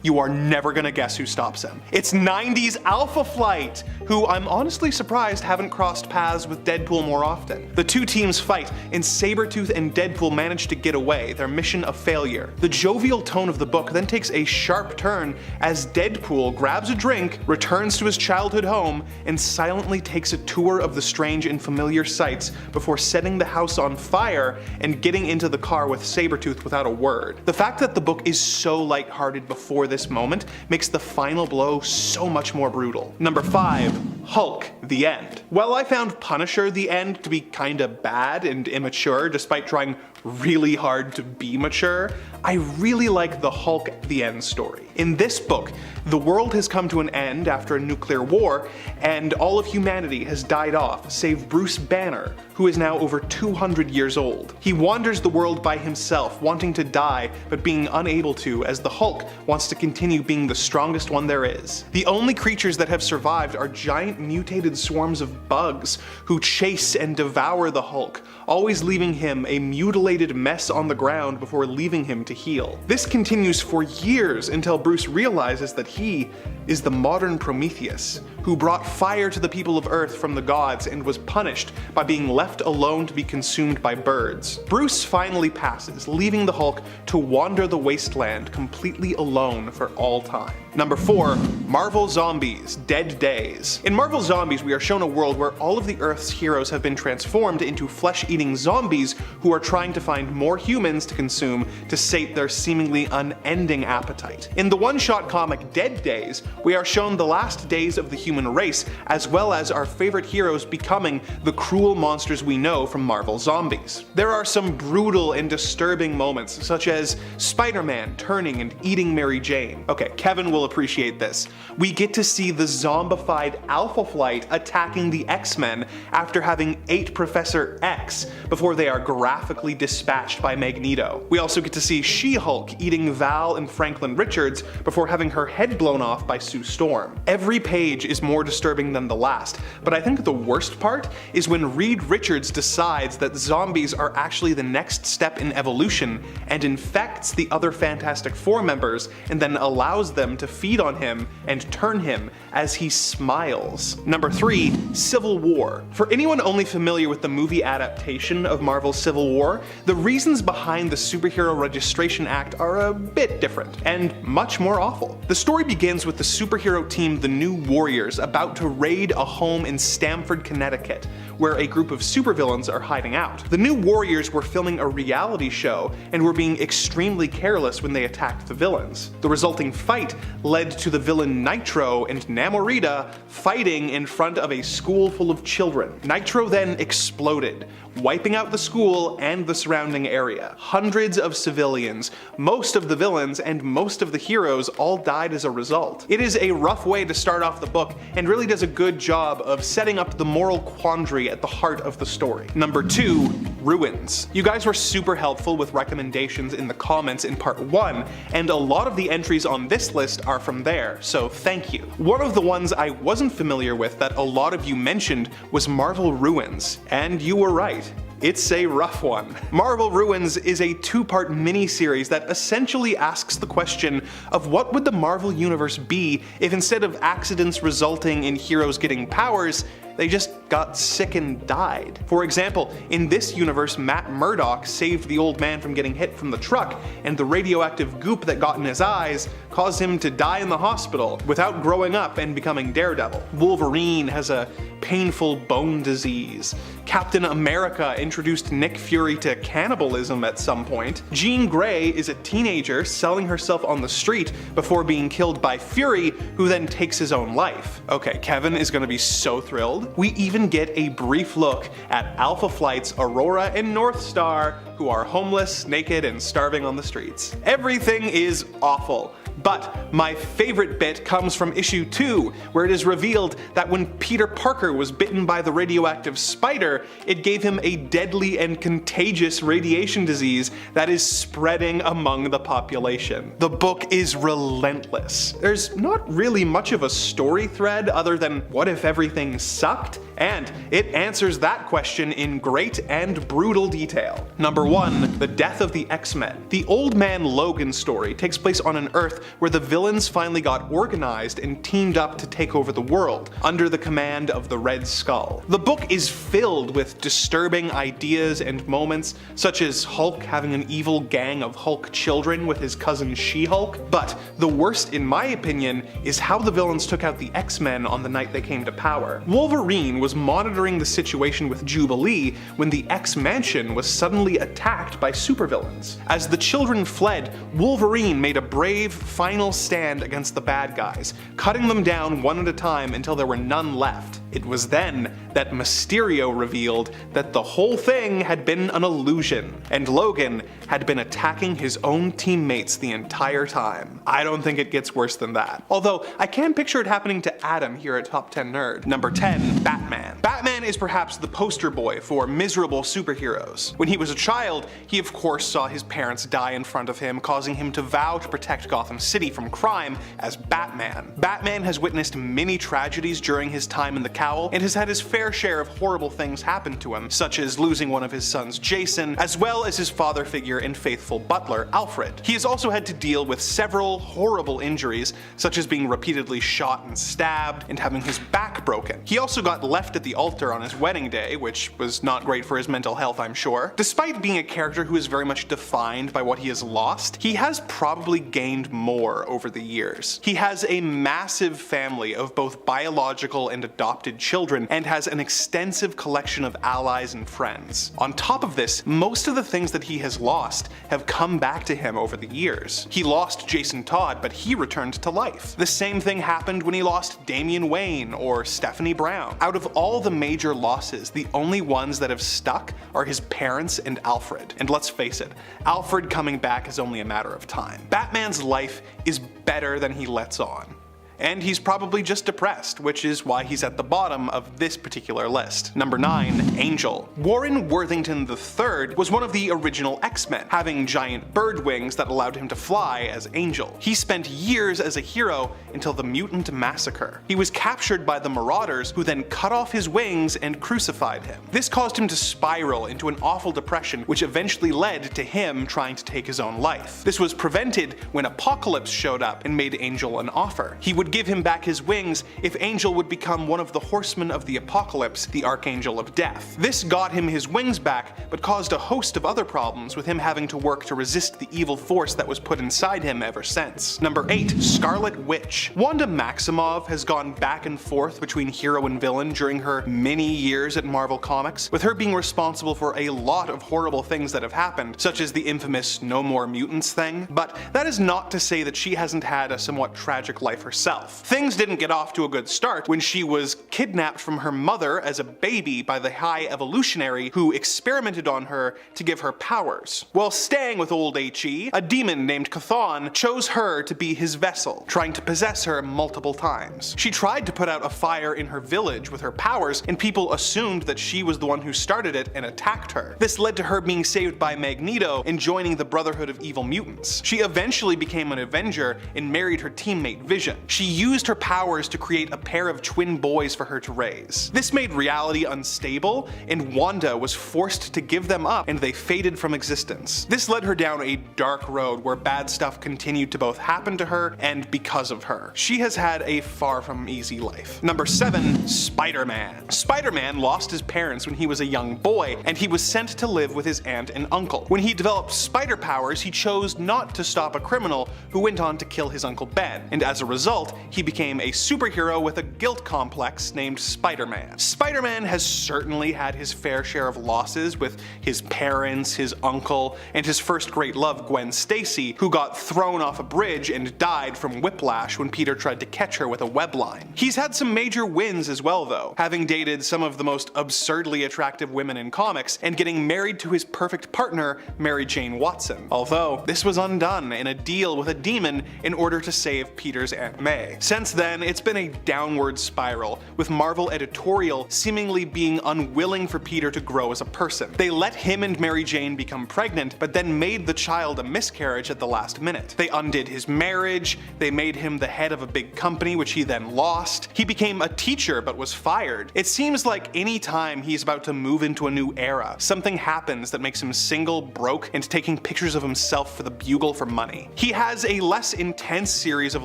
you are never gonna guess who stops him. It's 90s Alpha Flight, who I'm honestly surprised haven't crossed paths with Deadpool more often. The two teams fight, and Sabretooth and Deadpool manage to get away, their mission a failure. The jovial tone of the book then takes a sharp turn as Deadpool grabs a drink, returns to his childhood home, and silently takes a tour of the strange and familiar sights before setting the house on fire and getting into the car with Sabretooth without a word. The fact that the book is so lighthearted before this moment makes the final blow so much more brutal. Number 5. Hulk, the end. While I found Punisher, the end, to be kinda bad and immature despite trying really hard to be mature, I really like the Hulk, the end story. In this book, the world has come to an end after a nuclear war, and all of humanity has died off, save Bruce Banner, who is now over 200 years old. He wanders the world by himself, wanting to die, but being unable to, as the Hulk wants to continue being the strongest one there is. The only creatures that have survived are giant mutated swarms of bugs, who chase and devour the Hulk, always leaving him a mutilated mess on the ground before leaving him to heal. This continues for years until Bruce realizes that he is the modern Prometheus, who brought fire to the people of Earth from the gods and was punished by being left alone to be consumed by birds. Bruce finally passes, leaving the Hulk to wander the wasteland completely alone for all time. Number 4. Marvel Zombies, Dead Days. In Marvel Zombies, we are shown a world where all of the Earth's heroes have been transformed into flesh-eating zombies who are trying to find more humans to consume to sate their seemingly unending appetite. In the one-shot comic Dead Days, we are shown the last days of the human race, as well as our favorite heroes becoming the cruel monsters we know from Marvel Zombies. There are some brutal and disturbing moments, such as Spider-Man turning and eating Mary Jane. Okay, Kevin will appreciate this. We get to see the zombified Alpha Flight attacking the X-Men after having ate Professor X before they are graphically dispatched by Magneto. We also get to see She-Hulk eating Val and Franklin Richards before having her head blown off by Sue Storm. Every page is more disturbing than the last, but I think the worst part is when Reed Richards decides that zombies are actually the next step in evolution and infects the other Fantastic Four members and then allows them to feed on him and turn him as he smiles. Number 3. Civil War. For anyone only familiar with the movie adaptation of Marvel's Civil War, the reasons behind the Superhero Registration Act are a bit different, and much more awful. The story begins with the superhero team the New Warriors about to raid a home in Stamford, Connecticut, where a group of supervillains are hiding out. The New Warriors were filming a reality show and were being extremely careless when they attacked the villains. The resulting fight led to the villain Nitro and Namorita fighting in front of a school full of children. Nitro then exploded, wiping out the school and the surrounding area. Hundreds of civilians, most of the villains, and most of the heroes all died as a result. It is a rough way to start off the book and really does a good job of setting up the moral quandary at the heart of the story. Number 2. Ruins. You guys were super helpful with recommendations in the comments in part 1, and a lot of the entries on this list are from there, so thank you. One of the ones I wasn't familiar with that a lot of you mentioned was Marvel Ruins, and you were right. It's a rough one. Marvel Ruins is a 2-part mini-series that essentially asks the question of what would the Marvel Universe be if instead of accidents resulting in heroes getting powers, they just got sick and died. For example, in this universe, Matt Murdock saved the old man from getting hit from the truck, and the radioactive goop that got in his eyes caused him to die in the hospital without growing up and becoming Daredevil. Wolverine has a painful bone disease. Captain America introduced Nick Fury to cannibalism at some point. Jean Grey is a teenager selling herself on the street before being killed by Fury, who then takes his own life. Okay, Kevin is gonna be so thrilled. We even get a brief look at Alpha Flight's Aurora and North Star, who are homeless, naked, and starving on the streets. Everything is awful. But my favorite bit comes from issue 2, where it is revealed that when Peter Parker was bitten by the radioactive spider, it gave him a deadly and contagious radiation disease that is spreading among the population. The book is relentless. There's not really much of a story thread other than what if everything sucked? And it answers that question in great and brutal detail. Number 1. The Death of the X-Men. The Old Man Logan story takes place on an Earth where the villains finally got organized and teamed up to take over the world, under the command of the Red Skull. The book is filled with disturbing ideas and moments, such as Hulk having an evil gang of Hulk children with his cousin She-Hulk, but the worst in my opinion is how the villains took out the X-Men on the night they came to power. Wolverine was was monitoring the situation with Jubilee when the X-Mansion was suddenly attacked by supervillains. As the children fled, Wolverine made a brave final stand against the bad guys, cutting them down one at a time until there were none left. It was then that Mysterio revealed that the whole thing had been an illusion, and Logan had been attacking his own teammates the entire time. I don't think it gets worse than that. Although, I can picture it happening to Adam here at Top 10 Nerd. Number 10, Batman. Batman is perhaps the poster boy for miserable superheroes. When he was a child, he of course saw his parents die in front of him, causing him to vow to protect Gotham City from crime as Batman. Batman has witnessed many tragedies during his time in the Cowl, and has had his fair share of horrible things happen to him, such as losing one of his sons, Jason, as well as his father figure and faithful butler, Alfred. He has also had to deal with several horrible injuries, such as being repeatedly shot and stabbed, and having his back broken. He also got left at the altar on his wedding day, which was not great for his mental health, I'm sure. Despite being a character who is very much defined by what he has lost, he has probably gained more over the years. He has a massive family of both biological and adopted children, and has an extensive collection of allies and friends. On top of this, most of the things that he has lost have come back to him over the years. He lost Jason Todd, but he returned to life. The same thing happened when he lost Damian Wayne or Stephanie Brown. Out of all the major losses, the only ones that have stuck are his parents and Alfred. And let's face it, Alfred coming back is only a matter of time. Batman's life is better than he lets on. And he's probably just depressed, which is why he's at the bottom of this particular list. Number 9, Angel. Warren Worthington III was one of the original X-Men, having giant bird wings that allowed him to fly as Angel. He spent years as a hero until the Mutant Massacre. He was captured by the Marauders, who then cut off his wings and crucified him. This caused him to spiral into an awful depression, which eventually led to him trying to take his own life. This was prevented when Apocalypse showed up and made Angel an offer. He would give him back his wings if Angel would become one of the Horsemen of the Apocalypse, the Archangel of Death. This got him his wings back, but caused a host of other problems, with him having to work to resist the evil force that was put inside him ever since. Number 8, Scarlet Witch. Wanda Maximoff has gone back and forth between hero and villain during her many years at Marvel Comics, with her being responsible for a lot of horrible things that have happened, such as the infamous No More Mutants thing, but that is not to say that she hasn't had a somewhat tragic life herself. Things didn't get off to a good start when she was kidnapped from her mother as a baby by the High Evolutionary, who experimented on her to give her powers. While staying with old HE, a demon named Chthon chose her to be his vessel, trying to possess her multiple times. She tried to put out a fire in her village with her powers, and people assumed that she was the one who started it and attacked her. This led to her being saved by Magneto and joining the Brotherhood of Evil Mutants. She eventually became an Avenger and married her teammate Vision. She used her powers to create a pair of twin boys for her to raise. This made reality unstable, and Wanda was forced to give them up, and they faded from existence. This led her down a dark road where bad stuff continued to both happen to her and because of her. She has had a far from easy life. Number 7, Spider-Man. Spider-Man lost his parents when he was a young boy, and he was sent to live with his aunt and uncle. When he developed spider powers, he chose not to stop a criminal who went on to kill his Uncle Ben, and as a result, he became a superhero with a guilt complex named Spider-Man. Spider-Man has certainly had his fair share of losses with his parents, his uncle, and his first great love, Gwen Stacy, who got thrown off a bridge and died from whiplash when Peter tried to catch her with a web line. He's had some major wins as well though, having dated some of the most absurdly attractive women in comics and getting married to his perfect partner, Mary Jane Watson. Although, this was undone in a deal with a demon in order to save Peter's Aunt May. Since then, it's been a downward spiral, with Marvel editorial seemingly being unwilling for Peter to grow as a person. They let him and Mary Jane become pregnant, but then made the child a miscarriage at the last minute. They undid his marriage, they made him the head of a big company which he then lost. He became a teacher but was fired. It seems like any time he's about to move into a new era, something happens that makes him single, broke, and taking pictures of himself for the Bugle for money. He has a less intense series of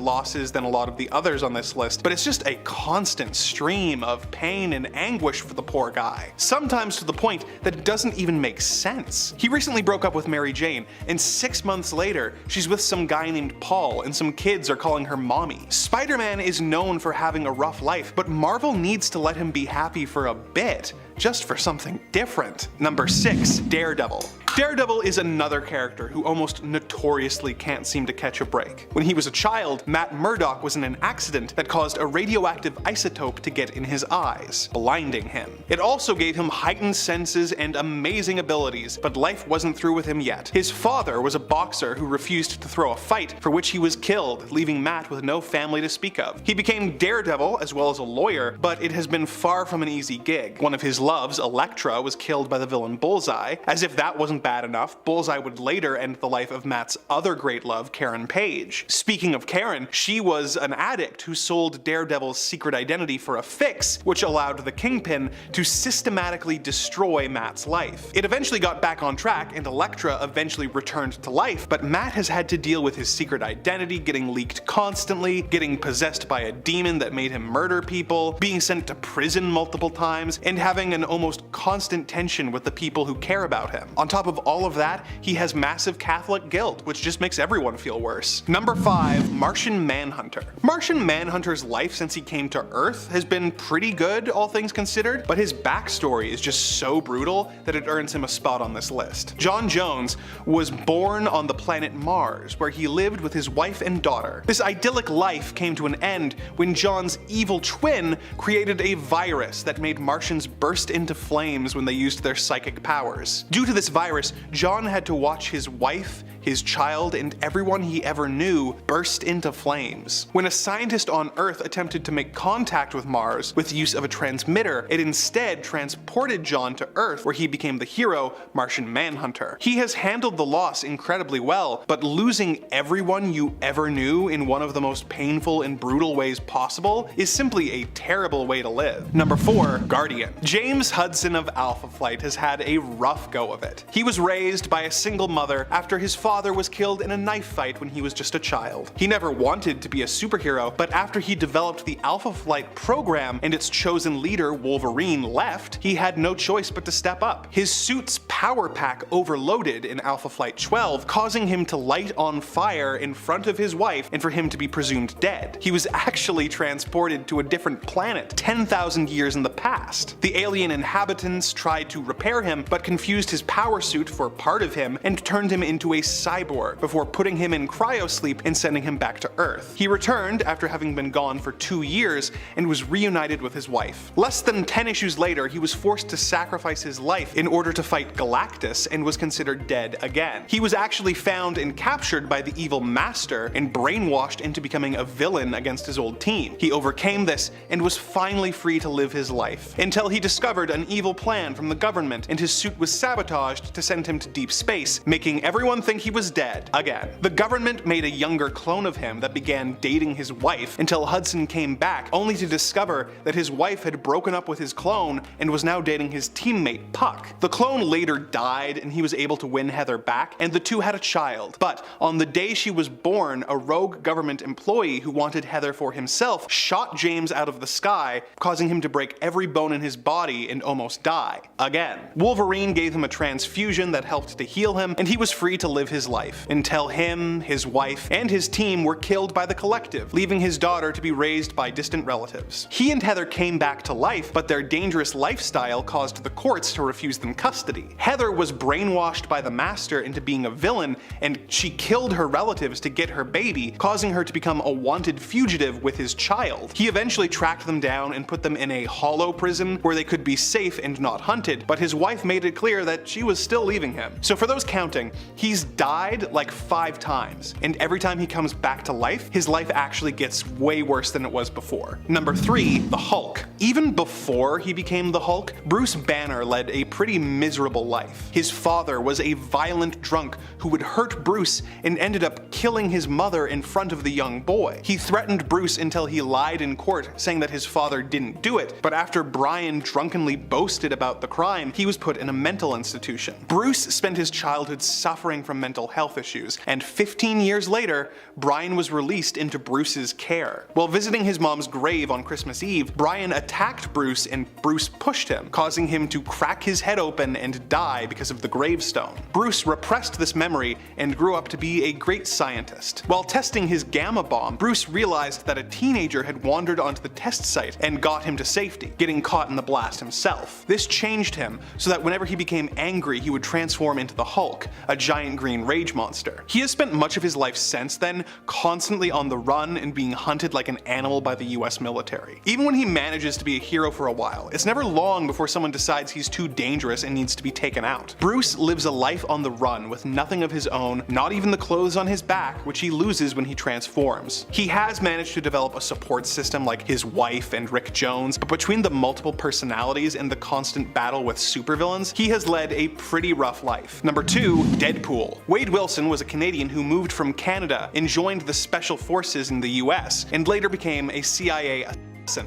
losses than a lot lot of the others on this list, but it's just a constant stream of pain and anguish for the poor guy. Sometimes to the point that it doesn't even make sense. He recently broke up with Mary Jane, and 6 months later, she's with some guy named Paul, and some kids are calling her mommy. Spider-Man is known for having a rough life, but Marvel needs to let him be happy for a bit, just for something different. Number 6, Daredevil. Daredevil is another character who almost notoriously can't seem to catch a break. When he was a child, Matt Murdock was in an accident that caused a radioactive isotope to get in his eyes, blinding him. It also gave him heightened senses and amazing abilities, but life wasn't through with him yet. His father was a boxer who refused to throw a fight, for which he was killed, leaving Matt with no family to speak of. He became Daredevil as well as a lawyer, but it has been far from an easy gig. One of his loves, Elektra, was killed by the villain Bullseye. As if that wasn't bad enough, Bullseye would later end the life of Matt's other great love, Karen Page. Speaking of Karen, she was an addict who sold Daredevil's secret identity for a fix, which allowed the Kingpin to systematically destroy Matt's life. It eventually got back on track, and Elektra eventually returned to life, but Matt has had to deal with his secret identity getting leaked constantly, getting possessed by a demon that made him murder people, being sent to prison multiple times, and having an almost constant tension with the people who care about him. On top of all of that, he has massive Catholic guilt, which just makes everyone feel worse. Number 5, Martian Manhunter. Martian Manhunter's life since he came to Earth has been pretty good, all things considered, but his backstory is just so brutal that it earns him a spot on this list. John Jones was born on the planet Mars, where he lived with his wife and daughter. This idyllic life came to an end when John's evil twin created a virus that made Martians burst into flames when they used their psychic powers. Due to this virus, John had to watch his wife, his child, and everyone he ever knew burst into flames. When a scientist on Earth attempted to make contact with Mars with the use of a transmitter, it instead transported John to Earth, where he became the hero, Martian Manhunter. He has handled the loss incredibly well, but losing everyone you ever knew in one of the most painful and brutal ways possible is simply a terrible way to live. Number 4, Guardian. James Hudson of Alpha Flight has had a rough go of it. He was raised by a single mother after his father was killed in a knife fight when he was just a child. He never wanted to be a superhero, but after he developed the Alpha Flight program and its chosen leader, Wolverine, left, he had no choice but to step up. His suit's power pack overloaded in Alpha Flight 12, causing him to light on fire in front of his wife and for him to be presumed dead. He was actually transported to a different planet 10,000 years in the past. The alien inhabitants tried to repair him, but confused his power suit for part of him and turned him into a cyborg before putting him in cryosleep and sending him back to Earth. He returned after having been gone for 2 years and was reunited with his wife. Less than 10 issues later, he was forced to sacrifice his life in order to fight Galactus and was considered dead again. He was actually found and captured by the evil Master and brainwashed into becoming a villain against his old team. He overcame this and was finally free to live his life, until he discovered an evil plan from the government and his suit was sabotaged to send him to deep space, making everyone think he was dead again. The government made a younger clone of him that began dating his wife until Hudson came back, only to discover that his wife had broken up with his clone and was now dating his teammate Puck. The clone later died and he was able to win Heather back, and the two had a child. But on the day she was born, a rogue government employee who wanted Heather for himself shot James out of the sky, causing him to break every bone in his body and almost die again. Wolverine gave him a transfusion that helped to heal him, and he was free to live his life, until him, his wife, and his team were killed by the Collective, leaving his daughter to be raised by distant relatives. He and Heather came back to life, but their dangerous lifestyle caused the courts to refuse them custody. Heather was brainwashed by the Master into being a villain, and she killed her relatives to get her baby, causing her to become a wanted fugitive with his child. He eventually tracked them down and put them in a hollow prison where they could be safe and not hunted, but his wife made it clear that she was still leaving him. So for those counting, he's died like 5 times, and every time he comes back to life, his life actually gets way worse than it was before. Number 3, the Hulk. Even before he became the Hulk, Bruce Banner led a pretty miserable life. His father was a violent drunk who would hurt Bruce and ended up killing his mother in front of the young boy. He threatened Bruce until he lied in court, saying that his father didn't do it, but after Brian drunkenly boasted about the crime, he was put in a mental institution. Bruce spent his childhood suffering from mental health issues, and 15 years later, Brian was released into Bruce's care. While visiting his mom's grave on Christmas Eve, Brian attacked Bruce and Bruce pushed him, causing him to crack his head open and die because of the gravestone. Bruce repressed this memory and grew up to be a great scientist. While testing his gamma bomb, Bruce realized that a teenager had wandered onto the test site and got him to safety, getting caught in the blast himself. This changed him so that whenever he became angry, he would transform into the Hulk, a giant green rage monster. He has spent much of his life since then constantly on the run and being hunted like an animal by the US military. Even when he manages to be a hero for a while, it's never long before someone decides he's too dangerous and needs to be taken out. Bruce lives a life on the run with nothing of his own, not even the clothes on his back, which he loses when he transforms. He has managed to develop a support system like his wife and Rick Jones, but between the multiple personalities and the constant battle with supervillains, he has led a pretty rough life. Number 2, Deadpool. Wade Wilson was a Canadian who moved from Canada and joined the Special Forces in the US, and later became a CIA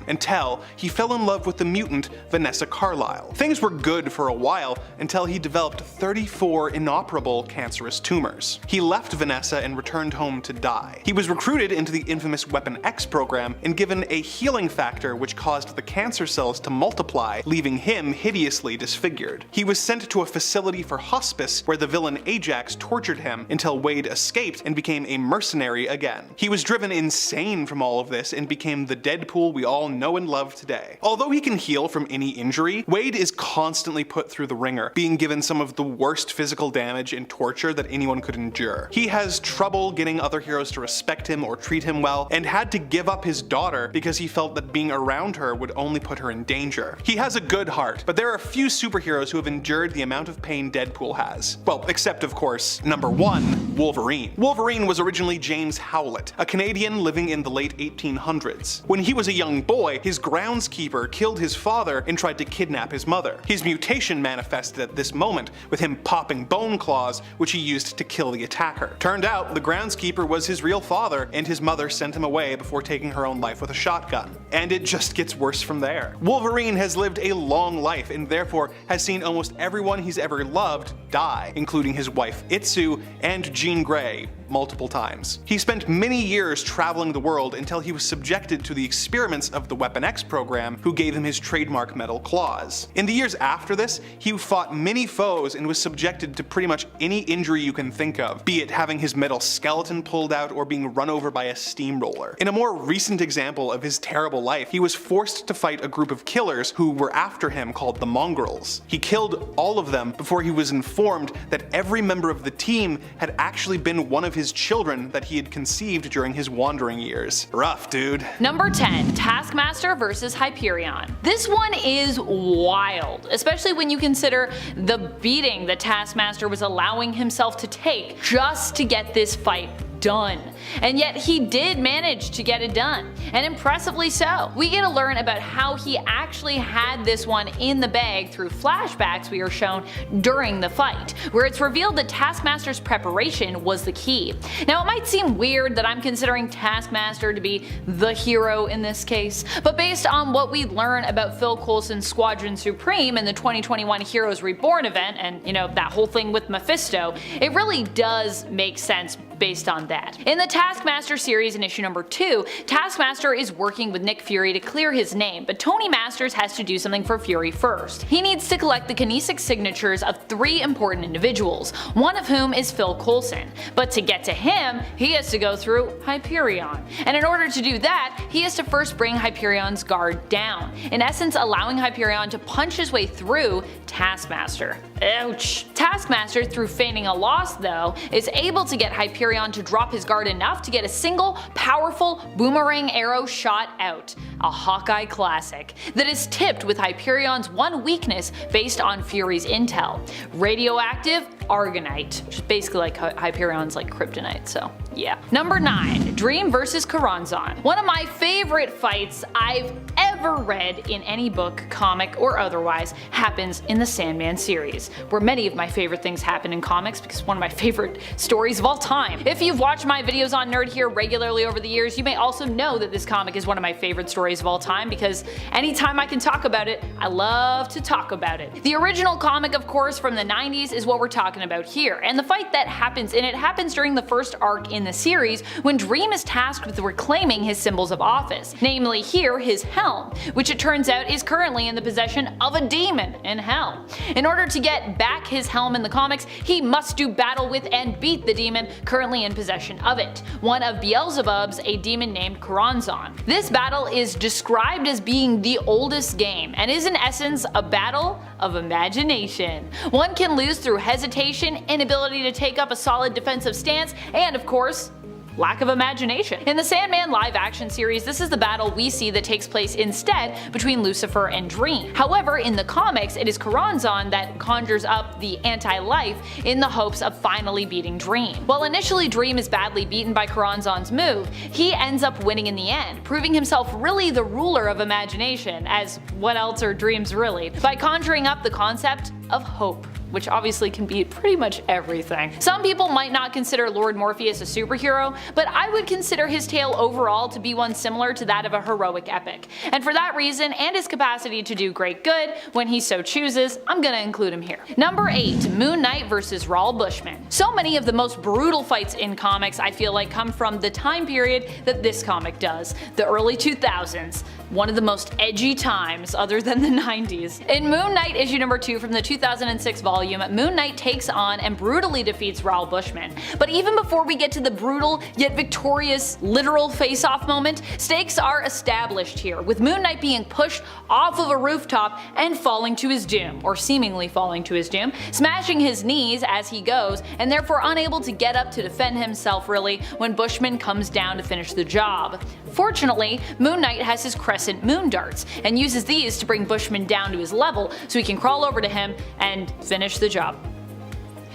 until he fell in love with the mutant Vanessa Carlyle. Things were good for a while until he developed 34 inoperable cancerous tumors. He left Vanessa and returned home to die. He was recruited into the infamous Weapon X program and given a healing factor which caused the cancer cells to multiply, leaving him hideously disfigured. He was sent to a facility for hospice where the villain Ajax tortured him until Wade escaped and became a mercenary again. He was driven insane from all of this and became the Deadpool we all know and love today. Although he can heal from any injury, Wade is constantly put through the ringer, being given some of the worst physical damage and torture that anyone could endure. He has trouble getting other heroes to respect him or treat him well, and had to give up his daughter because he felt that being around her would only put her in danger. He has a good heart, but there are few superheroes who have endured the amount of pain Deadpool has. Well, except of course, number 1, Wolverine. Wolverine was originally James Howlett, a Canadian living in the late 1800s. When he was a young boy, his groundskeeper killed his father and tried to kidnap his mother. His mutation manifested at this moment, with him popping bone claws, which he used to kill the attacker. Turned out, the groundskeeper was his real father, and his mother sent him away before taking her own life with a shotgun. And it just gets worse from there. Wolverine has lived a long life and therefore has seen almost everyone he's ever loved die, including his wife Itsu and Jean Grey, multiple times. He spent many years traveling the world until he was subjected to the experiments of the Weapon X program, who gave him his trademark metal claws. In the years after this, he fought many foes and was subjected to pretty much any injury you can think of, be it having his metal skeleton pulled out or being run over by a steamroller. In a more recent example of his terrible life, he was forced to fight a group of killers who were after him called the Mongrels. He killed all of them before he was informed that every member of the team had actually been one of his children that he had conceived during his wandering years. Rough, dude. Number 10, Taskmaster vs. Hyperion. This one is wild, especially when you consider the beating that Taskmaster was allowing himself to take just to get this fight done. And yet he did manage to get it done, and impressively so. We get to learn about how he actually had this one in the bag through flashbacks we are shown during the fight, where it's revealed that Taskmaster's preparation was the key. Now it might seem weird that I'm considering Taskmaster to be the hero in this case, but based on what we learn about Phil Coulson's Squadron Supreme in the 2021 Heroes Reborn event, and that whole thing with Mephisto, it really does make sense based on that. In the Taskmaster series in issue number 2, Taskmaster is working with Nick Fury to clear his name, but Tony Masters has to do something for Fury first. He needs to collect the kinetic signatures of 3 important individuals, one of whom is Phil Coulson. But to get to him, he has to go through Hyperion. And in order to do that, he has to first bring Hyperion's guard down, in essence allowing Hyperion to punch his way through Taskmaster. Ouch. Taskmaster, through feigning a loss though, is able to get Hyperion to drop his guard enough to get a single, powerful boomerang arrow shot out. A Hawkeye classic that is tipped with Hyperion's one weakness based on Fury's intel: radioactive Argonite, which is basically like Hyperion's like kryptonite, so yeah. Number 9, Dream vs. Karanzan. One of my favorite fights I've ever ever read in any book, comic, or otherwise happens in the Sandman series, where many of my favorite things happen in comics because it's one of my favorite stories of all time. If you've watched my videos on Nerd here regularly over the years, you may also know that this comic is one of my favorite stories of all time because anytime I can talk about it, I love to talk about it. The original comic, of course, from the 90s is what we're talking about here, and the fight that happens in it happens during the first arc in the series when Dream is tasked with reclaiming his symbols of office, namely here his helm, which it turns out is currently in the possession of a demon in hell. In order to get back his helm in the comics, he must do battle with and beat the demon currently in possession of it, one of Beelzebub's, a demon named Choronzon. This battle is described as being the oldest game and is in essence a battle of imagination. One can lose through hesitation, inability to take up a solid defensive stance, and of course, lack of imagination. In the Sandman live action series, this is the battle we see that takes place instead between Lucifer and Dream. However, in the comics, it is Choronzon that conjures up the anti-life in the hopes of finally beating Dream. While initially Dream is badly beaten by Choronzon's move, he ends up winning in the end, proving himself really the ruler of imagination, as what else are dreams really, by conjuring up the concept of hope, which obviously can be pretty much everything. Some people might not consider Lord Morpheus a superhero, but I would consider his tale overall to be one similar to that of a heroic epic. And for that reason, and his capacity to do great good when he so chooses, I'm gonna include him here. Number 8. Moon Knight vs. Raoul Bushman. So many of the most brutal fights in comics I feel like come from the time period that this comic does, the early 2000s. One of the most edgy times other than the 90s. In Moon Knight issue number 2 from the 2006 volume, Moon Knight takes on and brutally defeats Raoul Bushman. But even before we get to the brutal yet victorious literal face-off moment, stakes are established here, with Moon Knight being pushed off of a rooftop and falling to his doom, or seemingly falling to his doom, smashing his knees as he goes, and therefore unable to get up to defend himself really when Bushman comes down to finish the job. Fortunately, Moon Knight has his crescent moon darts, and uses these to bring Bushman down to his level so he can crawl over to him and finish the job.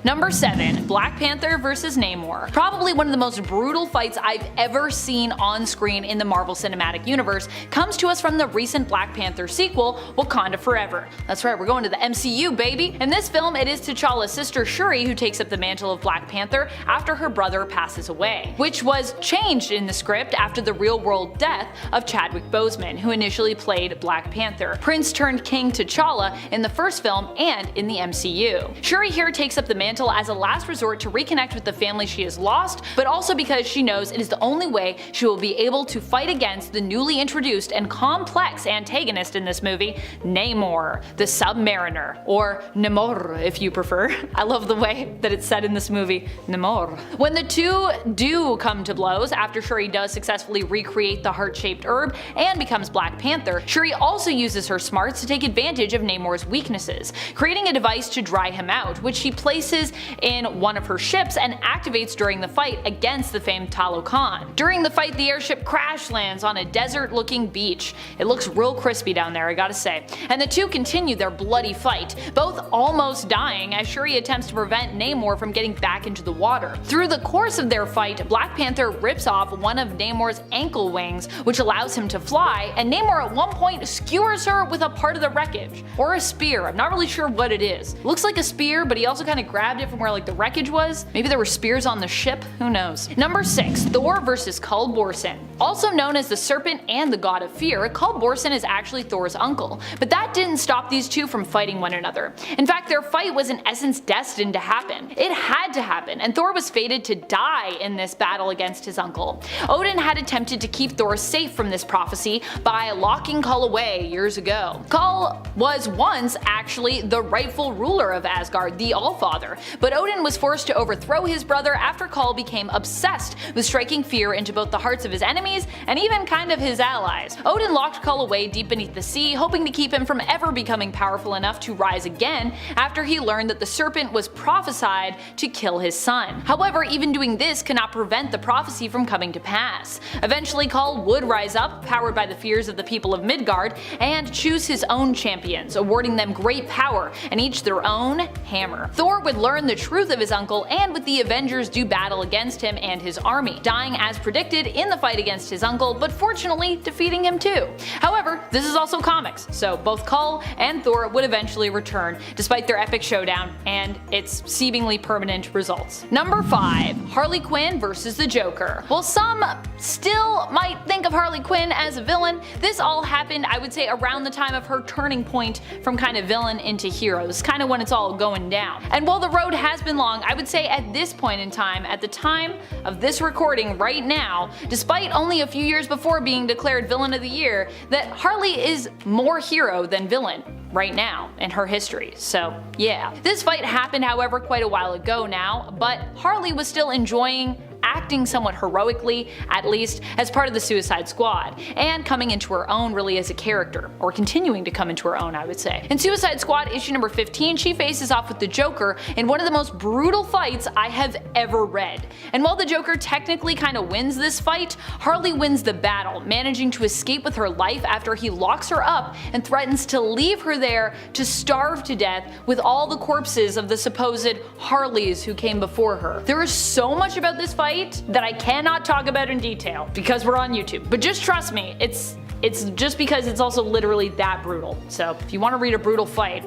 Number 7. Black Panther vs. Namor. Probably one of the most brutal fights I've ever seen on screen in the Marvel Cinematic Universe comes to us from the recent Black Panther sequel, Wakanda Forever. That's right, we're going to the MCU, baby! In this film, it is T'Challa's sister Shuri who takes up the mantle of Black Panther after her brother passes away, which was changed in the script after the real-world death of Chadwick Boseman, who initially played Black Panther, Prince turned King T'Challa in the first film and in the MCU. Shuri here takes up the mantle as a last resort to reconnect with the family she has lost, but also because she knows it is the only way she will be able to fight against the newly introduced and complex antagonist in this movie, Namor, the Submariner, or Namor if you prefer. I love the way that it's said in this movie, Namor. When the two do come to blows after Shuri does successfully recreate the heart-shaped herb and becomes Black Panther, Shuri also uses her smarts to take advantage of Namor's weaknesses, creating a device to dry him out, which she places in one of her ships and activates during the fight against the famed Talokan. During the fight, the airship crash lands on a desert-looking beach. It looks real crispy down there, I gotta say. And the two continue their bloody fight, both almost dying as Shuri attempts to prevent Namor from getting back into the water. Through the course of their fight, Black Panther rips off one of Namor's ankle wings, which allows him to fly, and Namor at one point skewers her with a part of the wreckage. Or a spear, I'm not really sure what it is. It looks like a spear, but he also kind of grabbed it from where like the wreckage was. Maybe there were spears on the ship, who knows. Number 6. Thor vs. Kull Borson. Also known as the Serpent and the God of Fear, Kull Borson is actually Thor's uncle, but that didn't stop these two from fighting one another. In fact, their fight was in essence destined to happen. It had to happen, and Thor was fated to die in this battle against his uncle. Odin had attempted to keep Thor safe from this prophecy by locking Kull away years ago. Kull was once actually the rightful ruler of Asgard, the Allfather, but Odin was forced to overthrow his brother after Kull became obsessed with striking fear into both the hearts of his enemies and even kind of his allies. Odin locked Kull away deep beneath the sea, hoping to keep him from ever becoming powerful enough to rise again after he learned that the serpent was prophesied to kill his son. However, even doing this cannot prevent the prophecy from coming to pass. Eventually, Kull would rise up, powered by the fears of the people of Midgard, and choose his own champions, awarding them great power and each their own hammer. Thor would learn the truth of his uncle, and with the Avengers do battle against him and his army, dying as predicted in the fight against his uncle, but fortunately defeating him too. However, this is also comics, so both Cull and Thor would eventually return, despite their epic showdown and its seemingly permanent results. Number 5. Harley Quinn versus the Joker. While some still might think of Harley Quinn as a villain, this all happened, I would say, around the time of her turning point from kind of villain into hero. This is kind of when it's all going down. And while the road has been long, I would say at this point in time, at the time of this recording right now, despite only a few years before being declared Villain of the Year, that Harley is more hero than villain right now in her history. So yeah. This fight happened, however, quite a while ago now, but Harley was still enjoying acting somewhat heroically, at least, as part of the Suicide Squad, and coming into her own really as a character, or continuing to come into her own, I would say. In Suicide Squad issue number 15, she faces off with the Joker in one of the most brutal fights I have ever read. And while the Joker technically kind of wins this fight, Harley wins the battle, managing to escape with her life after he locks her up and threatens to leave her there to starve to death with all the corpses of the supposed Harleys who came before her. There is so much about this fight that I cannot talk about in detail because we're on YouTube, but just trust me, it's just because it's also literally that brutal. So if you want to read a brutal fight,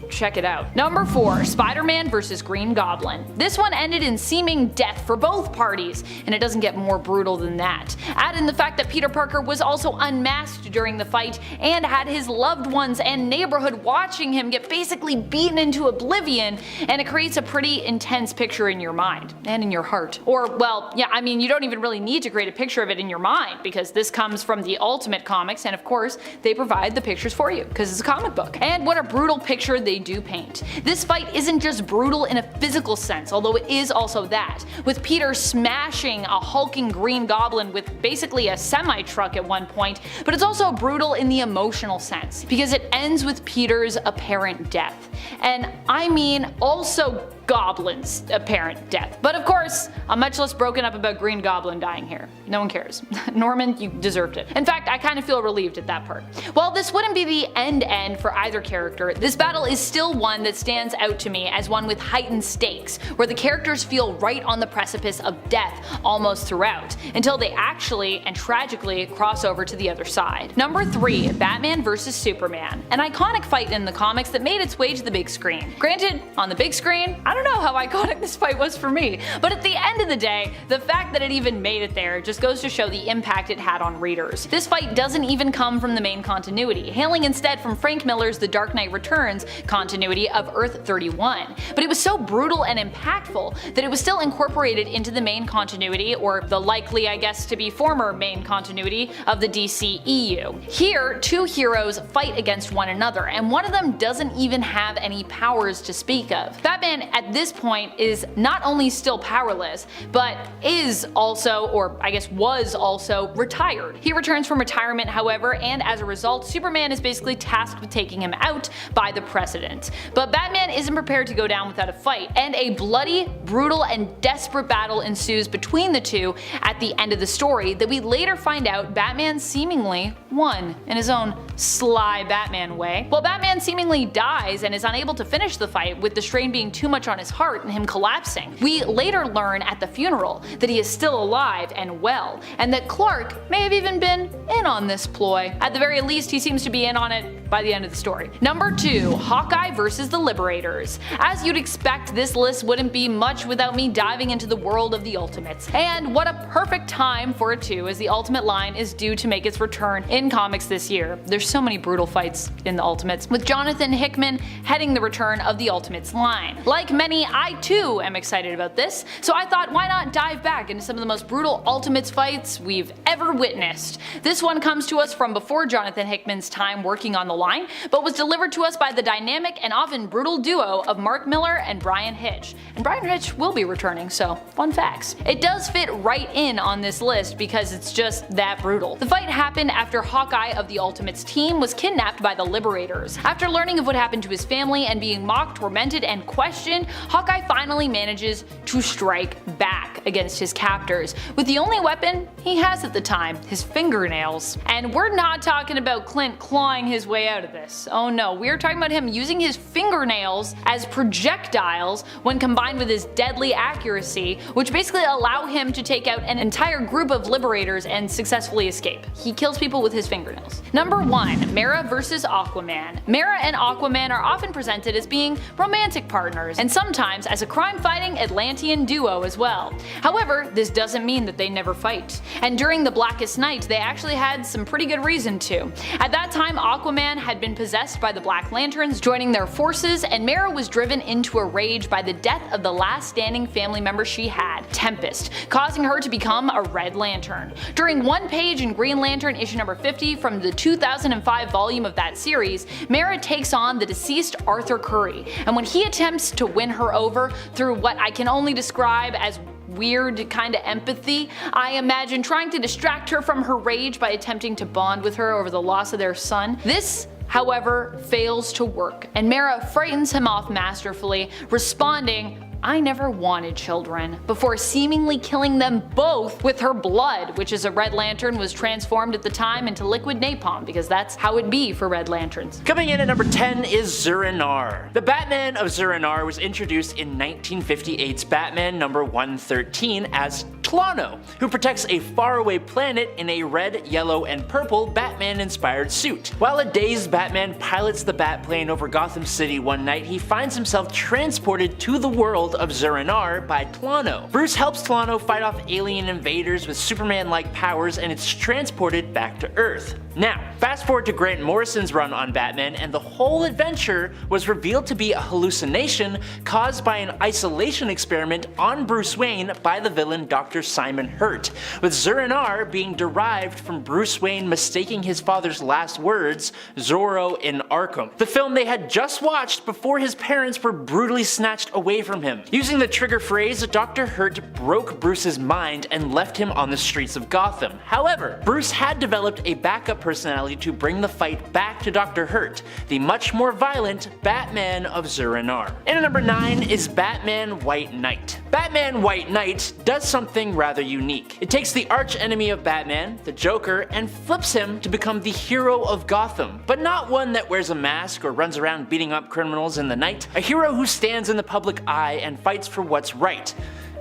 check it out. Number 4. Spider-Man vs. Green Goblin. This one ended in seeming death for both parties, and it doesn't get more brutal than that. Add in the fact that Peter Parker was also unmasked during the fight and had his loved ones and neighborhood watching him get basically beaten into oblivion, and it creates a pretty intense picture in your mind and in your heart. Or, well, yeah, I mean, you don't even really need to create a picture of it in your mind because this comes from the Ultimate Comics, and of course, they provide the pictures for you because it's a comic book. And what a brutal picture they do paint. This fight isn't just brutal in a physical sense, although it is also that, with Peter smashing a hulking Green Goblin with basically a semi-truck at one point, but it's also brutal in the emotional sense, because it ends with Peter's apparent death. And I mean also Goblin's apparent death. But of course, I'm much less broken up about Green Goblin dying here. No one cares. Norman, you deserved it. In fact, I kind of feel relieved at that part. While this wouldn't be the end for either character, this battle is still one that stands out to me as one with heightened stakes, where the characters feel right on the precipice of death almost throughout, until they actually and tragically cross over to the other side. Number 3. Batman vs. Superman. An iconic fight in the comics that made its way to the big screen. Granted, on the big screen, I don't know how iconic this fight was for me, but at the end of the day, the fact that it even made it there just goes to show the impact it had on readers. This fight doesn't even come from the main continuity, hailing instead from Frank Miller's The Dark Knight Returns continuity of Earth 31. But it was so brutal and impactful that it was still incorporated into the main continuity, or the likely, I guess, to be former main continuity of the DCEU. Here, two heroes fight against one another, and one of them doesn't even have any powers to speak of. Batman at this point is not only still powerless, but is also, or I guess was also, retired. He returns from retirement, however, and as a result, Superman is basically tasked with taking him out by the President. But Batman isn't prepared to go down without a fight, and a bloody, brutal, and desperate battle ensues between the two at the end of the story that we later find out Batman seemingly won in his own sly Batman way. While Batman seemingly dies and is unable to finish the fight, with the strain being too much on his heart and him collapsing, we later learn at the funeral that he is still alive and well, and that Clark may have even been in on this ploy. At the very least, he seems to be in on it by the end of the story. Number 2. Hawkeye vs. the Liberators. As you'd expect, this list wouldn't be much without me diving into the world of the Ultimates. And what a perfect time for it too, as the Ultimate line is due to make its return in comics this year. There's so many brutal fights in the Ultimates, with Jonathan Hickman heading the return of the Ultimates line. Like many, I too am excited about this, so I thought why not dive back into some of the most brutal Ultimates fights we've ever witnessed. This one comes to us from before Jonathan Hickman's time working on the line, but was delivered to us by the dynamic and often brutal duo of Mark Millar and Brian Hitch. And Brian Hitch will be returning, so fun facts. It does fit right in on this list because it's just that brutal. The fight happened after Hawkeye of the Ultimates team was kidnapped by the Liberators. After learning of what happened to his family and being mocked, tormented, and questioned, Hawkeye finally manages to strike back against his captors with the only weapon he has at the time, his fingernails. And we're not talking about Clint clawing his way out of this. Oh no, we're talking about him using his fingernails as projectiles when combined with his deadly accuracy, which basically allow him to take out an entire group of liberators and successfully escape. He kills people with his fingernails. Number 1. Mera vs. Aquaman. Mera and Aquaman are often presented as being romantic partners, and sometimes as a crime-fighting Atlantean duo as well. However, this doesn't mean that they never fight. And during the Blackest Night, they actually had some pretty good reason to. At that time, Aquaman had been possessed by the Black Lanterns, joining their forces, and Mera was driven into a rage by the death of the last standing family member she had, Tempest, causing her to become a Red Lantern. During one page in Green Lantern issue number 50 from the 2005 volume of that series, Mera takes on the deceased Arthur Curry, and when he attempts to win her over through what I can only describe as weird kind of empathy, I imagine trying to distract her from her rage by attempting to bond with her over the loss of their son. This, however, fails to work, and Mera frightens him off masterfully, responding, "I never wanted children," before seemingly killing them both with her blood, which as a Red Lantern was transformed at the time into liquid napalm, because that's how it be for Red Lanterns. Coming in at number 10 is Zur-En-Arrh. The Batman of Zur-En-Arrh was introduced in 1958's Batman number 113 as Tlano, who protects a faraway planet in a red, yellow, and purple Batman-inspired suit. While a dazed Batman pilots the Batplane over Gotham City one night, he finds himself transported to the world of Zur-En-Arrh by Tlano. Bruce helps Tlano fight off alien invaders with Superman-like powers, and it's transported back to Earth. Now, fast forward to Grant Morrison's run on Batman, and the whole adventure was revealed to be a hallucination caused by an isolation experiment on Bruce Wayne by the villain Dr. Simon Hurt, with Zur-En-Arrh being derived from Bruce Wayne mistaking his father's last words, Zorro in Arkham, the film they had just watched before his parents were brutally snatched away from him. Using the trigger phrase, Dr. Hurt broke Bruce's mind and left him on the streets of Gotham. However, Bruce had developed a backup personality to bring the fight back to Dr. Hurt, the much more violent Batman of Zur-En-Arrh. And at number 9 is Batman White Knight. Batman White Knight does something rather unique. It takes the arch enemy of Batman, the Joker, and flips him to become the hero of Gotham, but not one that wears a mask or runs around beating up criminals in the night. A hero who stands in the public eye and fights for what's right.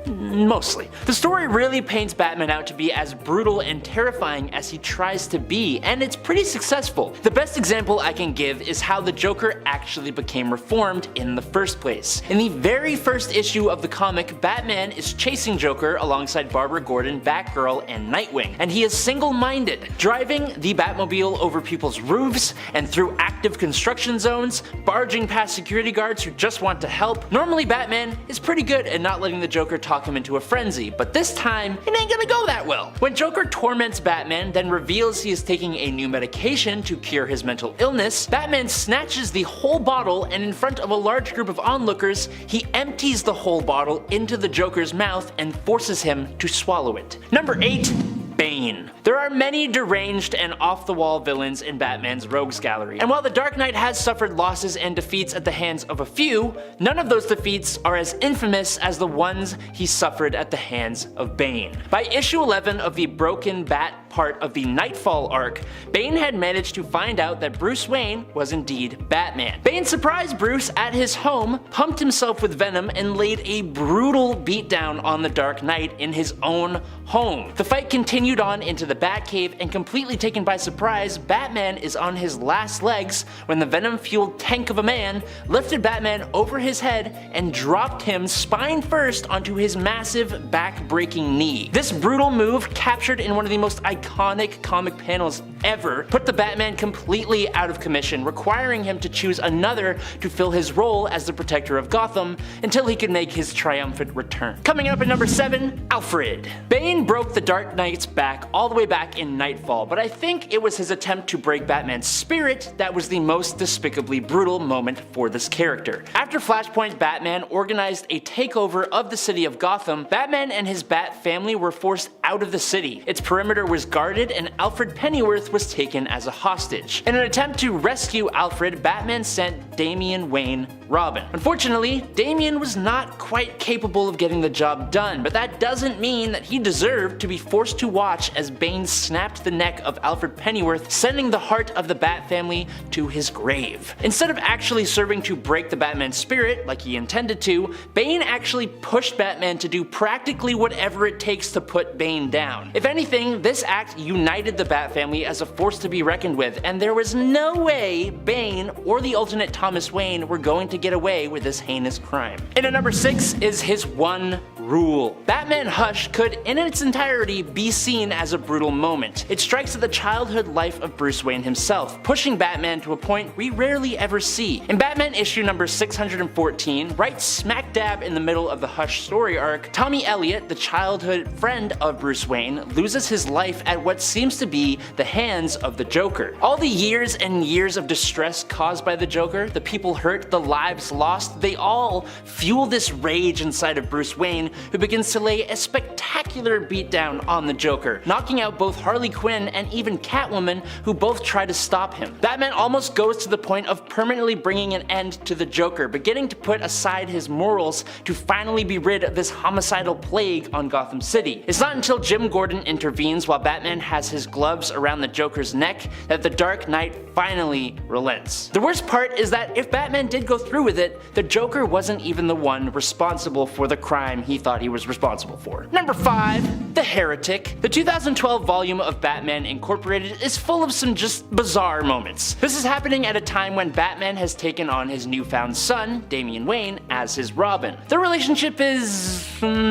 Mostly. The story really paints Batman out to be as brutal and terrifying as he tries to be, and it's pretty successful. The best example I can give is how the Joker actually became reformed in the first place. In the very first issue of the comic, Batman is chasing Joker alongside Barbara Gordon, Batgirl, and Nightwing, and he is single-minded, driving the Batmobile over people's roofs and through active construction zones, barging past security guards who just want to help. Normally Batman is pretty good at not letting the Joker talk him into a frenzy, but this time it ain't gonna go that well. When Joker torments Batman, then reveals he is taking a new medication to cure his mental illness, Batman snatches the whole bottle, and in front of a large group of onlookers, he empties the whole bottle into the Joker's mouth and forces him to swallow it. Number 8. Bane. There are many deranged and off-the-wall villains in Batman's rogues gallery, and while the Dark Knight has suffered losses and defeats at the hands of a few, none of those defeats are as infamous as the ones he suffered at the hands of Bane. By issue 11 of the Broken Bat part of the Nightfall arc, Bane had managed to find out that Bruce Wayne was indeed Batman. Bane surprised Bruce at his home, pumped himself with venom, and laid a brutal beatdown on the Dark Knight in his own home. The fight continued on into the Batcave, and completely taken by surprise, Batman is on his last legs when the venom-fueled tank of a man lifted Batman over his head and dropped him spine first onto his massive back-breaking knee. This brutal move, captured in one of the most iconic comic panels ever, put the Batman completely out of commission, requiring him to choose another to fill his role as the protector of Gotham until he could make his triumphant return. Coming up at number 7, Alfred. Bane broke the Dark Knight's back all the way back in Nightfall, but I think it was his attempt to break Batman's spirit that was the most despicably brutal moment for this character. After Flashpoint Batman organized a takeover of the city of Gotham, Batman and his Bat family were forced out of the city. Its perimeter was guarded, and Alfred Pennyworth was taken as a hostage. In an attempt to rescue Alfred, Batman sent Damian Wayne Robin. Unfortunately, Damian was not quite capable of getting the job done, but that doesn't mean that he deserved to be forced to watch as Bane snapped the neck of Alfred Pennyworth, sending the heart of the Bat family to his grave. Instead of actually serving to break the Batman spirit like he intended to, Bane actually pushed Batman to do practically whatever it takes to put Bane down. If anything, this act united the Bat family as a force to be reckoned with, and there was no way Bane or the alternate Thomas Wayne were going to get away with this heinous crime. And at number 6 is his one rule. Batman Hush could in its entirety be seen as a brutal moment. It strikes at the childhood life of Bruce Wayne himself, pushing Batman to a point we rarely ever see. In Batman issue number 614, right smack dab in the middle of the Hush story arc, Tommy Elliot, the childhood friend of Bruce Wayne, loses his life at what seems to be the hands of the Joker. All the years and years of distress caused by the Joker, the people hurt, the lives lost, they all fuel this rage inside of Bruce Wayne, who begins to lay a spectacular beatdown on the Joker, knocking out both Harley Quinn and even Catwoman, who both try to stop him. Batman almost goes to the point of permanently bringing an end to the Joker, beginning to put aside his morals to finally be rid of this homicidal plague on Gotham City. It's not until Jim Gordon intervenes while Batman has his gloves around the Joker's neck that the Dark Knight finally relents. The worst part is that if Batman did go through with it, the Joker wasn't even the one responsible for the crime he thought he was responsible for. Number 5, The Heretic. The 2012 volume of Batman Incorporated is full of some just bizarre moments. This is happening at a time when Batman has taken on his newfound son, Damian Wayne, as his Robin. The relationship is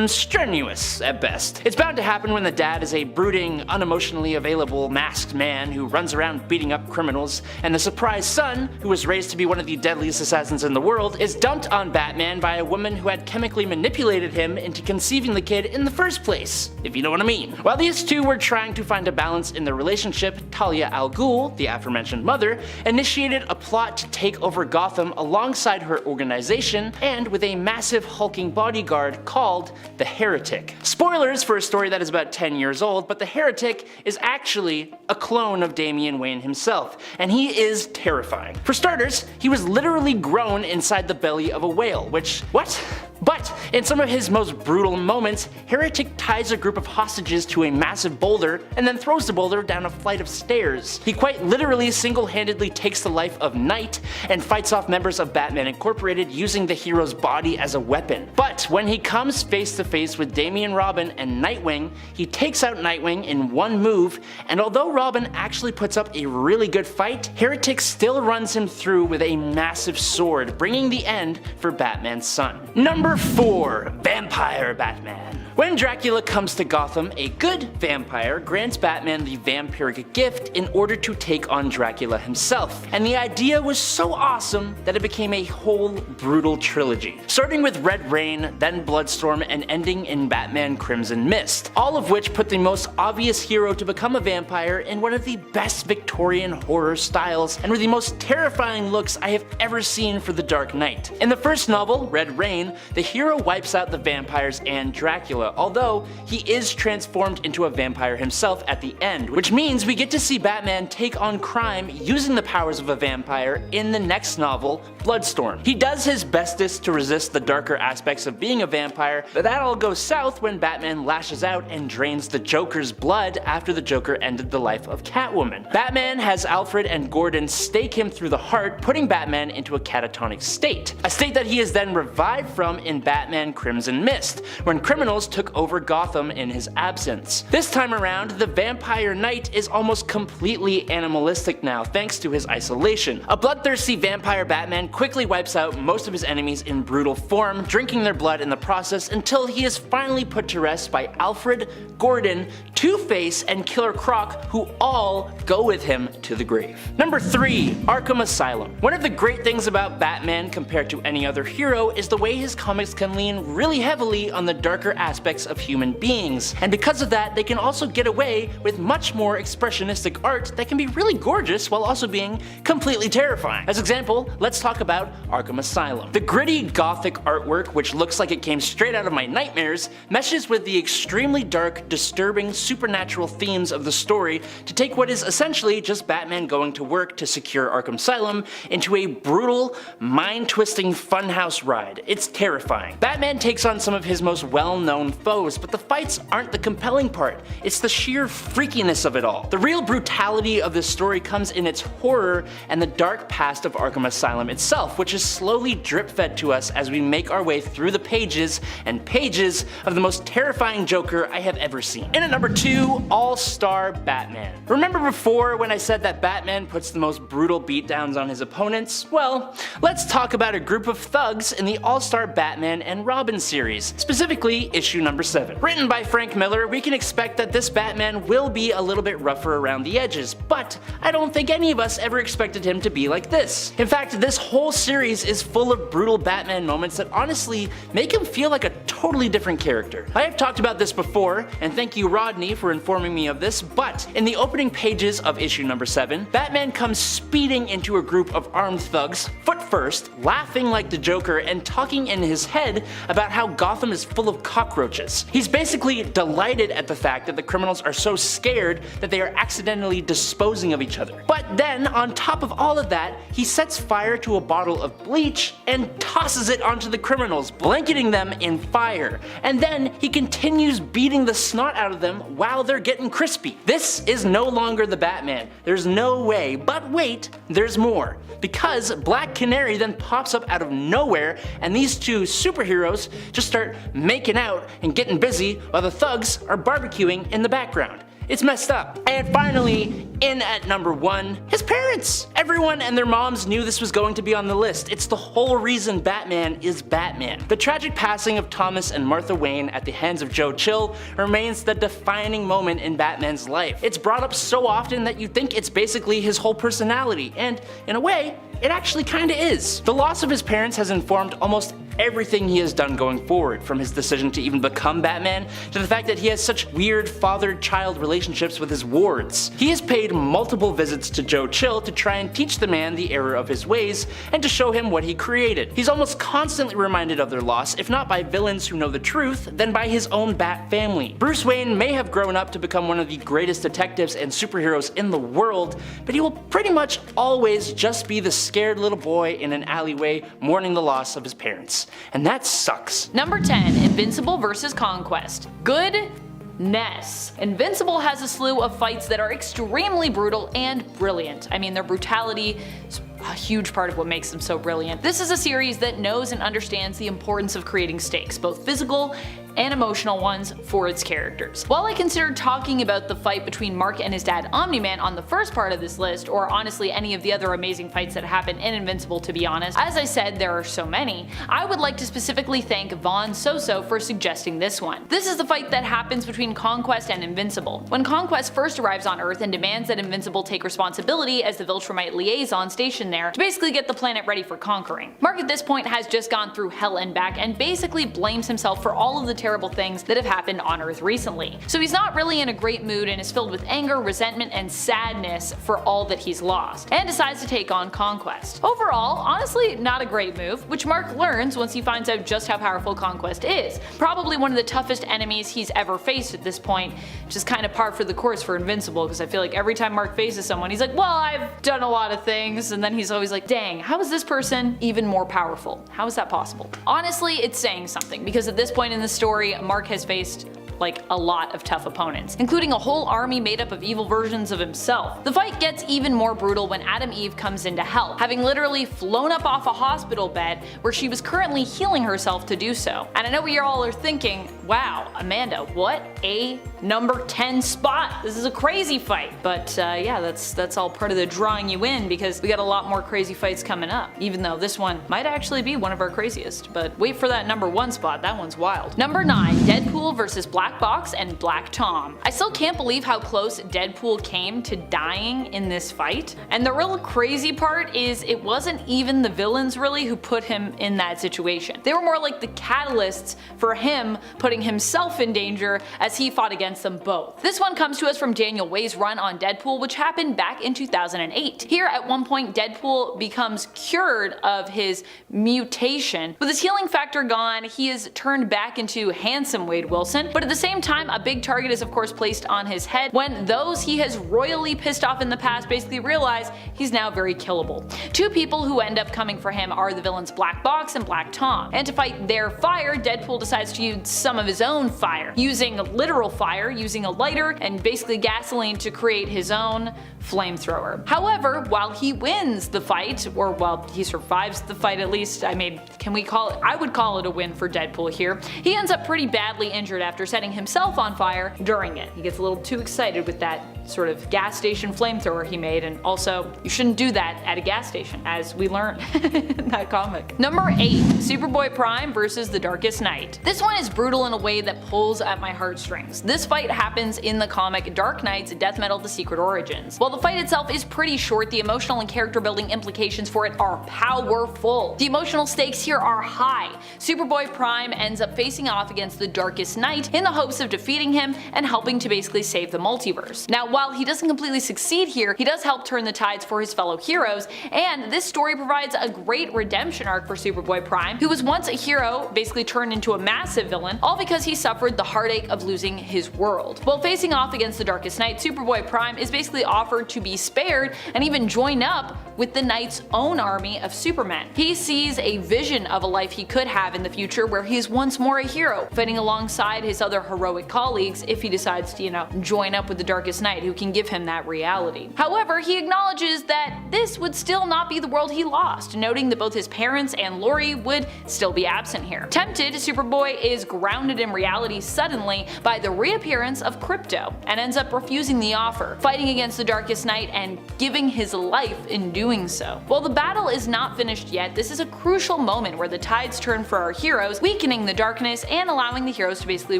strenuous at best. It's bound to happen when the dad is a brooding, unemotionally available masked man who runs around beating up criminals, and the surprised son, who was raised to be one of the deadliest assassins in the world, is dumped on Batman by a woman who had chemically manipulated him into conceiving the kid in the first place, if you know what I mean. While these two were trying to find a balance in their relationship, Talia al Ghul, the aforementioned mother, initiated a plot to take over Gotham alongside her organization and with a massive hulking bodyguard called the Heretic. Spoilers for a story that is about 10 years old, but the Heretic is actually a clone of Damian Wayne himself, and he is terrifying. For starters, he was literally grown inside the belly of a whale, which, what? But in some of his most brutal moments, Heretic ties a group of hostages to a massive boulder and then throws the boulder down a flight of stairs. He quite literally single-handedly takes the life of Knight and fights off members of Batman Incorporated using the hero's body as a weapon. But when he comes face to face with Damian Robin and Nightwing, he takes out Nightwing in one move, and although Robin actually puts up a really good fight, Heretic still runs him through with a massive sword, bringing the end for Batman's son. Number 4, Vampire Batman. When Dracula comes to Gotham, a good vampire grants Batman the vampiric gift in order to take on Dracula himself. And the idea was so awesome that it became a whole brutal trilogy. Starting with Red Rain, then Bloodstorm, and ending in Batman Crimson Mist. All of which put the most obvious hero to become a vampire in one of the best Victorian horror styles and with the most terrifying looks I have ever seen for the Dark Knight. In the first novel, Red Rain, the hero wipes out the vampires and Dracula, although he is transformed into a vampire himself at the end, which means we get to see Batman take on crime using the powers of a vampire in the next novel, Bloodstorm. He does his bestest to resist the darker aspects of being a vampire, but that all goes south when Batman lashes out and drains the Joker's blood after the Joker ended the life of Catwoman. Batman has Alfred and Gordon stake him through the heart, putting Batman into a catatonic state. A state that he is then revived from in Batman Crimson Mist, when criminals took over Gotham in his absence. This time around, the Vampire Knight is almost completely animalistic now thanks to his isolation. A bloodthirsty vampire Batman quickly wipes out most of his enemies in brutal form, drinking their blood in the process until he is finally put to rest by Alfred, Gordon, Two-Face, and Killer Croc, who all go with him to the grave. Number 3, Arkham Asylum. One of the great things about Batman compared to any other hero is the way his comics can lean really heavily on the darker aspects aspects of human beings, and because of that they can also get away with much more expressionistic art that can be really gorgeous while also being completely terrifying. As example, let's talk about Arkham Asylum. The gritty gothic artwork, which looks like it came straight out of my nightmares, meshes with the extremely dark, disturbing, supernatural themes of the story to take what is essentially just Batman going to work to secure Arkham Asylum into a brutal, mind-twisting funhouse ride. It's terrifying. Batman takes on some of his most well-known foes, but the fights aren't the compelling part. It's the sheer freakiness of it all. The real brutality of this story comes in its horror and the dark past of Arkham Asylum itself, which is slowly drip-fed to us as we make our way through the pages and pages of the most terrifying Joker I have ever seen. In at number 2, All-Star Batman. Remember before when I said that Batman puts the most brutal beatdowns on his opponents? Well, let's talk about a group of thugs in the All-Star Batman and Robin series, specifically issue number 7. Written by Frank Miller, we can expect that this Batman will be a little bit rougher around the edges, but I don't think any of us ever expected him to be like this. In fact, this whole series is full of brutal Batman moments that honestly make him feel like a totally different character. I have talked about this before, and thank you Rodney for informing me of this, but in the opening pages of issue number 7, Batman comes speeding into a group of armed thugs, foot first, laughing like the Joker and talking in his head about how Gotham is full of cockroaches. He's basically delighted at the fact that the criminals are so scared that they are accidentally disposing of each other. But then, on top of all of that, he sets fire to a bottle of bleach and tosses it onto the criminals, blanketing them in fire. And then he continues beating the snot out of them while they're getting crispy. This is no longer the Batman. There's no way, but wait, there's more. Because Black Canary then pops up out of nowhere and these two superheroes just start making out and getting busy while the thugs are barbecuing in the background. It's messed up. And finally, in at number 1, his parents. Everyone and their moms knew this was going to be on the list. It's the whole reason Batman is Batman. The tragic passing of Thomas and Martha Wayne at the hands of Joe Chill remains the defining moment in Batman's life. It's brought up so often that you think it's basically his whole personality, and in a way, it actually kinda is. The loss of his parents has informed almost everything he has done going forward, from his decision to even become Batman, to the fact that he has such weird father-child relationships with his wards. He has paid multiple visits to Joe Chill to try and teach the man the error of his ways, and to show him what he created. He's almost constantly reminded of their loss, if not by villains who know the truth, then by his own Bat family. Bruce Wayne may have grown up to become one of the greatest detectives and superheroes in the world, but he will pretty much always just be the scared little boy in an alleyway mourning the loss of his parents. And that sucks. Number 10, Invincible vs. Conquest. Goodness. Invincible has a slew of fights that are extremely brutal and brilliant. I mean, their brutality is a huge part of what makes them so brilliant. This is a series that knows and understands the importance of creating stakes, both physical and emotional ones, for its characters. While I considered talking about the fight between Mark and his dad Omni-Man on the first part of this list, or honestly any of the other amazing fights that happen in Invincible, to be honest, as I said, there are so many, I would like to specifically thank Vaughn Soso for suggesting this one. This is the fight that happens between Conquest and Invincible. When Conquest first arrives on Earth and demands that Invincible take responsibility as the Viltrumite liaison stationed there to basically get the planet ready for conquering. Mark at this point has just gone through hell and back and basically blames himself for all of the terrible things that have happened on Earth recently. So he's not really in a great mood and is filled with anger, resentment, and sadness for all that he's lost, and decides to take on Conquest. Overall, honestly, not a great move, which Mark learns once he finds out just how powerful Conquest is. Probably one of the toughest enemies he's ever faced at this point, which is kind of par for the course for Invincible, because I feel like every time Mark faces someone, he's like, well, I've done a lot of things, and then he's always like, dang, how is this person even more powerful? How is that possible? Honestly, it's saying something, because at this point in the story, Mark has faced like a lot of tough opponents, including a whole army made up of evil versions of himself. The fight gets even more brutal when Adam Eve comes in to help, having literally flown up off a hospital bed where she was currently healing herself to do so. And I know what you all are thinking, wow, Amanda, what a number 10 spot. This is a crazy fight. But yeah, that's all part of the drawing you in, because we got a lot more crazy fights coming up, even though this one might actually be one of our craziest. But wait for that number 1 spot, that one's wild. Number 9, Deadpool vs. Black Box and Black Tom. I still can't believe how close Deadpool came to dying in this fight, and the real crazy part is it wasn't even the villains really who put him in that situation. They were more like the catalysts for him putting putting himself in danger as he fought against them both. This one comes to us from Daniel Way's run on Deadpool, which happened back in 2008. Here at one point Deadpool becomes cured of his mutation. With his healing factor gone, he is turned back into handsome Wade Wilson, but at the same time a big target is of course placed on his head when those he has royally pissed off in the past basically realize he's now very killable. Two people who end up coming for him are the villains Black Box and Black Tom, and to fight their fire, Deadpool decides to use some of his own fire, using literal fire, using a lighter and basically gasoline to create his own flamethrower. However, while he wins the fight, or while he survives the fight at least, I mean, I would call it a win for Deadpool here, he ends up pretty badly injured after setting himself on fire during it. He gets a little too excited with that sort of gas station flamethrower he made, and also you shouldn't do that at a gas station, as we learned in that comic. Number 8. Superboy Prime versus the Darkest Knight. This one is brutal in a way that pulls at my heartstrings. This fight happens in the comic Dark Knight's Death Metal: The Secret Origins. While the fight itself is pretty short, the emotional and character building implications for it are powerful. The emotional stakes here are high. Superboy Prime ends up facing off against the Darkest Knight in the hopes of defeating him and helping to basically save the multiverse. Now, while he doesn't completely succeed here, he does help turn the tides for his fellow heroes, and this story provides a great redemption arc for Superboy Prime, who was once a hero, basically turned into a massive villain, all because he suffered the heartache of losing his world. While facing off against the Darkest Knight, Superboy Prime is basically offered to be spared and even join up with the Knight's own army of Supermen. He sees a vision of a life he could have in the future where he is once more a hero, fighting alongside his other heroic colleagues if he decides to, join up with the Darkest Knight, who can give him that reality. However, he acknowledges that this would still not be the world he lost, noting that both his parents and Lori would still be absent here. Tempted, Superboy is grounded in reality suddenly by the reappearance of Crypto, and ends up refusing the offer, fighting against the Darkest Knight and giving his life in doing so. While the battle is not finished yet, this is a crucial moment where the tides turn for our heroes, weakening the darkness and allowing the heroes to basically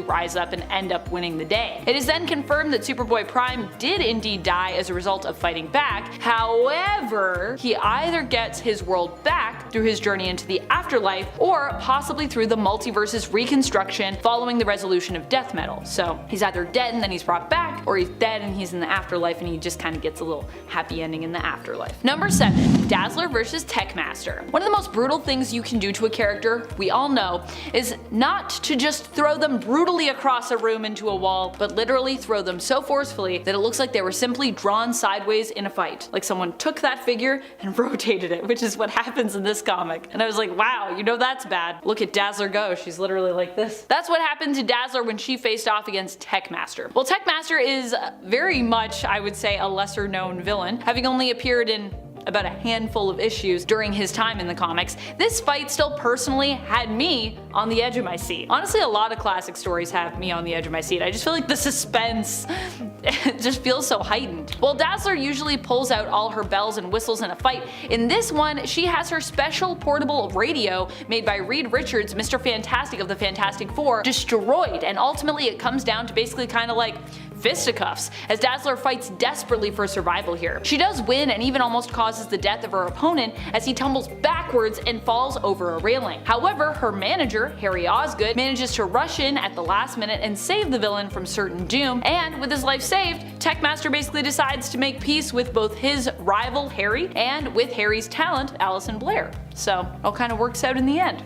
rise up and end up winning the day. It is then confirmed that Superboy Prime did indeed die as a result of fighting back. However, he either gets his world back through his journey into the afterlife, or possibly through the multiverse's reconstruction following the resolution of death metal. So he's either dead and then he's brought back, or he's dead and he's in the afterlife and he just kind of gets a little happy ending in the afterlife. Number 7. Dazzler versus Techmaster. One of the most brutal things you can do to a character, we all know, is not to just throw them brutally across a room into a wall, but literally throw them so forcefully that it looks like they were simply drawn sideways in a fight. Like someone took that figure and rotated it, which is what happens in this comic. And I was like, wow, that's bad. Look at Dazzler go, she's literally like this. That's what happened to Dazzler when she faced off against Techmaster. Well, Techmaster is very much, I would say, a lesser known villain, having only appeared in about a handful of issues during his time in the comics. This fight still personally had me on the edge of my seat. Honestly, a lot of classic stories have me on the edge of my seat. I just feel like the suspense just feels so heightened. While Dazzler usually pulls out all her bells and whistles in a fight, in this one she has her special portable radio made by Reed Richards, Mr. Fantastic of the Fantastic Four, destroyed, and ultimately it comes down to basically kind of like fisticuffs, as Dazzler fights desperately for survival here. She does win and even almost causes the death of her opponent as he tumbles backwards and falls over a railing. However, her manager, Harry Osgood, manages to rush in at the last minute and save the villain from certain doom, and with his life saved, Techmaster basically decides to make peace with both his rival Harry and with Harry's talent, Alison Blair. So it all kind of works out in the end.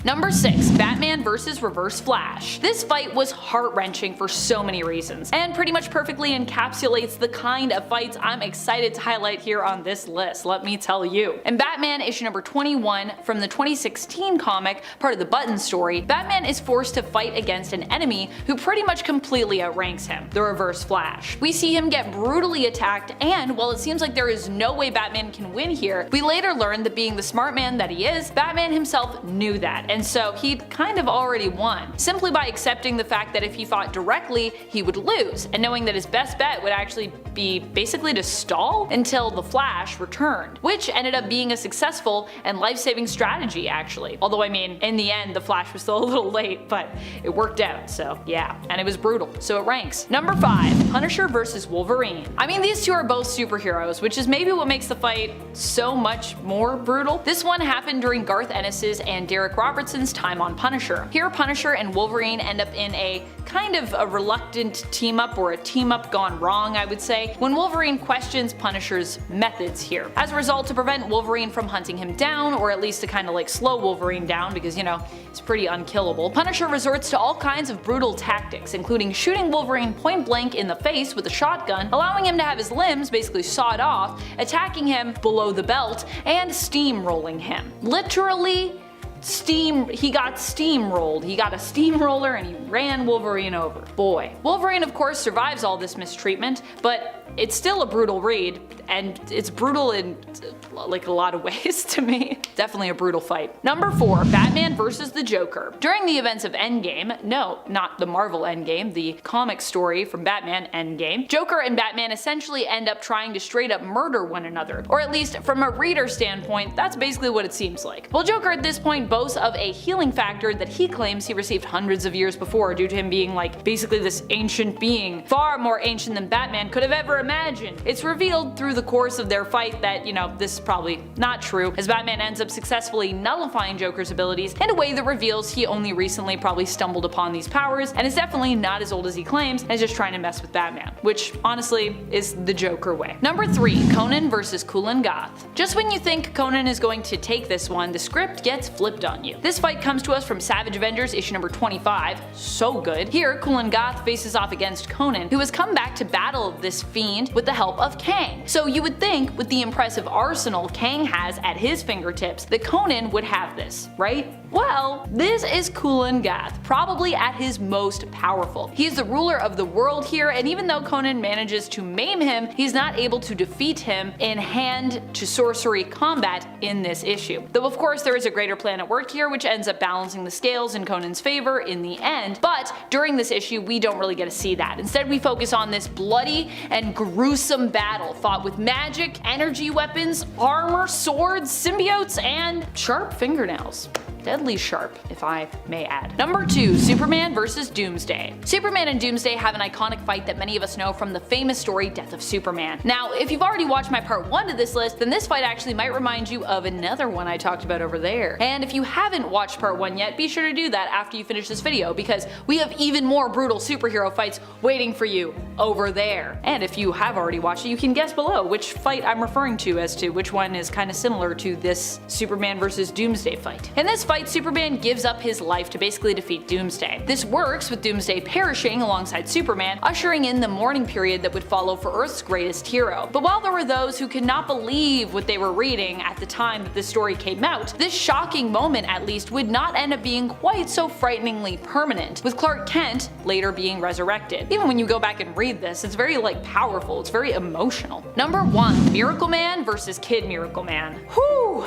Number 6. Batman vs. Reverse Flash. This fight was heart-wrenching for so many reasons, and pretty much perfectly encapsulates the kind of fights I'm excited to highlight here on this list, let me tell you. In Batman issue number 21 from the 2016 comic, part of the Button story, Batman is forced to fight against an enemy who pretty much completely outranks him, the Reverse Flash. We see him get brutally attacked, and while it seems like there is no way Batman can win here, we later learn that being the smart man that he is, Batman himself knew that, and so he'd kind of already won, simply by accepting the fact that if he fought directly, he would lose, and knowing that his best bet would actually be basically to stall until the Flash returned, which ended up being a successful and life-saving strategy actually. Although I mean, in the end the Flash was still a little late, but it worked out, so yeah, and it was brutal, so it ranks. Number 5. Punisher vs. Wolverine. I mean, these two are both superheroes, which is maybe what makes the fight so much more brutal. This one happened during Garth Ennis's and Derek Robertson's time on Punisher. Here Punisher and Wolverine end up in a kind of a reluctant team up, or a team up gone wrong I would say, when Wolverine questions Punisher's methods here. As a result, to prevent Wolverine from hunting him down, or at least to kind of like slow Wolverine down because you know, he's pretty unkillable, Punisher resorts to all kinds of brutal tactics, including shooting Wolverine point blank in the face with a shotgun, allowing him to have his limbs basically sawed off, attacking him below the belt, and steamrolling him. Literally he got steamrolled. He got a steamroller and he ran Wolverine over. Boy. Wolverine of course survives all this mistreatment, but it's still a brutal read, and it's brutal in like a lot of ways to me. Definitely a brutal fight. Number 4, Batman vs. the Joker. During the events of Endgame, no, not the Marvel Endgame, the comic story from Batman Endgame, Joker and Batman essentially end up trying to straight up murder one another, or at least from a reader standpoint, that's basically what it seems like. Well, Joker at this point boasts of a healing factor that he claims he received hundreds of years before due to him being like basically this ancient being, far more ancient than Batman could have ever imagined. It's revealed through the course of their fight that, you know, this is probably not true, as Batman ends up successfully nullifying Joker's abilities in a way that reveals he only recently probably stumbled upon these powers and is definitely not as old as he claims and is just trying to mess with Batman, which honestly is the Joker way. Number 3, Conan vs. Cool & Goth. Just when you think Conan is going to take this one, the script gets flipped on you. This fight comes to us from Savage Avengers issue number 25, so good. Here, Cool & Goth faces off against Conan, who has come back to battle this fiend with the help of Kang. So you would think, with the impressive arsenal Kang has at his fingertips, that Conan would have this, right? Well, this is Cool & Goth, probably at his most powerful. He is the ruler of the world here, and even though Conan manages to maim him, he's not able to defeat him in hand-to-sorcery combat in this issue. Though of course there is a greater plan at work here, which ends up balancing the scales in Conan's favor in the end, but during this issue we don't really get to see that. Instead we focus on this bloody and gruesome battle fought with magic, energy weapons, armor, swords, symbiotes, and sharp fingernails. Deadly sharp, if I may add. Number 2, Superman vs. Doomsday. Superman and Doomsday have an iconic fight that many of us know from the famous story Death of Superman. Now, if you've already watched my part 1 to this list, then this fight actually might remind you of another one I talked about over there. And if you haven't watched part 1 yet, be sure to do that after you finish this video, because we have even more brutal superhero fights waiting for you over there. And if you have already watched it, you can guess below which fight I'm referring to as to which one is kind of similar to this Superman vs. Doomsday fight. In this fight, Superman gives up his life to basically defeat Doomsday. This works with Doomsday perishing alongside Superman, ushering in the mourning period that would follow for Earth's greatest hero. But while there were those who could not believe what they were reading at the time that this story came out, this shocking moment at least would not end up being quite so frighteningly permanent, with Clark Kent later being resurrected. Even when you go back and read this, it's very powerful, it's very emotional. Number 1, Miracle Man vs. Kid Miracle Man. Whew!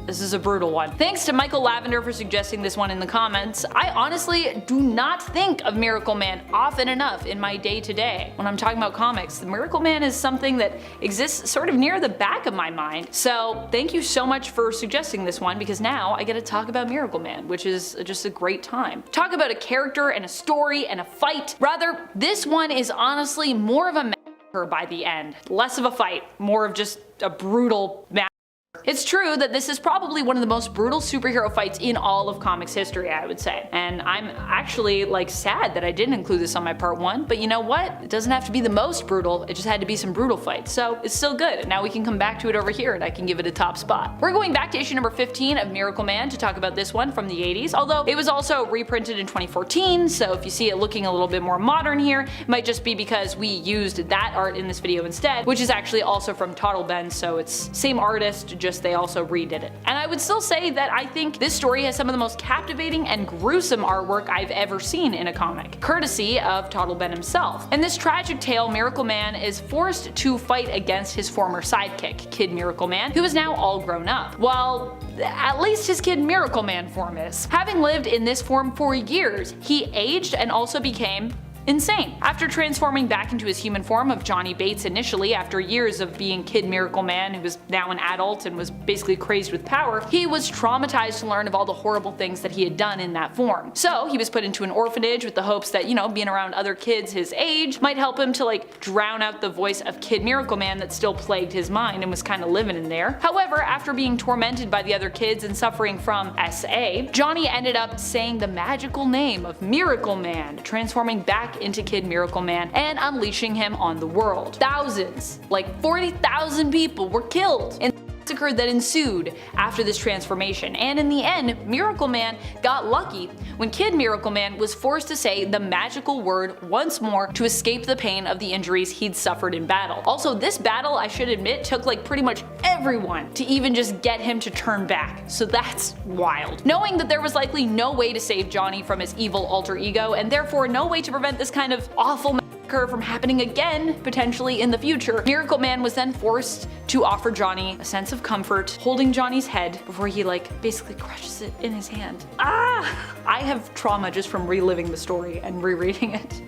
This is a brutal one. Thanks to Michael Lavender for suggesting this one in the comments. I honestly do not think of Miracle Man often enough in my day-to-day. When I'm talking about comics, the Miracle Man is something that exists sort of near the back of my mind. So thank you so much for suggesting this one, because now I get to talk about Miracle Man, which is just a great time. Talk about a character and a story and a fight. Rather, this one is honestly more of a massacre by the end. Less of a fight, more of just a brutal massacre. It's true that this is probably one of the most brutal superhero fights in all of comics history, I would say. And I'm actually sad that I didn't include this on my part 1, but you know what? It doesn't have to be the most brutal, it just had to be some brutal fights. So it's still good, and now we can come back to it over here and I can give it a top spot. We're going back to issue number 15 of Miracle Man to talk about this one from the 80s, although it was also reprinted in 2014, so if you see it looking a little bit more modern here, it might just be because we used that art in this video instead, which is actually also from Toddleben, so it's same artist, just they also redid it. And I would still say that I think this story has some of the most captivating and gruesome artwork I've ever seen in a comic, courtesy of Toddleben himself. In this tragic tale, Miracle Man is forced to fight against his former sidekick, Kid Miracle Man, who is now all grown up. Well, at least his Kid Miracle Man form is. Having lived in this form for years, he aged and also became insane. After transforming back into his human form of Johnny Bates initially, after years of being Kid Miracle Man, who was now an adult and was basically crazed with power, he was traumatized to learn of all the horrible things that he had done in that form. So he was put into an orphanage with the hopes that, being around other kids his age might help him to drown out the voice of Kid Miracle Man that still plagued his mind and was kind of living in there. However, after being tormented by the other kids and suffering from SA, Johnny ended up saying the magical name of Miracle Man, transforming back into Kid Miracle Man and unleashing him on the world. Thousands, 40,000 people were killed in the massacre that ensued after this transformation, and in the end, Miracle Man got lucky when Kid Miracle Man was forced to say the magical word once more to escape the pain of the injuries he'd suffered in battle. Also, this battle, I should admit, took pretty much everyone to even just get him to turn back, so that's wild. Knowing that there was likely no way to save Johnny from his evil alter ego, and therefore no way to prevent this kind of awful from happening again, potentially in the future, Miracle Man was then forced to offer Johnny a sense of comfort, holding Johnny's head before he basically crushes it in his hand. I have trauma just from reliving the story and rereading it.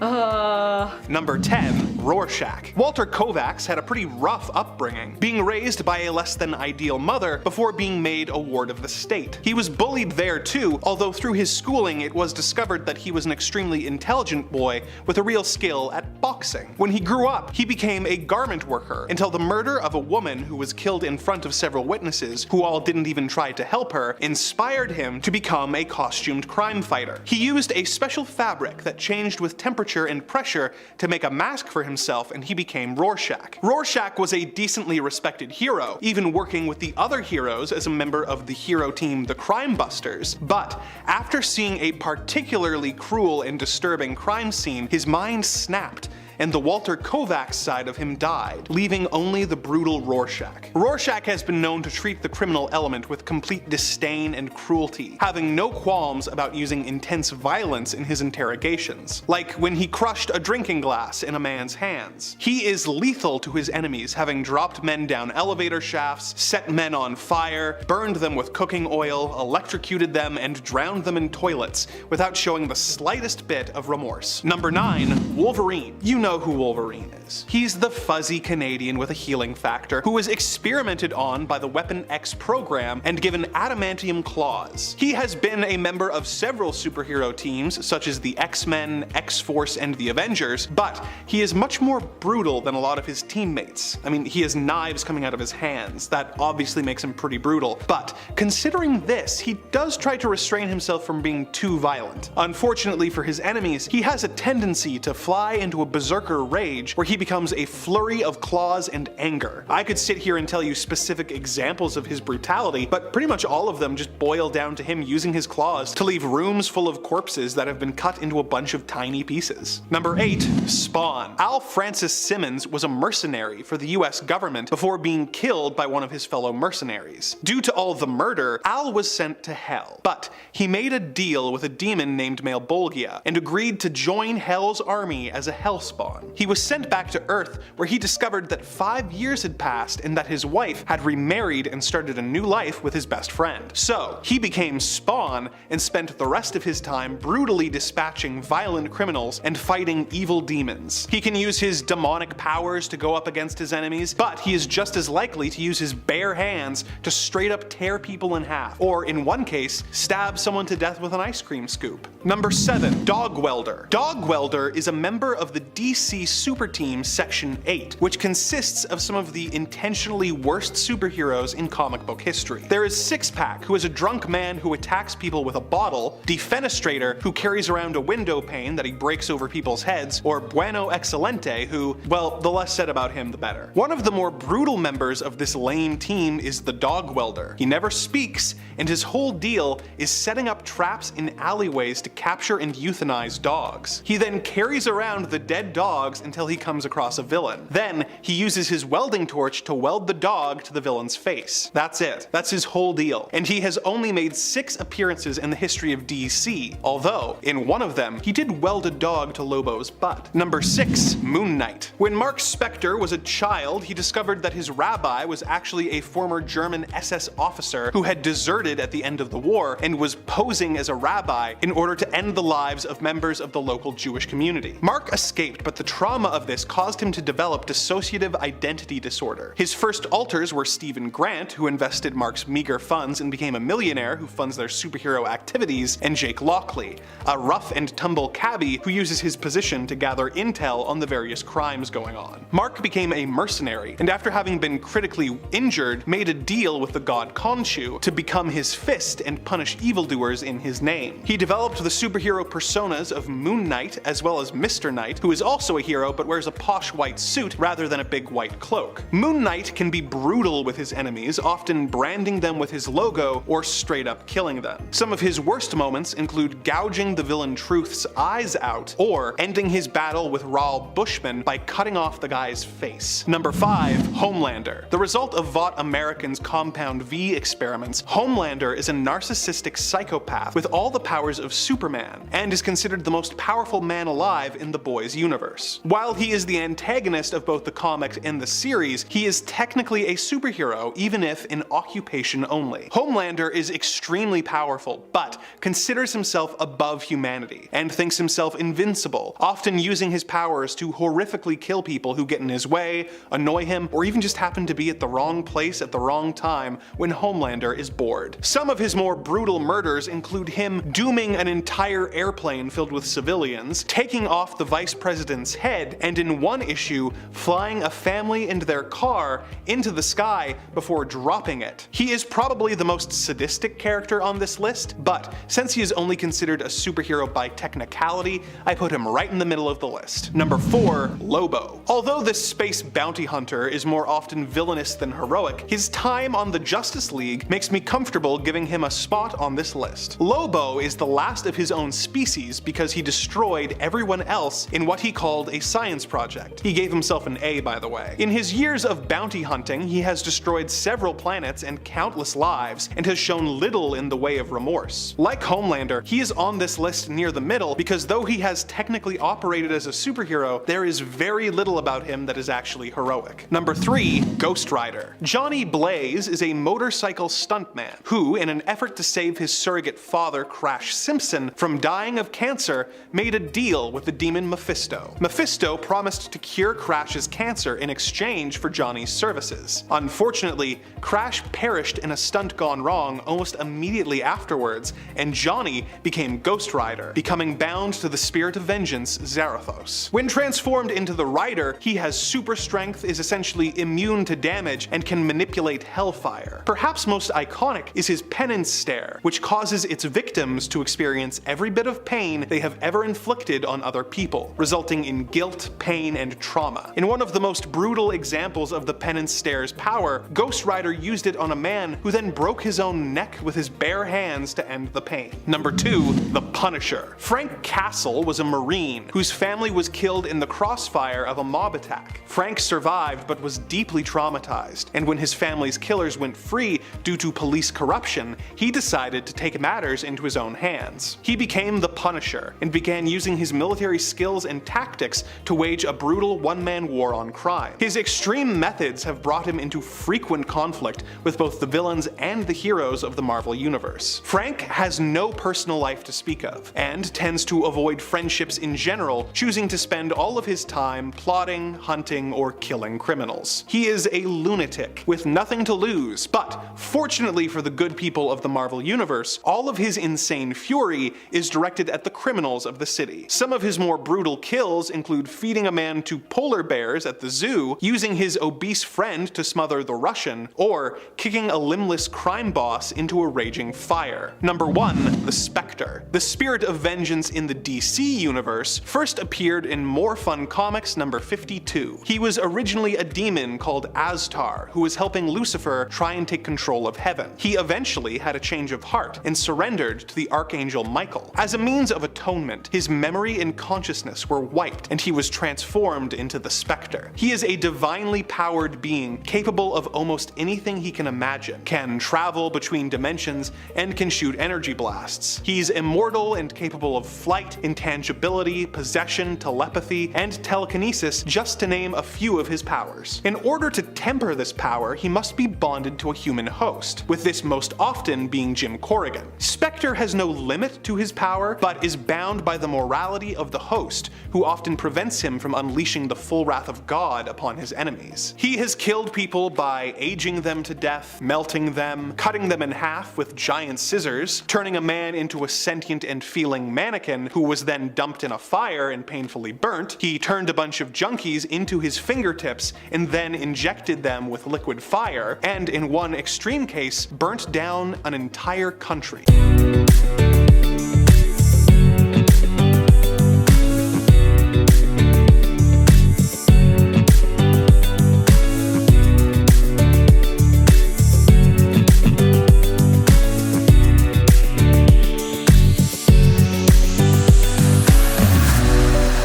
Number 10. Rorschach. Walter Kovacs had a pretty rough upbringing, being raised by a less than ideal mother before being made a ward of the state. He was bullied there too, although through his schooling it was discovered that he was an extremely intelligent boy with a real skill at boxing. When he grew up, he became a garment worker until the murder of a woman who was killed in front of several witnesses, who all didn't even try to help her, inspired him to become a costumed crime fighter. He used a special fabric that changed with temperature and pressure to make a mask for himself, and he became Rorschach. Rorschach was a decently respected hero, even working with the other heroes as a member of the hero team the Crime Busters. But after seeing a particularly cruel and disturbing crime scene, his mind snapped, and the Walter Kovacs side of him died, leaving only the brutal Rorschach. Rorschach has been known to treat the criminal element with complete disdain and cruelty, having no qualms about using intense violence in his interrogations, like when he crushed a drinking glass in a man's hands. He is lethal to his enemies, having dropped men down elevator shafts, set men on fire, burned them with cooking oil, electrocuted them, and drowned them in toilets without showing the slightest bit of remorse. Number 9. Wolverine. You know who Wolverine is. He's the fuzzy Canadian with a healing factor who was experimented on by the Weapon X program and given adamantium claws. He has been a member of several superhero teams such as the X-Men, X-Force, and the Avengers, but he is much more brutal than a lot of his teammates. I mean, he has knives coming out of his hands. That obviously makes him pretty brutal, but considering this, he does try to restrain himself from being too violent. Unfortunately for his enemies, he has a tendency to fly into a berserker rage where he becomes a flurry of claws and anger. I could sit here and tell you specific examples of his brutality, but pretty much all of them just boil down to him using his claws to leave rooms full of corpses that have been cut into a bunch of tiny pieces. Number 8. Spawn. Al Francis Simmons was a mercenary for the US government before being killed by one of his fellow mercenaries. Due to all the murder, Al was sent to hell, but he made a deal with a demon named Malbolgia and agreed to join Hell's army as a Hellspawn. He was sent back to Earth, where he discovered that 5 years had passed and that his wife had remarried and started a new life with his best friend. So he became Spawn and spent the rest of his time brutally dispatching violent criminals and fighting evil demons. He can use his demonic powers to go up against his enemies, but he is just as likely to use his bare hands to straight up tear people in half, or in one case, stab someone to death with an ice cream scoop. Number 7. Dog Welder. Dog Welder is a member of the DC Super Team Section 8, which consists of some of the intentionally worst superheroes in comic book history. There is Six-Pack, who is a drunk man who attacks people with a bottle, Defenestrator, who carries around a window pane that he breaks over people's heads, or Bueno Excelente, who, well, the less said about him the better. One of the more brutal members of this lame team is the Dog Welder. He never speaks, and his whole deal is setting up traps in alleyways to capture and euthanize dogs. He then carries around the dead dog dogs until he comes across a villain. Then, he uses his welding torch to weld the dog to the villain's face. That's it. That's his whole deal. And he has only made 6 appearances in the history of DC, although, in one of them, he did weld a dog to Lobo's butt. Number 6. Moon Knight. When Mark Spector was a child, he discovered that his rabbi was actually a former German SS officer who had deserted at the end of the war and was posing as a rabbi in order to end the lives of members of the local Jewish community. Mark escaped, but the trauma of this caused him to develop dissociative identity disorder. His first alters were Stephen Grant, who invested Mark's meager funds and became a millionaire who funds their superhero activities, and Jake Lockley, a rough and tumble cabbie who uses his position to gather intel on the various crimes going on. Mark became a mercenary, and after having been critically injured, made a deal with the god Khonshu to become his fist and punish evildoers in his name. He developed the superhero personas of Moon Knight as well as Mr. Knight, who is also a hero but wears a posh white suit rather than a big white cloak. Moon Knight can be brutal with his enemies, often branding them with his logo or straight up killing them. Some of his worst moments include gouging the villain Truth's eyes out, or ending his battle with Raoul Bushman by cutting off the guy's face. Number 5. Homelander. The result of Vought American's Compound V experiments, Homelander is a narcissistic psychopath with all the powers of Superman, and is considered the most powerful man alive in the boys' universe. While he is the antagonist of both the comics and the series, he is technically a superhero, even if in occupation only. Homelander is extremely powerful, but considers himself above humanity, and thinks himself invincible, often using his powers to horrifically kill people who get in his way, annoy him, or even just happen to be at the wrong place at the wrong time when Homelander is bored. Some of his more brutal murders include him dooming an entire airplane filled with civilians, taking off the vice president's head, and in one issue, flying a family and their car into the sky before dropping it. He is probably the most sadistic character on this list, but since he is only considered a superhero by technicality, I put him right in the middle of the list. Number 4. Lobo. Although this space bounty hunter is more often villainous than heroic, his time on the Justice League makes me comfortable giving him a spot on this list. Lobo is the last of his own species because he destroyed everyone else in what he called a science project. He gave himself an A, by the way. In his years of bounty hunting, he has destroyed several planets and countless lives, and has shown little in the way of remorse. Like Homelander, he is on this list near the middle because though he has technically operated as a superhero, there is very little about him that is actually heroic. Number 3. Ghost Rider. Johnny Blaze is a motorcycle stuntman who, in an effort to save his surrogate father Crash Simpson from dying of cancer, made a deal with the demon Mephisto. Mephisto promised to cure Crash's cancer in exchange for Johnny's services. Unfortunately, Crash perished in a stunt gone wrong almost immediately afterwards, and Johnny became Ghost Rider, becoming bound to the spirit of vengeance, Zarathos. When transformed into the Rider, he has super strength, is essentially immune to damage, and can manipulate hellfire. Perhaps most iconic is his penance stare, which causes its victims to experience every bit of pain they have ever inflicted on other people, resulting in guilt, pain, and trauma. In one of the most brutal examples of the penance stare's power, Ghost Rider used it on a man who then broke his own neck with his bare hands to end the pain. Number 2. The Punisher. Frank Castle was a Marine whose family was killed in the crossfire of a mob attack. Frank survived but was deeply traumatized, and when his family's killers went free due to police corruption, he decided to take matters into his own hands. He became the Punisher and began using his military skills and tactics to wage a brutal one-man war on crime. His extreme methods have brought him into frequent conflict with both the villains and the heroes of the Marvel Universe. Frank has no personal life to speak of, and tends to avoid friendships in general, choosing to spend all of his time plotting, hunting, or killing criminals. He is a lunatic with nothing to lose, but fortunately for the good people of the Marvel Universe, all of his insane fury is directed at the criminals of the city. Some of his more brutal kills include feeding a man to polar bears at the zoo, using his obese friend to smother the Russian, or kicking a limbless crime boss into a raging fire. Number 1. The Spectre. The spirit of vengeance in the DC universe first appeared in More Fun Comics number 52. He was originally a demon called Aztar, who was helping Lucifer try and take control of heaven. He eventually had a change of heart and surrendered to the Archangel Michael. As a means of atonement, his memory and consciousness were wiped, wiped, and he was transformed into the Spectre. He is a divinely powered being capable of almost anything he can imagine, can travel between dimensions, and can shoot energy blasts. He's immortal and capable of flight, intangibility, possession, telepathy, and telekinesis, just to name a few of his powers. In order to temper this power, he must be bonded to a human host, with this most often being Jim Corrigan. Spectre has no limit to his power, but is bound by the morality of the host, who often prevents him from unleashing the full wrath of God upon his enemies. He has killed people by aging them to death, melting them, cutting them in half with giant scissors, turning a man into a sentient and feeling mannequin who was then dumped in a fire and painfully burnt. He turned a bunch of junkies into his fingertips and then injected them with liquid fire, and in one extreme case, burnt down an entire country.